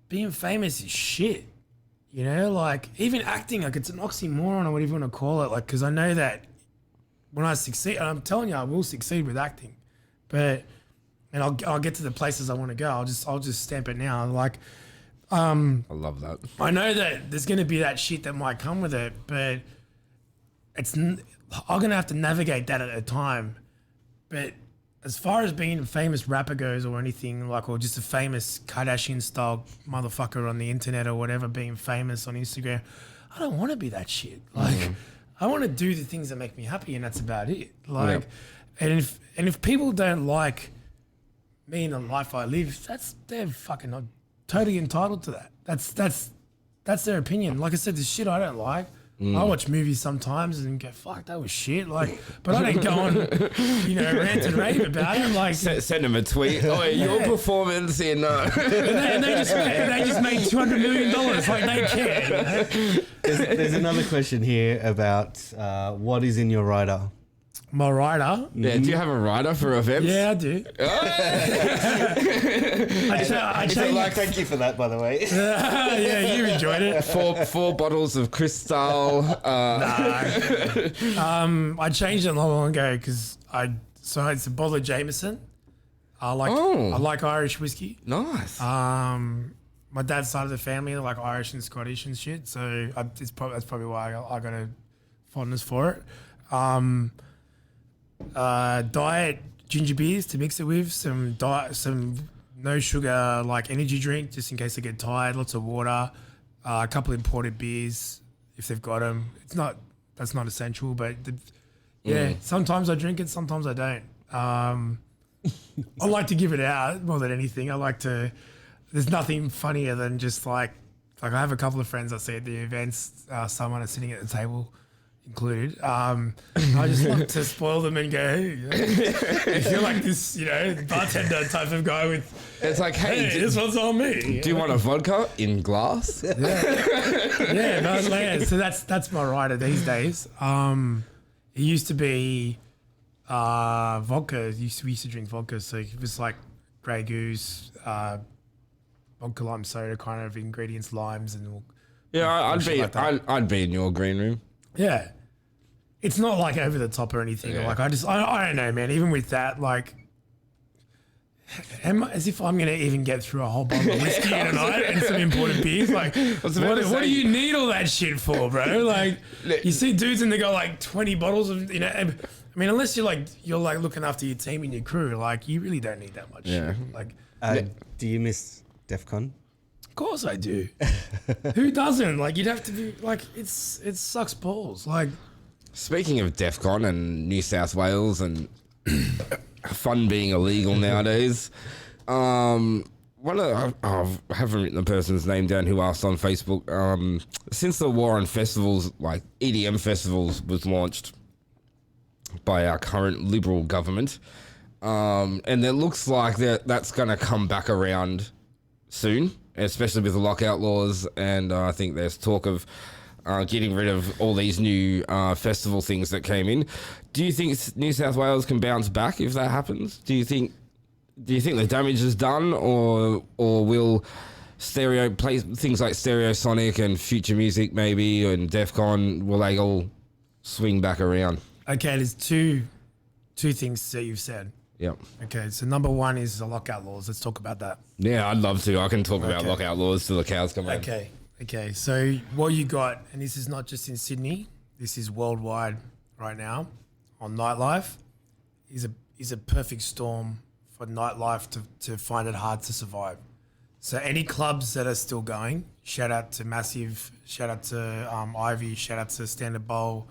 F: being famous is shit. You know, like even acting, like it's an oxymoron or whatever you want to call it. Like, because I know that when I succeed, and I'm telling you, I will succeed with acting, and I'll get to the places I want to go. I'll just stamp it now. Like,
C: I love that.
F: I know that there's going to be that shit that might come with it, but I'm going to have to navigate that at a time. But as far as being a famous rapper goes or anything, like, or just a famous Kardashian style motherfucker on the internet or whatever, being famous on Instagram, I don't want to be that shit. Like, I want to do the things that make me happy, and that's about it. Like, and if people don't like me and the life I live, they're fucking not totally entitled to that. That's their opinion. Like I said, the shit I don't like. I watch movies sometimes and go, fuck, that was shit. Like, but I don't go on, rant and rave about it. Like,
C: Send them a tweet. Oh, your performance in.
F: and they just made $200 million. Like, they care.
D: There's another question here about what is in your rider.
F: My rider.
C: Yeah, do you have a rider for events?
F: Yeah, I do. I changed.
D: Thank you for that, by the way.
F: Yeah, you enjoyed it.
C: Four bottles of Cristal.
F: I changed it not long ago because it's a bottle of Jameson. I like Irish whiskey.
C: Nice.
F: My dad's side of the family, like Irish and Scottish and shit. So that's probably why I got a fondness for it. Diet ginger beers to mix it with, some no sugar like energy drink just in case I get tired. Lots of water, a couple imported beers if they've got them. That's not essential, but sometimes I drink it, sometimes I don't. I like to give it out more than anything. There's nothing funnier than just like I have a couple of friends I see at the events. Someone is sitting at the table included. I just like to spoil them and go, hey, if you're like this, bartender type of guy with,
C: it's like, hey,
F: this one's on me.
C: Do you want a vodka in glass?
F: So that's my rider these days. It used to be vodka. We used to drink vodka, so it was like Grey Goose, vodka lime soda kind of ingredients, limes and
C: I'd be in your green room.
F: Yeah. It's not like over the top or anything.
C: Yeah.
F: Like I don't know, man. Even with that, like, as if I'm gonna even get through a whole bottle of whiskey in a night and some imported beers. Like, what do you need all that shit for, bro? Like, you see dudes and they got like 20 bottles of, I mean, unless you're looking after your team and your crew, like, you really don't need that much.
C: Yeah.
F: Shit. Like,
D: Do you miss DEF CON?
F: of course I do. Who doesn't? Like, you'd have to be like, it sucks balls. Like,
C: Speaking of DEF CON and New South Wales and fun being illegal nowadays, I haven't written the person's name down who asked on Facebook. Since the war on festivals, like EDM festivals, was launched by our current Liberal government, and it looks like that's going to come back around soon, especially with the lockout laws. And I think there's talk of getting rid of all these new festival things that came in. Do you think New South Wales can bounce back if that happens? Do you think the damage is done, or will things like Stereosonic and Future Music maybe and Defcon, will they all swing back around?
F: Okay, there's two things that you've said.
C: Yep.
F: Okay, so number one is the lockout laws. Let's talk about that.
C: Yeah, I'd love to. I can talk about lockout laws till the cows come home.
F: Okay. So what you got, and this is not just in Sydney, this is worldwide right now, on nightlife, is a perfect storm for nightlife to find it hard to survive. So any clubs that are still going, shout out to Massive, shout out to Ivy, shout out to Standard Bowl,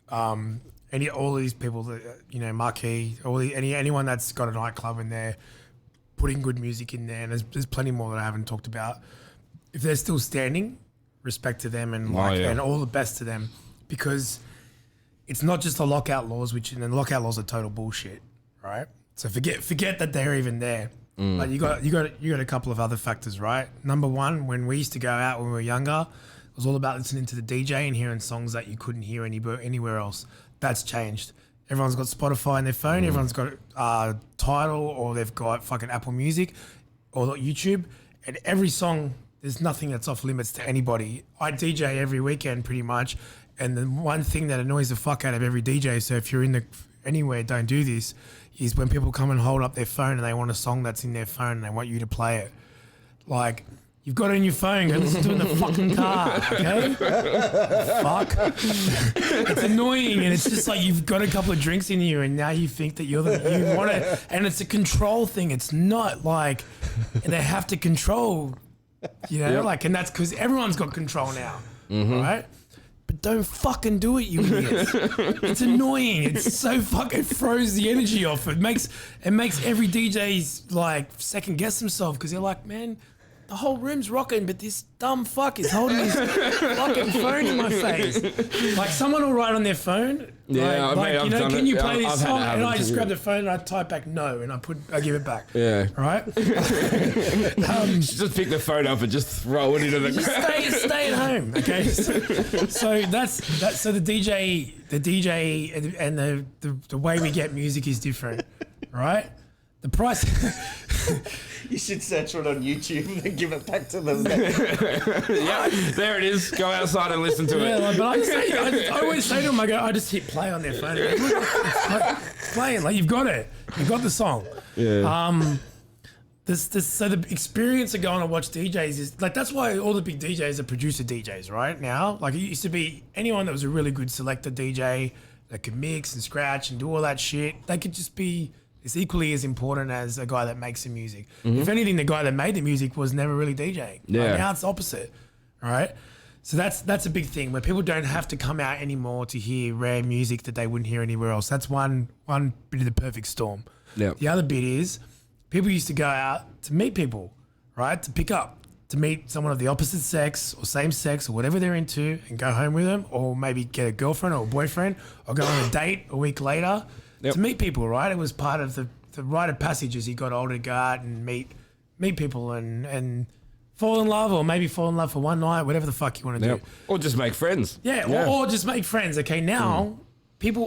F: all these people that Marquee, anyone that's got a nightclub in there, putting good music in there, and there's plenty more that I haven't talked about. If they're still standing, respect to them and and all the best to them, because it's not just the lockout laws, and the lockout laws are total bullshit, right? So forget that they're even there. But you got a couple of other factors, right? Number one, when we used to go out when we were younger, it was all about listening to the DJ and hearing songs that you couldn't hear anywhere else. That's changed. Everyone's got Spotify on their phone. Everyone's got Tidal, or they've got fucking Apple Music or YouTube. And every song, there's nothing that's off limits to anybody. I DJ every weekend pretty much. And the one thing that annoys the fuck out of every DJ, so if you're anywhere, don't do this, is when people come and hold up their phone and they want a song that's in their phone and they want you to play it. Like, you've got it in your phone, go listen to it in the fucking car, okay? Fuck. It's annoying, and it's just like you've got a couple of drinks in you and now you think that you want it. And it's a control thing. It's not like they have to control, and that's because everyone's got control now, right? But don't fucking do it, you idiots. It's annoying. It's so fucking throws the energy off. It makes every DJ's like second guess himself, because they're like, man, the whole room's rocking, but this dumb fuck is holding his fucking phone in my face. Like, someone will write on their phone,
C: Yeah, I've done
F: can you
C: it.
F: play
C: I've
F: this
C: had
F: song?
C: it happen
F: And I
C: to
F: just
C: me.
F: grab the phone and I type back no, and I give it back.
C: Yeah.
F: Right?
C: Just pick the phone up and just throw it into the
F: Just stay at home, okay? So that's so the DJ and the way we get music is different, right? The price.
D: You should search for it on YouTube and then give it back to them.
C: Yeah, there it is. Go outside and listen to
F: Yeah,
C: it.
F: but I always say to them, I just hit play on their phone. It's playing, like, you've got it. You've got the song.
C: Yeah.
F: So the experience of going to watch DJs is, like, that's why all the big DJs are producer DJs right now. Like, it used to be anyone that was a really good selector DJ that could mix and scratch and do all that shit, they could just be... It's equally as important as a guy that makes the music. If anything, the guy that made the music was never really DJing.
C: Yeah.
F: Like, now it's opposite, all right? So that's a big thing, where people don't have to come out anymore to hear rare music that they wouldn't hear anywhere else. That's one bit of the perfect storm.
C: Yeah.
F: The other bit is people used to go out to meet people, right? To pick up, to meet someone of the opposite sex or same sex or whatever they're into and go home with them, or maybe get a girlfriend or a boyfriend, or go on a date a week later. To meet people, right? It was part of the rite of passage as you got older to go out and meet people and fall in love, or maybe fall in love for one night, whatever the fuck you want to do.
C: Or just make friends.
F: Yeah, or just make friends. Okay, now people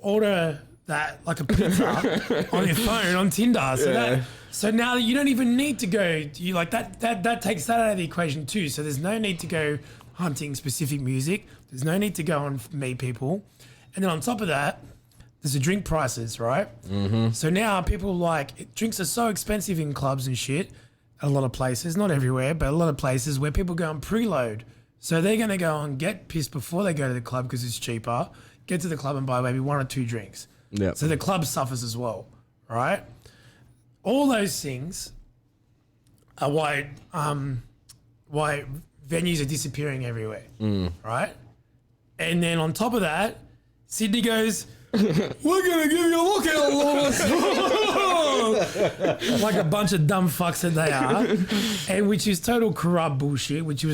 F: order that like a pizza on your phone on Tinder. So now you don't even need to go. You like that takes that out of the equation too. So there's no need to go hunting specific music. There's no need to go and meet people. And then on top of that, there's the drink prices, right? So now people drinks are so expensive in clubs and shit. A lot of places, not everywhere, but a lot of places where people go and preload. So they're going to go and get pissed before they go to the club because it's cheaper. Get to the club and buy maybe 1 or 2 drinks.
C: Yeah.
F: So the club suffers as well, right? All those things are why venues are disappearing everywhere, right? And then on top of that, Sydney goes, we're going to give you a lockout laws. like a bunch of dumb fucks that they are, and which is total corrupt bullshit. Which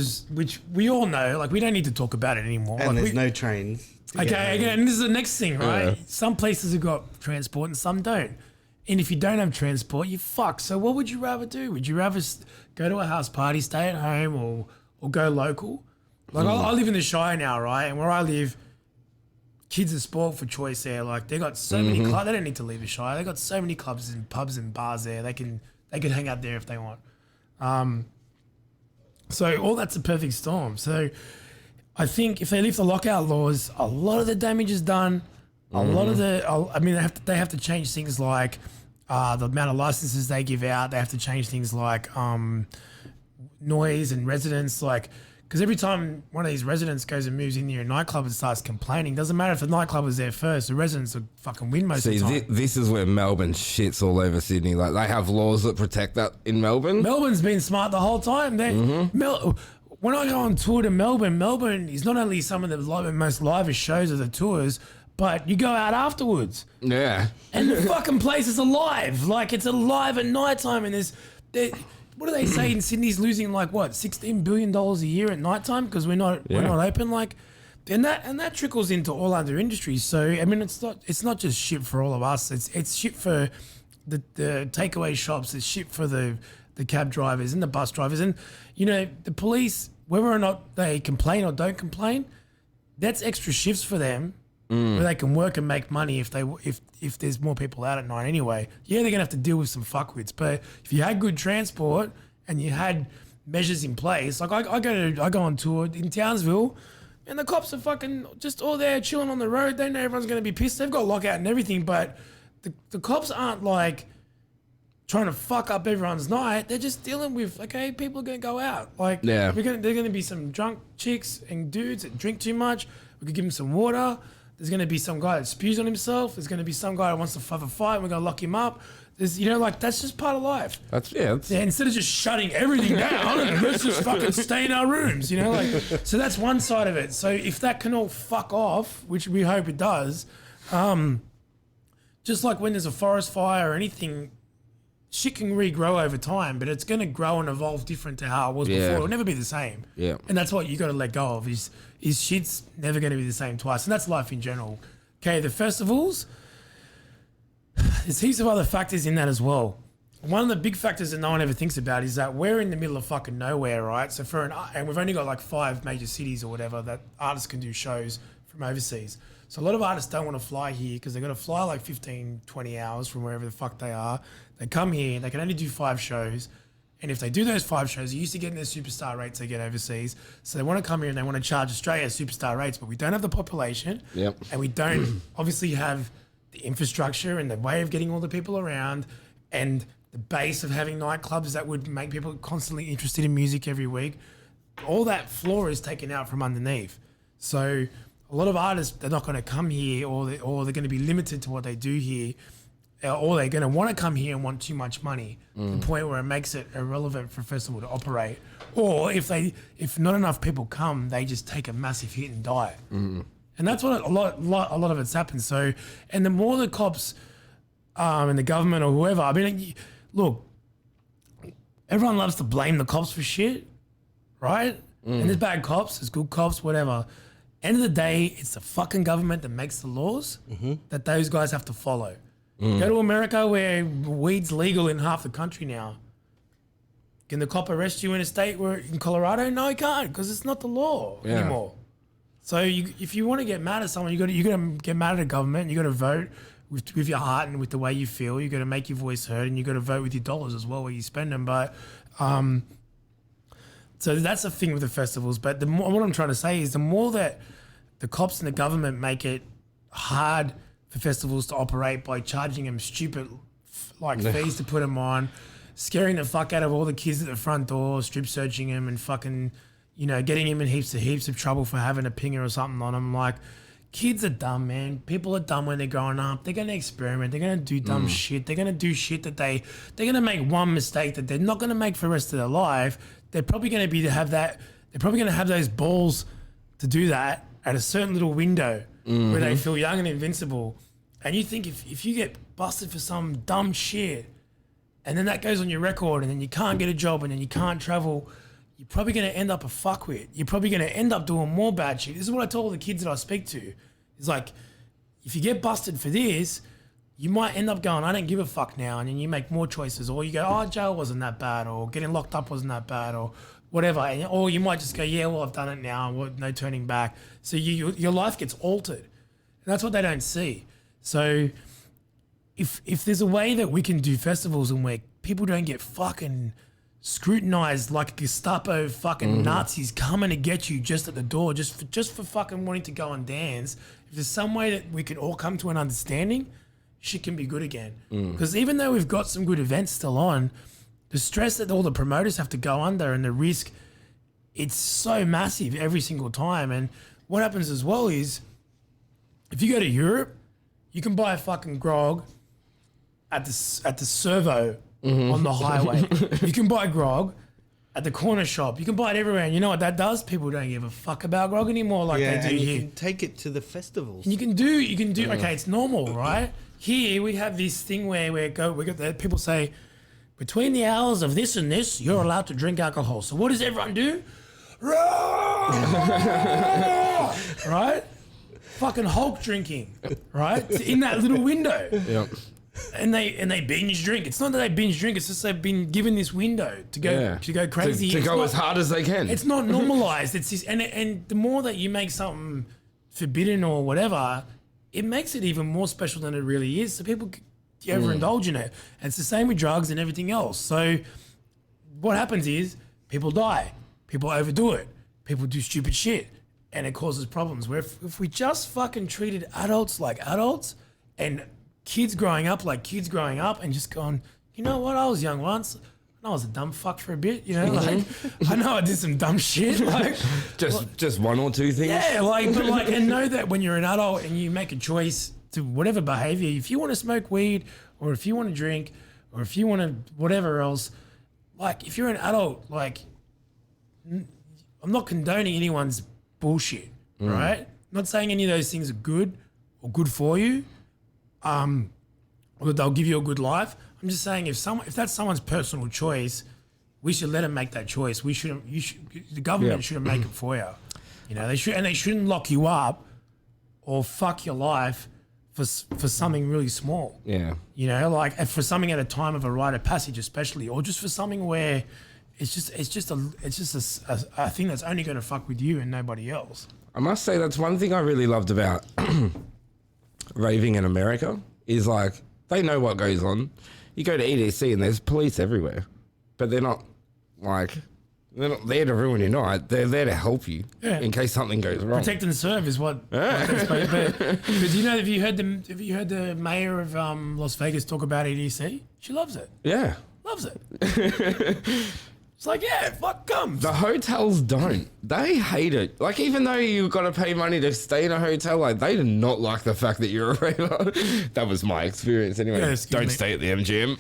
F: we all know. Like we don't need to talk about it anymore.
D: And
F: like,
D: there's no trains.
F: Okay, again, and this is the next thing, right? Some places have got transport and some don't. And if you don't have transport, you fuck. So what would you rather do? Would you rather go to a house party, stay at home, or go local? Like I live in the Shire now, right? And where I live, kids are spoiled for choice there. Like they got so many clubs. They don't need to leave the Shire. They got so many clubs and pubs and bars there. They can hang out there if they want. So all that's a perfect storm. So I think if they lift the lockout laws, a lot of the damage is done. A lot of they have to change things like the amount of licenses they give out. They have to change things like noise and residents, like because every time one of these residents goes and moves in near a nightclub and starts complaining, doesn't matter if the nightclub was there first. The residents will fucking win most of the time.
C: This is where Melbourne shits all over Sydney. Like they have laws that protect that in Melbourne.
F: Melbourne's been smart the whole time. When I go on tour to Melbourne is not only some of the most livest shows of the tours, but you go out afterwards.
C: Yeah.
F: And the fucking place is alive. Like, it's alive at nighttime. And what do they say in Sydney's losing, like, what, $16 billion a year at nighttime because we're not open? Like, and that trickles into all other industries. So, I mean, it's not just shit for all of us. It's shit for the takeaway shops. It's shit for the cab drivers and the bus drivers. And, you know, the police, whether or not they complain or don't complain, that's extra shifts for them where they can work and make money if there's more people out at night anyway. Yeah, they're going to have to deal with some fuckwits. But if you had good transport and you had measures in place, like I go on tour in Townsville and the cops are fucking just all there chilling on the road. They know everyone's going to be pissed. They've got lockout and everything, but the cops aren't like trying to fuck up everyone's night. They're just dealing with, okay, people are going to go out. Like, they're going to be some drunk chicks and dudes that drink too much. We could give them some water. There's going to be some guy that spews on himself. There's going to be some guy that wants to have a fight. We're going to lock him up. There's, you know, like, that's just part of life. Instead of just shutting everything down, let's just fucking stay in our rooms, you know? Like, so that's one side of it. So if that can all fuck off, which we hope it does, just like when there's a forest fire or anything, shit can regrow over time, but it's going to grow and evolve different to how it was before. It'll never be the same. Yeah. And that's what you got to let go of is shit's never going to be the same twice. And that's life in general. Okay, the festivals, there's heaps of other factors in that as well. One of the big factors that no one ever thinks about is that we're in the middle of fucking nowhere, right? So and we've only got like 5 major cities or whatever that artists can do shows from overseas. So a lot of artists don't want to fly here because they've got to fly like 15, 20 hours from wherever the fuck they are. They come here, they can only do 5 shows. And if they do those 5 shows, they're used to getting their superstar rates they get overseas. So they want to come here and they want to charge Australia superstar rates, but we don't have the population. Yep. And we don't obviously have the infrastructure and the way of getting all the people around and the base of having nightclubs that would make people constantly interested in music every week. All that floor is taken out from underneath. So a lot of artists, they're not going to come here or they're going to be limited to what they do here. Or they're going to want to come here and want too much money to the point where it makes it irrelevant for a festival to operate. Or if not enough people come, they just take a massive hit and die. And that's what a lot of it's happened. So, and the more the cops and the government or whoever, I mean, look, everyone loves to blame the cops for shit, right? And there's bad cops, there's good cops, whatever. End of the day, it's the fucking government that makes the laws that those guys have to follow. Go to America where weed's legal in half the country now. Can the cop arrest you in a state where in Colorado? No, he can't because it's not the law anymore. So if you want to get mad at someone, you got to get mad at the government. You got to vote with your heart and with the way you feel. You got to make your voice heard, and you got to vote with your dollars as well where you spend them. But so that's the thing with the festivals. But what I'm trying to say is the more that the cops and the government make it hard for festivals to operate by charging them stupid fees to put them on, scaring the fuck out of all the kids at the front door, strip searching them and fucking, you know, getting them in heaps of trouble for having a pinger or something on them. Like, kids are dumb, man. People are dumb when they're growing up. They're going to experiment. They're going to do dumb shit. They're going to do shit that they're going to make one mistake that they're not going to make for the rest of their life. They're probably going to they're probably going to have those balls to do that at a certain little window where they feel young and invincible. And you think if you get busted for some dumb shit and then that goes on your record, and then you can't get a job, and then you can't travel, you're probably going to end up a fuckwit. You're probably going to end up doing more bad shit. This is what I tell all the kids that I speak to. It's like, if you get busted for this, you might end up going, I don't give a fuck now, and then you make more choices, or you go, oh, jail wasn't that bad, or getting locked up wasn't that bad, or whatever, or you might just go, yeah, well, I've done it now, no turning back. So your life gets altered, and that's what they don't see. So if there's a way that we can do festivals and where people don't get fucking scrutinized like Gestapo fucking Nazis coming to get you just at the door, just for fucking wanting to go and dance, if there's some way that we can all come to an understanding, shit can be good again. Because even though we've got some good events still on, the stress that all the promoters have to go under and the risk, it's so massive every single time. And what happens as well is, if you go to Europe, you can buy a fucking grog at the servo on the highway. You can buy grog at the corner shop. You can buy it everywhere. And you know what that does? People don't give a fuck about grog anymore like they do
D: and
F: here.
D: you can take it to the festivals.
F: And you can do, okay, it's normal, right? Here we have this thing where we got the people say, between the hours of this and this, you're allowed to drink alcohol. So what does everyone do? Right? Fucking Hulk drinking, right? In that little window.
C: Yep.
F: And they binge drink. It's not that they binge drink, it's just they've been given this window to go crazy.
C: To
F: It's
C: go
F: not-
C: as hard as they can.
F: It's not normalized. It's this, and the more that you make something forbidden or whatever, it makes it even more special than it really is. So people overindulge in it. And it's the same with drugs and everything else. So what happens is people die, people overdo it, people do stupid shit, and it causes problems. Where if we just fucking treated adults like adults and kids growing up like kids growing up and just gone, you know what, I was young once. I was a dumb fuck for a bit, you know, like I know I did some dumb shit, like
C: just one or two things.
F: yeah, and know that when you're an adult and you make a choice to whatever behavior, if you want to smoke weed or if you want to drink or if you want to whatever else, like if you're an adult, like I'm not condoning anyone's bullshit, right? I'm not saying any of those things are good or good for you, or that they'll give you a good life. I'm just saying if that's someone's personal choice, we should let them make that choice. The government shouldn't make it for you. You know, they shouldn't lock you up or fuck your life for something really small.
C: Yeah.
F: You know, like for something at a time of a rite of passage, especially, or just for something where it's just a thing that's only going to fuck with you and nobody else.
C: I must say that's one thing I really loved about raving in America is like they know what goes on. You go to EDC and there's police everywhere, but they're not there to ruin your night. They're there to help you in case something goes wrong.
F: Protect and serve is what. Because you know, have you heard the mayor of Las Vegas talk about EDC? She loves it.
C: Yeah,
F: Loves it. It's like, yeah, fuck, come.
C: the hotels don't. They hate it. Like even though you've got to pay money to stay in a hotel, like they do not like the fact that you're a raver. That was my experience anyway.
F: Yeah, excuse
C: Don't
F: me.
C: stay at the MGM.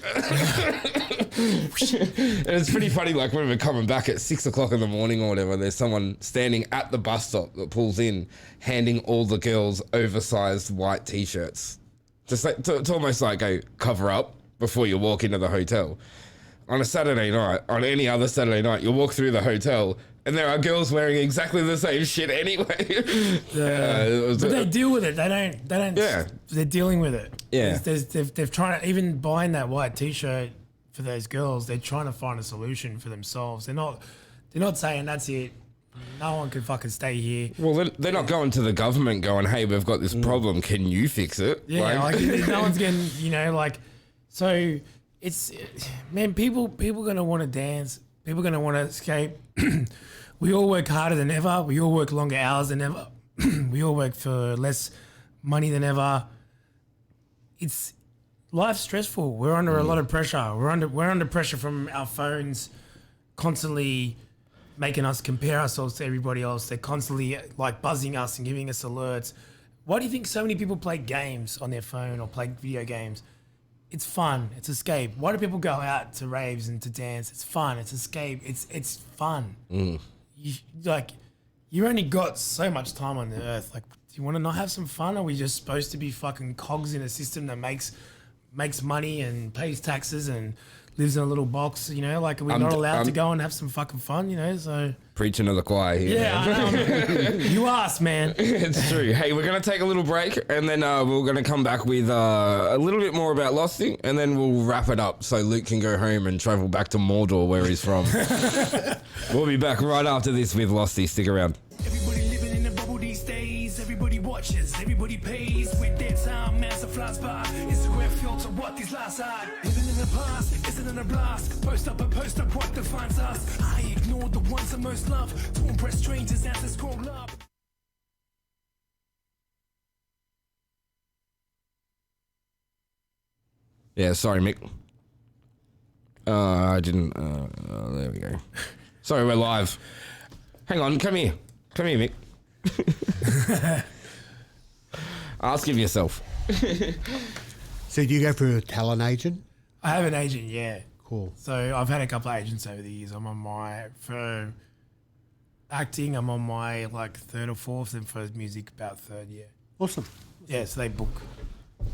C: And it's pretty funny, like when we're coming back at 6 o'clock in the morning or whatever, there's someone standing at the bus stop that pulls in, handing all the girls oversized white t-shirts. Just like, to almost like go cover up before you walk into the hotel. On a Saturday night, on any other Saturday night, you'll walk through the hotel and there are girls wearing exactly the same shit anyway.
F: But they deal with it. They don't.
C: Yeah.
F: They're dealing with it.
C: Yeah.
F: They've trying to, even buying that white t-shirt for those girls, they're trying to find a solution for themselves. They're not saying that's it. No one can fucking stay here.
C: Well, they're not going to the government going, hey, we've got this problem. Can you fix it?
F: Yeah, like no one's getting, you know, like, so it's, man, people going to want to dance. People going to want to escape. We all work harder than ever. We all work longer hours than ever. We all work for less money than ever. It's, life's stressful. We're under a lot of pressure. We're under pressure from our phones constantly making us compare ourselves to everybody else. They're constantly like buzzing us and giving us alerts. Why do you think so many people play games on their phone or play video games? It's fun. It's escape. Why do people go out to raves and to dance? It's fun. It's escape. It's fun. You only got so much time on the earth. Like, do you want to not have some fun? Are we just supposed to be fucking cogs in a system that makes money and pays taxes and lives in a little box, you know, like we're not allowed to go and have some fucking fun, you know, so.
C: Preaching to the choir here.
F: Yeah, I know. You asked, man.
C: It's true. Hey, we're going to take a little break and then we're going to come back with a little bit more about LOSTY and then we'll wrap it up so Luke can go home and travel back to Mordor where he's from. We'll be back right after this with LOSTY. Stick around.
G: Everybody living in a bubble these days. Everybody watches, everybody pays with their time as it flies by. Instagram filter what these lies are. Living in the past, isn't in a blast. Post up, what defines us. I ignore the ones I most love to impress strangers as I scroll up.
C: Yeah, sorry, Mick. I didn't. There we go. Sorry, we're live. Hang on, come here. Come here, Mick. Ask of yourself.
J: So do you go for a talent agent?
F: I have an agent, yeah.
J: Cool.
F: So I've had a couple of agents over the years. I'm on for acting, I'm on my like third or fourth, and for music about third year.
J: Awesome.
F: Yeah, so they book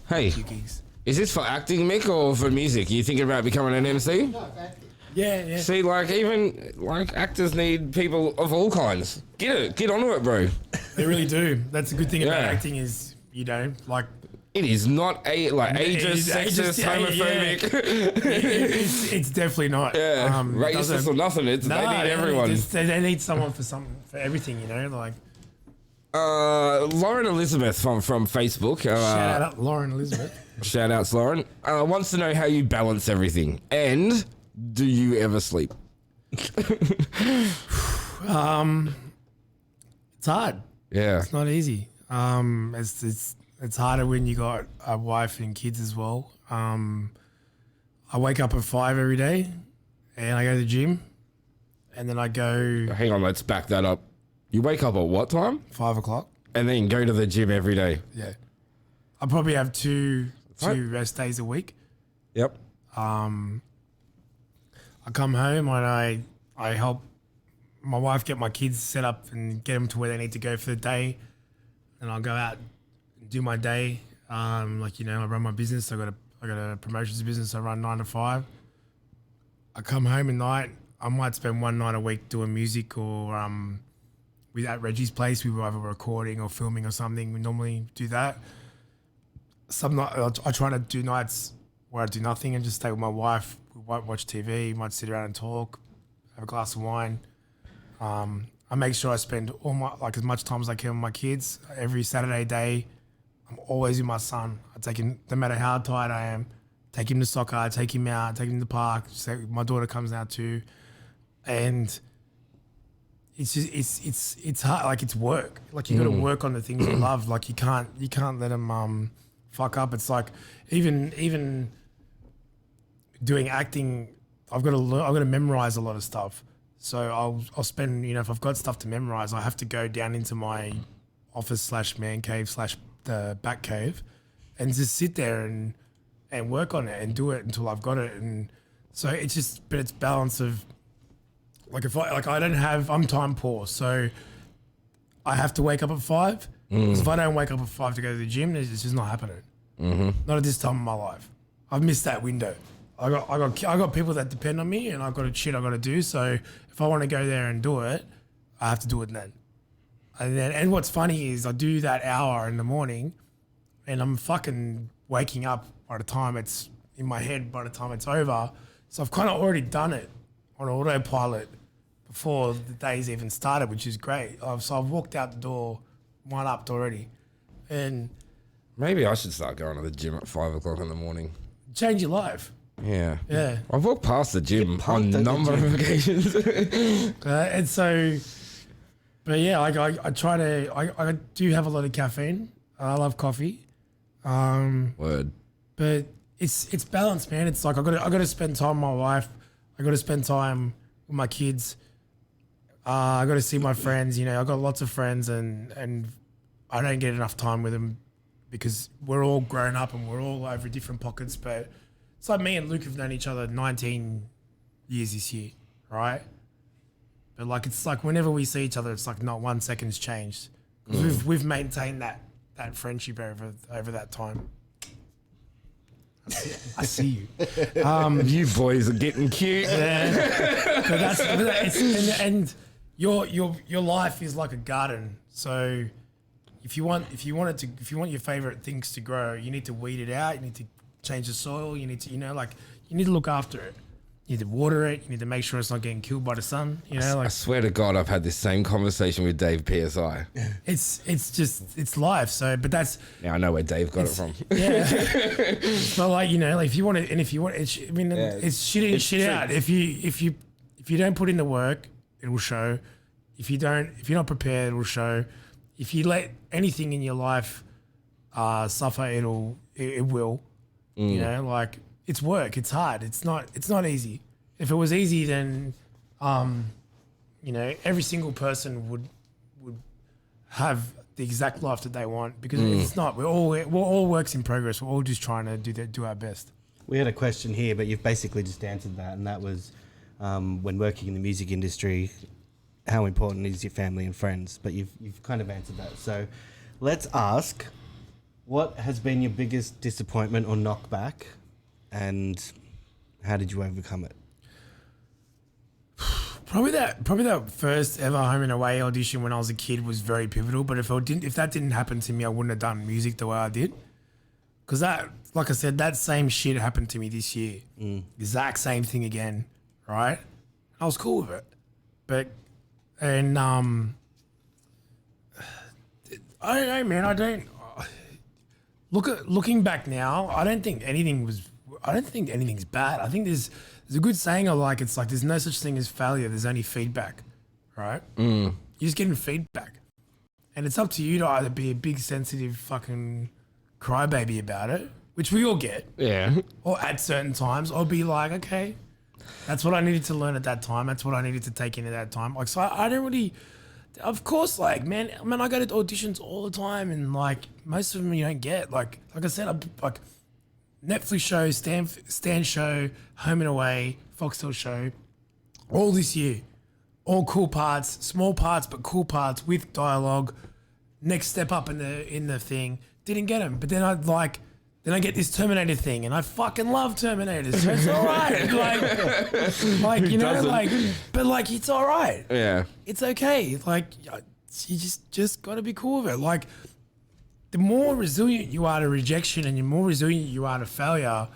C: Hey,
F: few gigs.
C: is this for acting, Mick, or for music? Are you thinking about becoming an MC?
J: No, for acting.
F: Yeah.
C: See, like, even, like, actors need people of all kinds. Get onto it, bro.
F: They really do. That's the good thing about
C: Yeah.
F: acting is, you know, like,
C: It is not ageist, sexist, homophobic.
F: it's definitely not.
C: Yeah,
F: it
C: racist
F: doesn't-
C: or nothing. They need everyone.
F: They need someone for everything, you know, like.
C: Lauren Elizabeth from Facebook.
F: Shout out Lauren Elizabeth.
C: Shout outs, Lauren. Wants to know how you balance everything. And do you ever sleep?
F: It's hard.
C: Yeah.
F: It's not easy. It's harder when you got a wife and kids as well. I wake up at 5 every day, and I go to the gym, and then I go
C: Hang on, let's back that up. You wake up at what time?
F: 5 o'clock.
C: And then go to the gym every day.
F: Yeah, I probably have two
C: Right.
F: rest days a week.
C: Yep.
F: I come home and I help my wife get my kids set up and get them to where they need to go for the day, and I'll go out and do my day. Like, you know, I run my business. I got a promotions business. I run 9 to 5. I come home at night. I might spend one night a week doing music, or we at Reggie's place. We were either recording or filming or something. We normally do that. Some night I try to do nights where I do nothing and just stay with my wife. We might watch TV, might sit around and talk, have a glass of wine. I make sure I spend as much time as I can with my kids. Every Saturday day, I'm always with my son. I take him, no matter how tired I am, take him to soccer, I take him out, take him to the park. So my daughter comes out too, and it's just it's hard. Like, it's work. Like, you got to work on the things you love. Like, you can't let them fuck up. It's like even doing acting. I've got to memorize a lot of stuff. So I'll spend, you know, if I've got stuff to memorize, I have to go down into my office / man cave / the back cave and just sit there and work on it and do it until I've got it. And so it's just, but it's balance of, like, I'm time poor. So I have to wake up at 5. Because if I don't wake up at 5 to go to the gym, it's just not happening. Not at this time of my life. I've missed that window. I got people that depend on me, and I've got shit I got to do. So if I want to go there and do it, I have to do it then. And what's funny is I do that hour in the morning, and I'm fucking waking up by the time it's in my head, by the time it's over. So I've kind of already done it on autopilot before the day's even started, which is great. So I've walked out the door, one-upped already, and
C: Maybe I should start going to the gym at 5 o'clock in the morning.
F: change your life.
C: Yeah.
F: Yeah.
C: I've walked past the gym on a number of occasions.
F: And so, but yeah, I try to, I do have a lot of caffeine. I love coffee.
C: Word.
F: But it's balanced, man. It's like I got to spend time with my wife. I got to spend time with my kids. I got to see my friends. You know, I got lots of friends, and I don't get enough time with them because we're all grown up and we're all over different pockets. But it's like me and Luke have known each other 19 years this year, right? But like, it's like whenever we see each other, it's like not 1 second's changed. We've maintained that friendship over that time. I see you.
C: You boys are getting cute.
F: Yeah. And your life is like a garden. So if you want your favorite things to grow, you need to weed it out. You need to change the soil. You need to, you need to look after it. You need to water it. You need to make sure it's not getting killed by the sun.
C: I swear to God, I've had this same conversation with Dave PSI.
F: It's life. So, but that's
C: now I know where Dave got it from.
F: Yeah. But like if you want it, and if you want it, it's shit in, shit out. If you don't put in the work, it will show. If you're not prepared, it will show. If you let anything in your life suffer, it will. It's work. It's hard. It's not easy. If it was easy, then every single person would have the exact life that they want, because it's not. We're all works in progress. We're all just trying to do our best.
D: We had a question here, but you've basically just answered that, and that was when working in the music industry, how important is your family and friends? But you've kind of answered that. So let's ask, what has been your biggest disappointment or knockback, and how did you overcome it?
F: Probably that first ever home and away audition when I was a kid was very pivotal. But if that didn't happen to me, I wouldn't have done music the way I did. Because that, like I said, that same shit happened to me this year. Exact same thing again, right? I was cool with it, I don't know, man. I don't looking back now. I don't think anything's bad. I think there's a good saying I like. It's like there's no such thing as failure. There's only feedback, right? You're just getting feedback, and it's up to you to either be a big sensitive fucking crybaby about it, which we all get, or at certain times, or be like, okay, that's what I needed to learn at that time. That's what I needed to take in at that time. Like, so I don't really. Of course, like, man, I go to auditions all the time, and like most of them you don't get. Like I said, like Netflix show, Stan show, Home and Away, Foxtel show, all this year, all cool parts, small parts but cool parts with dialogue. Next step up in the thing, didn't get them, but then I get this Terminator thing, and I fucking love Terminators. So it's all right. But it's all right.
C: Yeah.
F: It's okay. Like, you just got to be cool with it. Like, the more resilient you are to rejection and the more resilient you are to failure,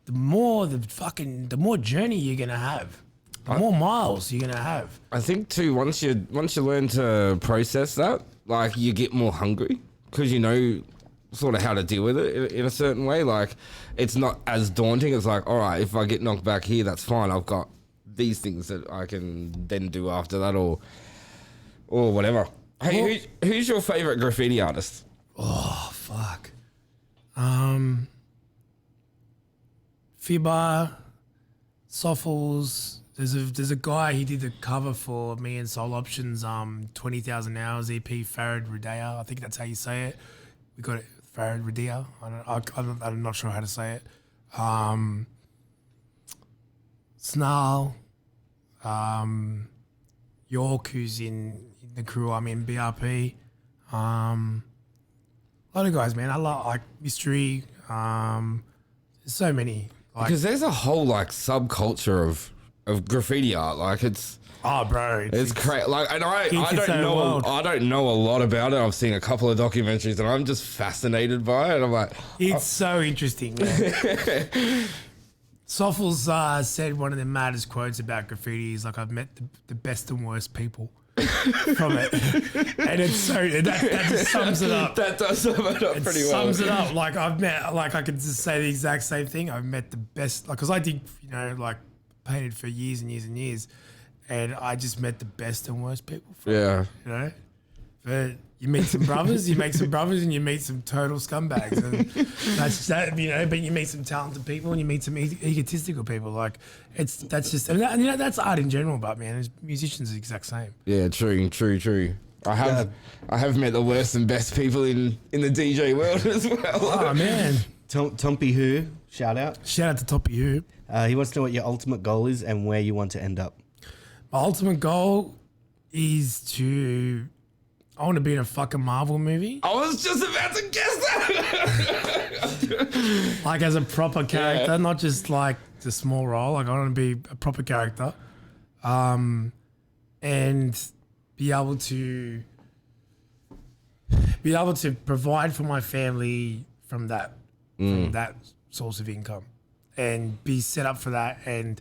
F: the more journey you're going to have. The more miles you're going to have.
C: I think too, once you learn to process that, like, you get more hungry because you know sort of how to deal with it in a certain way. Like, it's not as daunting. It's like, all right, if I get knocked back here, that's fine. I've got these things that I can then do after that, or whatever. Hey, who's your favorite graffiti artist?
F: Oh, fuck. Fibber, Soffles. There's a guy, he did the cover for me and Soul Options 20,000 Hours EP, Farid Radea. I think that's how you say it. We got it, Farid Radea. I'm not sure how to say it. Snarl, York, who's in the crew. I'm in BRP. A lot of guys, man. I like Mystery. There's so many.
C: Because there's a whole like subculture of graffiti art. Like, it's
F: bro,
C: it's crazy. Like, and I don't know a lot about it. I've seen a couple of documentaries, and I'm just fascinated by it. I'm like,
F: it's so interesting, man. Soffles said one of the maddest quotes about graffiti is like, I've met the best and worst people from it. And it's so, that just sums it up.
C: That does sum it up pretty well.
F: Sums it up. Like, I've met, like, I could just say the exact same thing. I've met the best, like, because I did, painted for years and years and years, and I just met the best and worst people from it, But you meet some brothers, and you meet some total scumbags, and that's that. But you meet some talented people, and you meet some egotistical people. Like, that's just, and that's art in general. But man, as musicians, are the exact same.
C: Yeah, true. I have met the worst and best people in the DJ world as well.
F: Oh man,
D: Tompy Who, shout out
F: to Tompy Who.
D: He wants to know what your ultimate goal is and where you want to end up.
F: My ultimate goal is to I want to be in a fucking Marvel movie.
C: I was just about to guess that.
F: Like as a proper character, not just like the small role. Like I want to be a proper character, and be able to provide for my family from that source of income, and be set up for that. And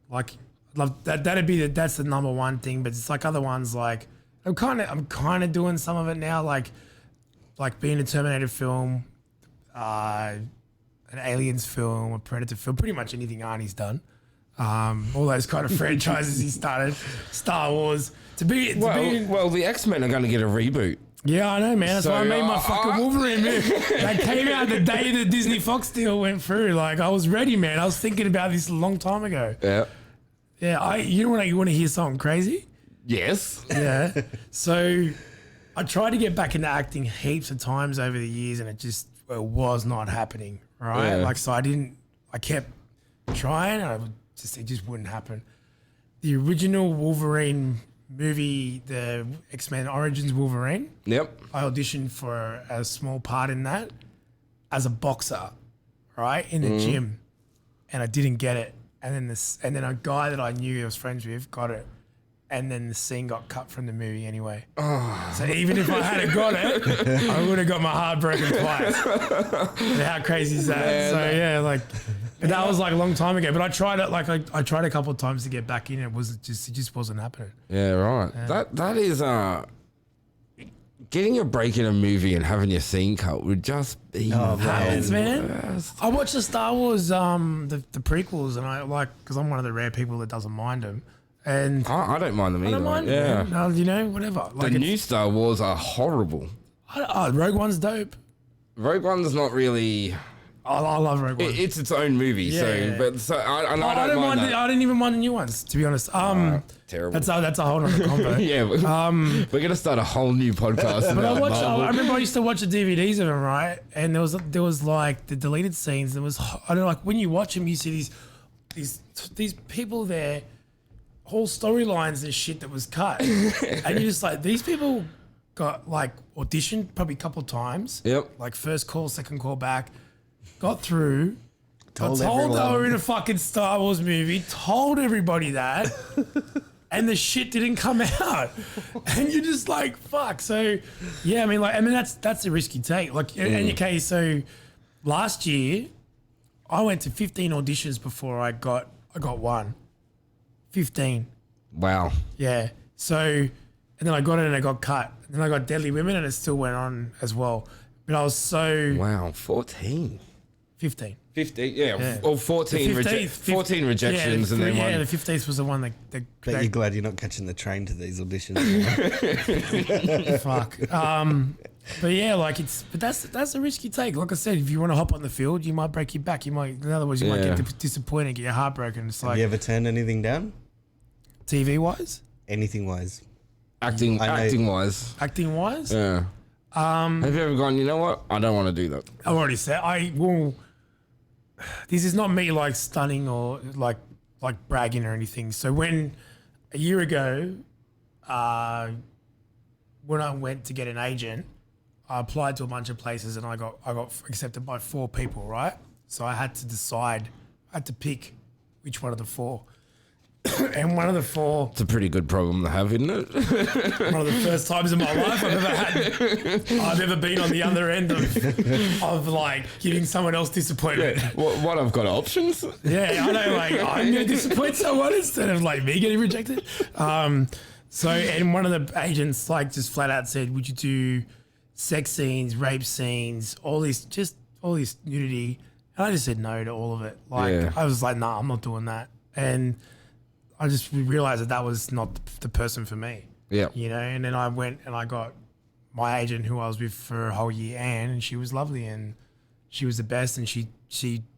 F: like love that. That's the number one thing. But it's like other ones like. I'm kind of doing some of it now, like being a Terminator film, an Aliens film, a Predator film, pretty much anything Arnie's done. All those kind of franchises he started, Star Wars.
C: Well, the X-Men are going to get a reboot.
F: Yeah, I know, man. That's why I made my fucking Wolverine movie. That came out the day the Disney Fox deal went through. Like I was ready, man. I was thinking about this a long time ago.
C: Yeah.
F: Yeah. You want to hear something crazy?
C: Yes.
F: Yeah. So I tried to get back into acting heaps of times over the years and it was not happening. Right.
C: Yeah.
F: Like, so I kept trying and it just wouldn't happen. The original Wolverine movie, the X-Men Origins Wolverine.
C: Yep.
F: I auditioned for a small part in that as a boxer, right? In the gym. And I didn't get it. And then a guy that I knew I was friends with got it. And then the scene got cut from the movie anyway. Oh. So even if I had got it, I would have got my heart broken twice. How crazy is that? Man. So yeah, like that was like a long time ago. But I tried it. Like I tried a couple of times to get back in. It just wasn't happening.
C: Yeah, right. Yeah. That is getting a break in a movie and having your scene cut would just be
F: happens, man. I watched the Star Wars the prequels and I because I'm one of the rare people that doesn't mind them. And
C: I don't mind them either. I don't mind them.
F: No, whatever.
C: Like the new Star Wars are horrible.
F: Rogue One's dope.
C: Rogue One's not really.
F: I love Rogue One.
C: It's its own movie, I don't mind that.
F: I didn't even mind the new ones, to be honest.
C: Terrible.
F: That's a whole other combo.
C: Yeah, we're gonna start a whole new podcast.
F: But I remember I used to watch the DVDs of them, right? And there was like the deleted scenes. There was I don't know, like when you watch them, you see these people there. Whole storylines and shit that was cut. And you're just like, these people got like auditioned probably a couple of times.
C: Yep.
F: Like first call, second call back. Got through. Told they were in a fucking Star Wars movie. Told everybody that. And the shit didn't come out. And you're just like, fuck. So yeah, that's a risk you take. Like in your case, so last year I went to 15 auditions before I got one. 15.
C: Wow.
F: Yeah. So, and then I got it and I got cut. And then I got Deadly Women and it still went on as well. But I was so...
C: Wow, 14.
F: 15.
C: 15, yeah. Or 14, 14 rejections and then one.
F: Yeah, the 15th was the one that
D: Bet you're glad you're not catching the train to these auditions.
F: Fuck. But yeah, like that's a risk you take. Like I said, if you want to hop on the field, you might break your back. In other words, you might get disappointed, get your heart broken. It's like,
D: have you ever turned anything down?
F: TV wise?
D: Anything wise?
C: Acting wise?
F: Acting wise?
C: Yeah. Have you ever gone, you know what? I don't want to do that.
F: I've already said, this is not me like stunning or like bragging or anything. So when a year ago, when I went to get an agent, I applied to a bunch of places and I got accepted by 4 people, right? So I had to decide, I had to pick which one of the 4. And one of the 4...
C: It's a pretty good problem to have, isn't it?
F: One of the first times in my life I've ever been on the other end of like giving someone else disappointment.
C: Yeah. What, I've got options?
F: Yeah, I know, like I'm going to disappoint someone instead of like me getting rejected. So, and one of the agents like just flat out said, would you do sex scenes, rape scenes, all this nudity? And I just said no to all of it. Like, I was like, nah, I'm not doing that. And I just realized that was not the person for me.
C: Yeah.
F: You know, and then I went and I got my agent who I was with for a whole year, Anne, and she was lovely and she was the best and she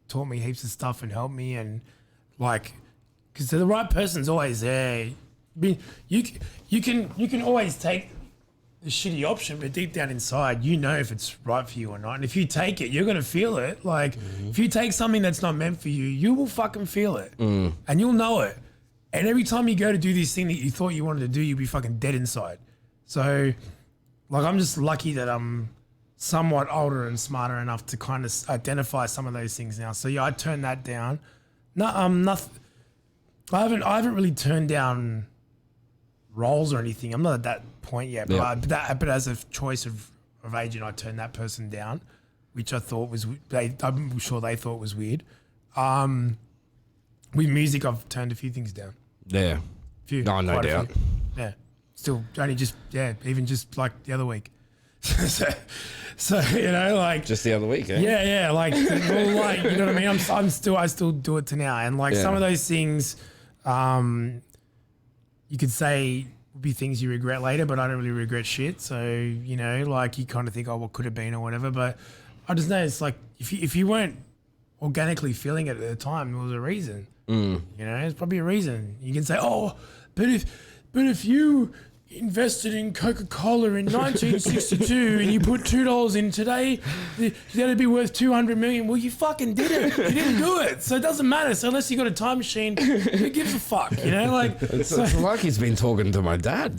F: taught me heaps of stuff and helped me and like, because the right person's always there. I mean, you can always take the shitty option, but deep down inside, you know if it's right for you or not. And if you take it, you're going to feel it. Like, if you take something that's not meant for you, you will fucking feel it. And you'll know it. And every time you go to do this thing that you thought you wanted to do, you'll be fucking dead inside. So like I'm just lucky that I'm somewhat older and smarter enough to kind of identify some of those things now. So yeah, I turned that down. No, nothing. I haven't really turned down roles or anything. I'm not at that point yet. But but as a choice of agent, I turned that person down, which I thought was. I'm sure they thought was weird. With music, I've turned a few things down.
C: Yeah.
F: Few.
C: No doubt.
F: Yeah. Still only just even just like the other week. so you know, like
C: just the other week. Eh?
F: Yeah. Like, well, like you know what I mean. I still do it to now, and like some of those things, you could say would be things you regret later, but I don't really regret shit. So you know, like you kind of think, oh, what could have been or whatever. But I just know it's like if you weren't organically feeling it at the time, there was a reason. You know, it's probably a reason. You can say, oh, but if you invested in Coca-Cola in 1962 and you put $2 in today, that'd be worth 200 million. Well, you fucking did it. You didn't do it. So it doesn't matter. So unless you got a time machine, who gives a fuck? You know, like
C: it's like he's been talking to my dad.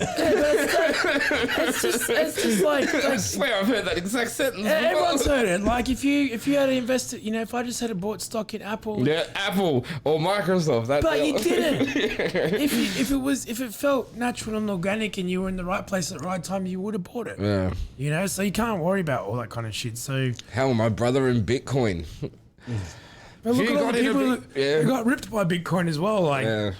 F: It's just like
C: I swear I've heard that exact sentence.
F: Everyone's heard it. Like if you had invested, you know, if I just had bought stock in Apple,
C: Apple or Microsoft,
F: but you didn't. if it felt natural and organic and you were in the right place at the right time, you would have bought it.
C: Yeah.
F: You know, so you can't worry about all that kind of shit. So
C: hell, my brother in Bitcoin.
F: But look at all the people who got ripped by Bitcoin as well. Like I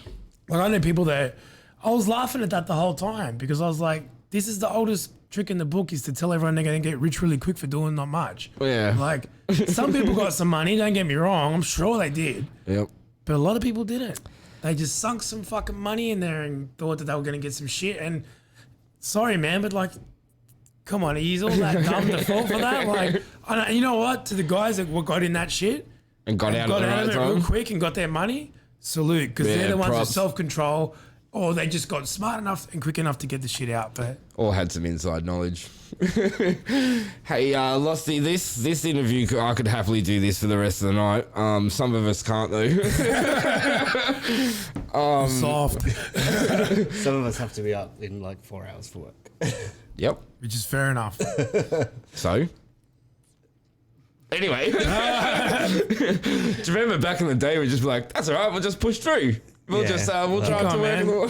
F: know people that I was laughing at that the whole time because I was like, this is the oldest trick in the book is to tell everyone they're going to get rich really quick for doing not much.
C: Yeah.
F: Like some people got some money, don't get me wrong. I'm sure they did.
C: Yep.
F: But a lot of people didn't. They just sunk some fucking money in there and thought that they were going to get some shit. And sorry, man, but like, come on, he's all that dumb to fall for that. Like, you know what? To the guys that got in that shit
C: and got out of it
F: real quick and got their money, salute, because they're the ones with self-control, or they just got smart enough and quick enough to get the shit out. But
C: or had some inside knowledge. Hey, Losty, this interview, I could happily do this for the rest of the night. Some of us can't though.
F: Soft.
D: Some of us have to be up in like 4 hours for work.
C: Yep.
F: Which is fair enough.
C: So? Anyway. Do you remember back in the day, we'd just be like, that's all right, we'll just push through. We'll try to work.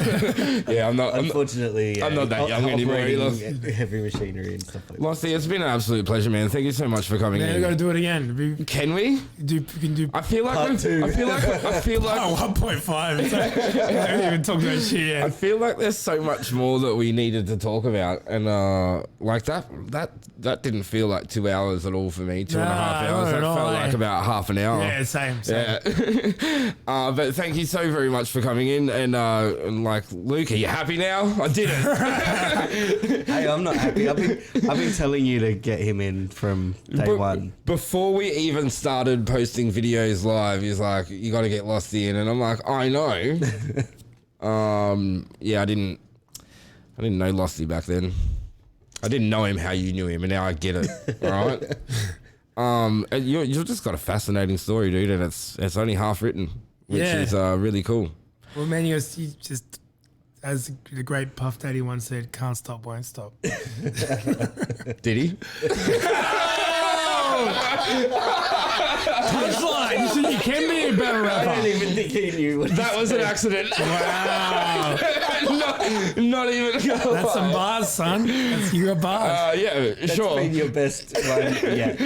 C: Yeah,
D: Unfortunately,
C: I'm not that young anymore either.
D: Heavy machinery and stuff like that.
C: Losty, it's been an absolute pleasure, man. Thank you so much for coming in.
F: We got to do it again.
C: Can we?
F: We can do.
C: I feel like
D: part 2.
C: I feel like
F: 1.5. I haven't even talked about shit yet.
C: I feel like there's so much more that we needed to talk about, and like that didn't feel like 2 hours at all for me. 2.5 hours. That felt like about half an hour.
F: Yeah, same.
C: Yeah. But thank you so very much for coming in, and like, Luke, are you happy now? I did it.
D: Hey, I'm not happy. I've been telling you to get him in from day one.
C: Before we even started posting videos live, he's like, you got to get Losty in, and I'm like, I know. Yeah, I didn't know Losty back then. I didn't know him how you knew him, and now I get it. All right. And you've just got a fascinating story, dude, and it's only half written, which is really cool.
F: Well, man, he just, as the great Puff Daddy once said, can't stop, won't stop.
C: Did he?
F: Punchline! You can be a better rapper.
D: I don't even think he knew.
C: That was an accident.
F: Wow.
C: not even.
F: That's some bars, son. You got bars.
C: Yeah,
D: That's
C: sure.
D: been your best one yet.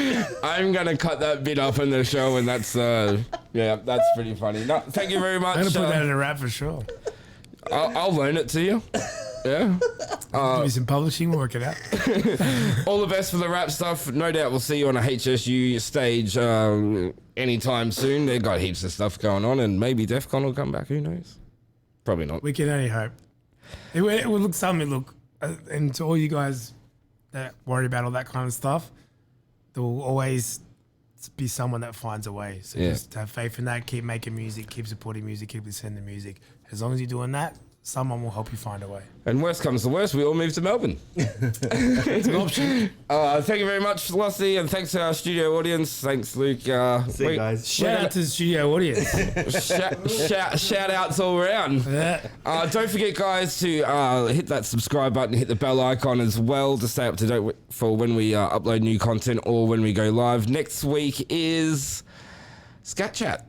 C: I'm gonna cut that bit up in the show, and that's that's pretty funny. No, thank you very much.
F: I'm gonna put that in a rap for sure.
C: I'll loan it to you. Yeah.
F: Give me some publishing, we'll work it out.
C: All the best for the rap stuff. No doubt we'll see you on a HSU stage anytime soon. They've got heaps of stuff going on, and maybe DEF CON will come back. Who knows? Probably not.
F: We can only hope. It will look something. And to all you guys that worry about all that kind of stuff, there will always be someone that finds a way. So just have faith in that. Keep making music. Keep supporting music. Keep listening to music. As long as you're doing that, someone will help you find a way.
C: And worst comes to worst, we all move to Melbourne.
F: It's an option.
C: Thank you very much, Losty, and thanks to our studio audience. Thanks, Luke.
D: See you guys.
F: Shout out to the studio audience.
C: Shout outs all around.
F: Yeah.
C: Don't forget, guys, to hit that subscribe button, hit the bell icon as well to stay up to date for when we upload new content or when we go live. Next week is Scat Chat.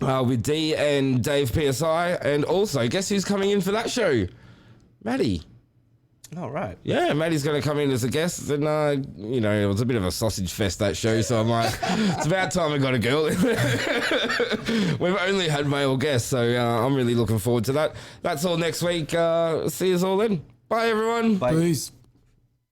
C: With D and Dave PSI, and also guess who's coming in for that show? Maddie.
D: All right.
C: Yeah, Maddie's going to come in as a guest, and it was a bit of a sausage fest, that show. So I'm like, it's about time I got a girl. We've only had male guests, so I'm really looking forward to that. That's all next week. See you all then. Bye, everyone.
D: Bye.
F: Peace.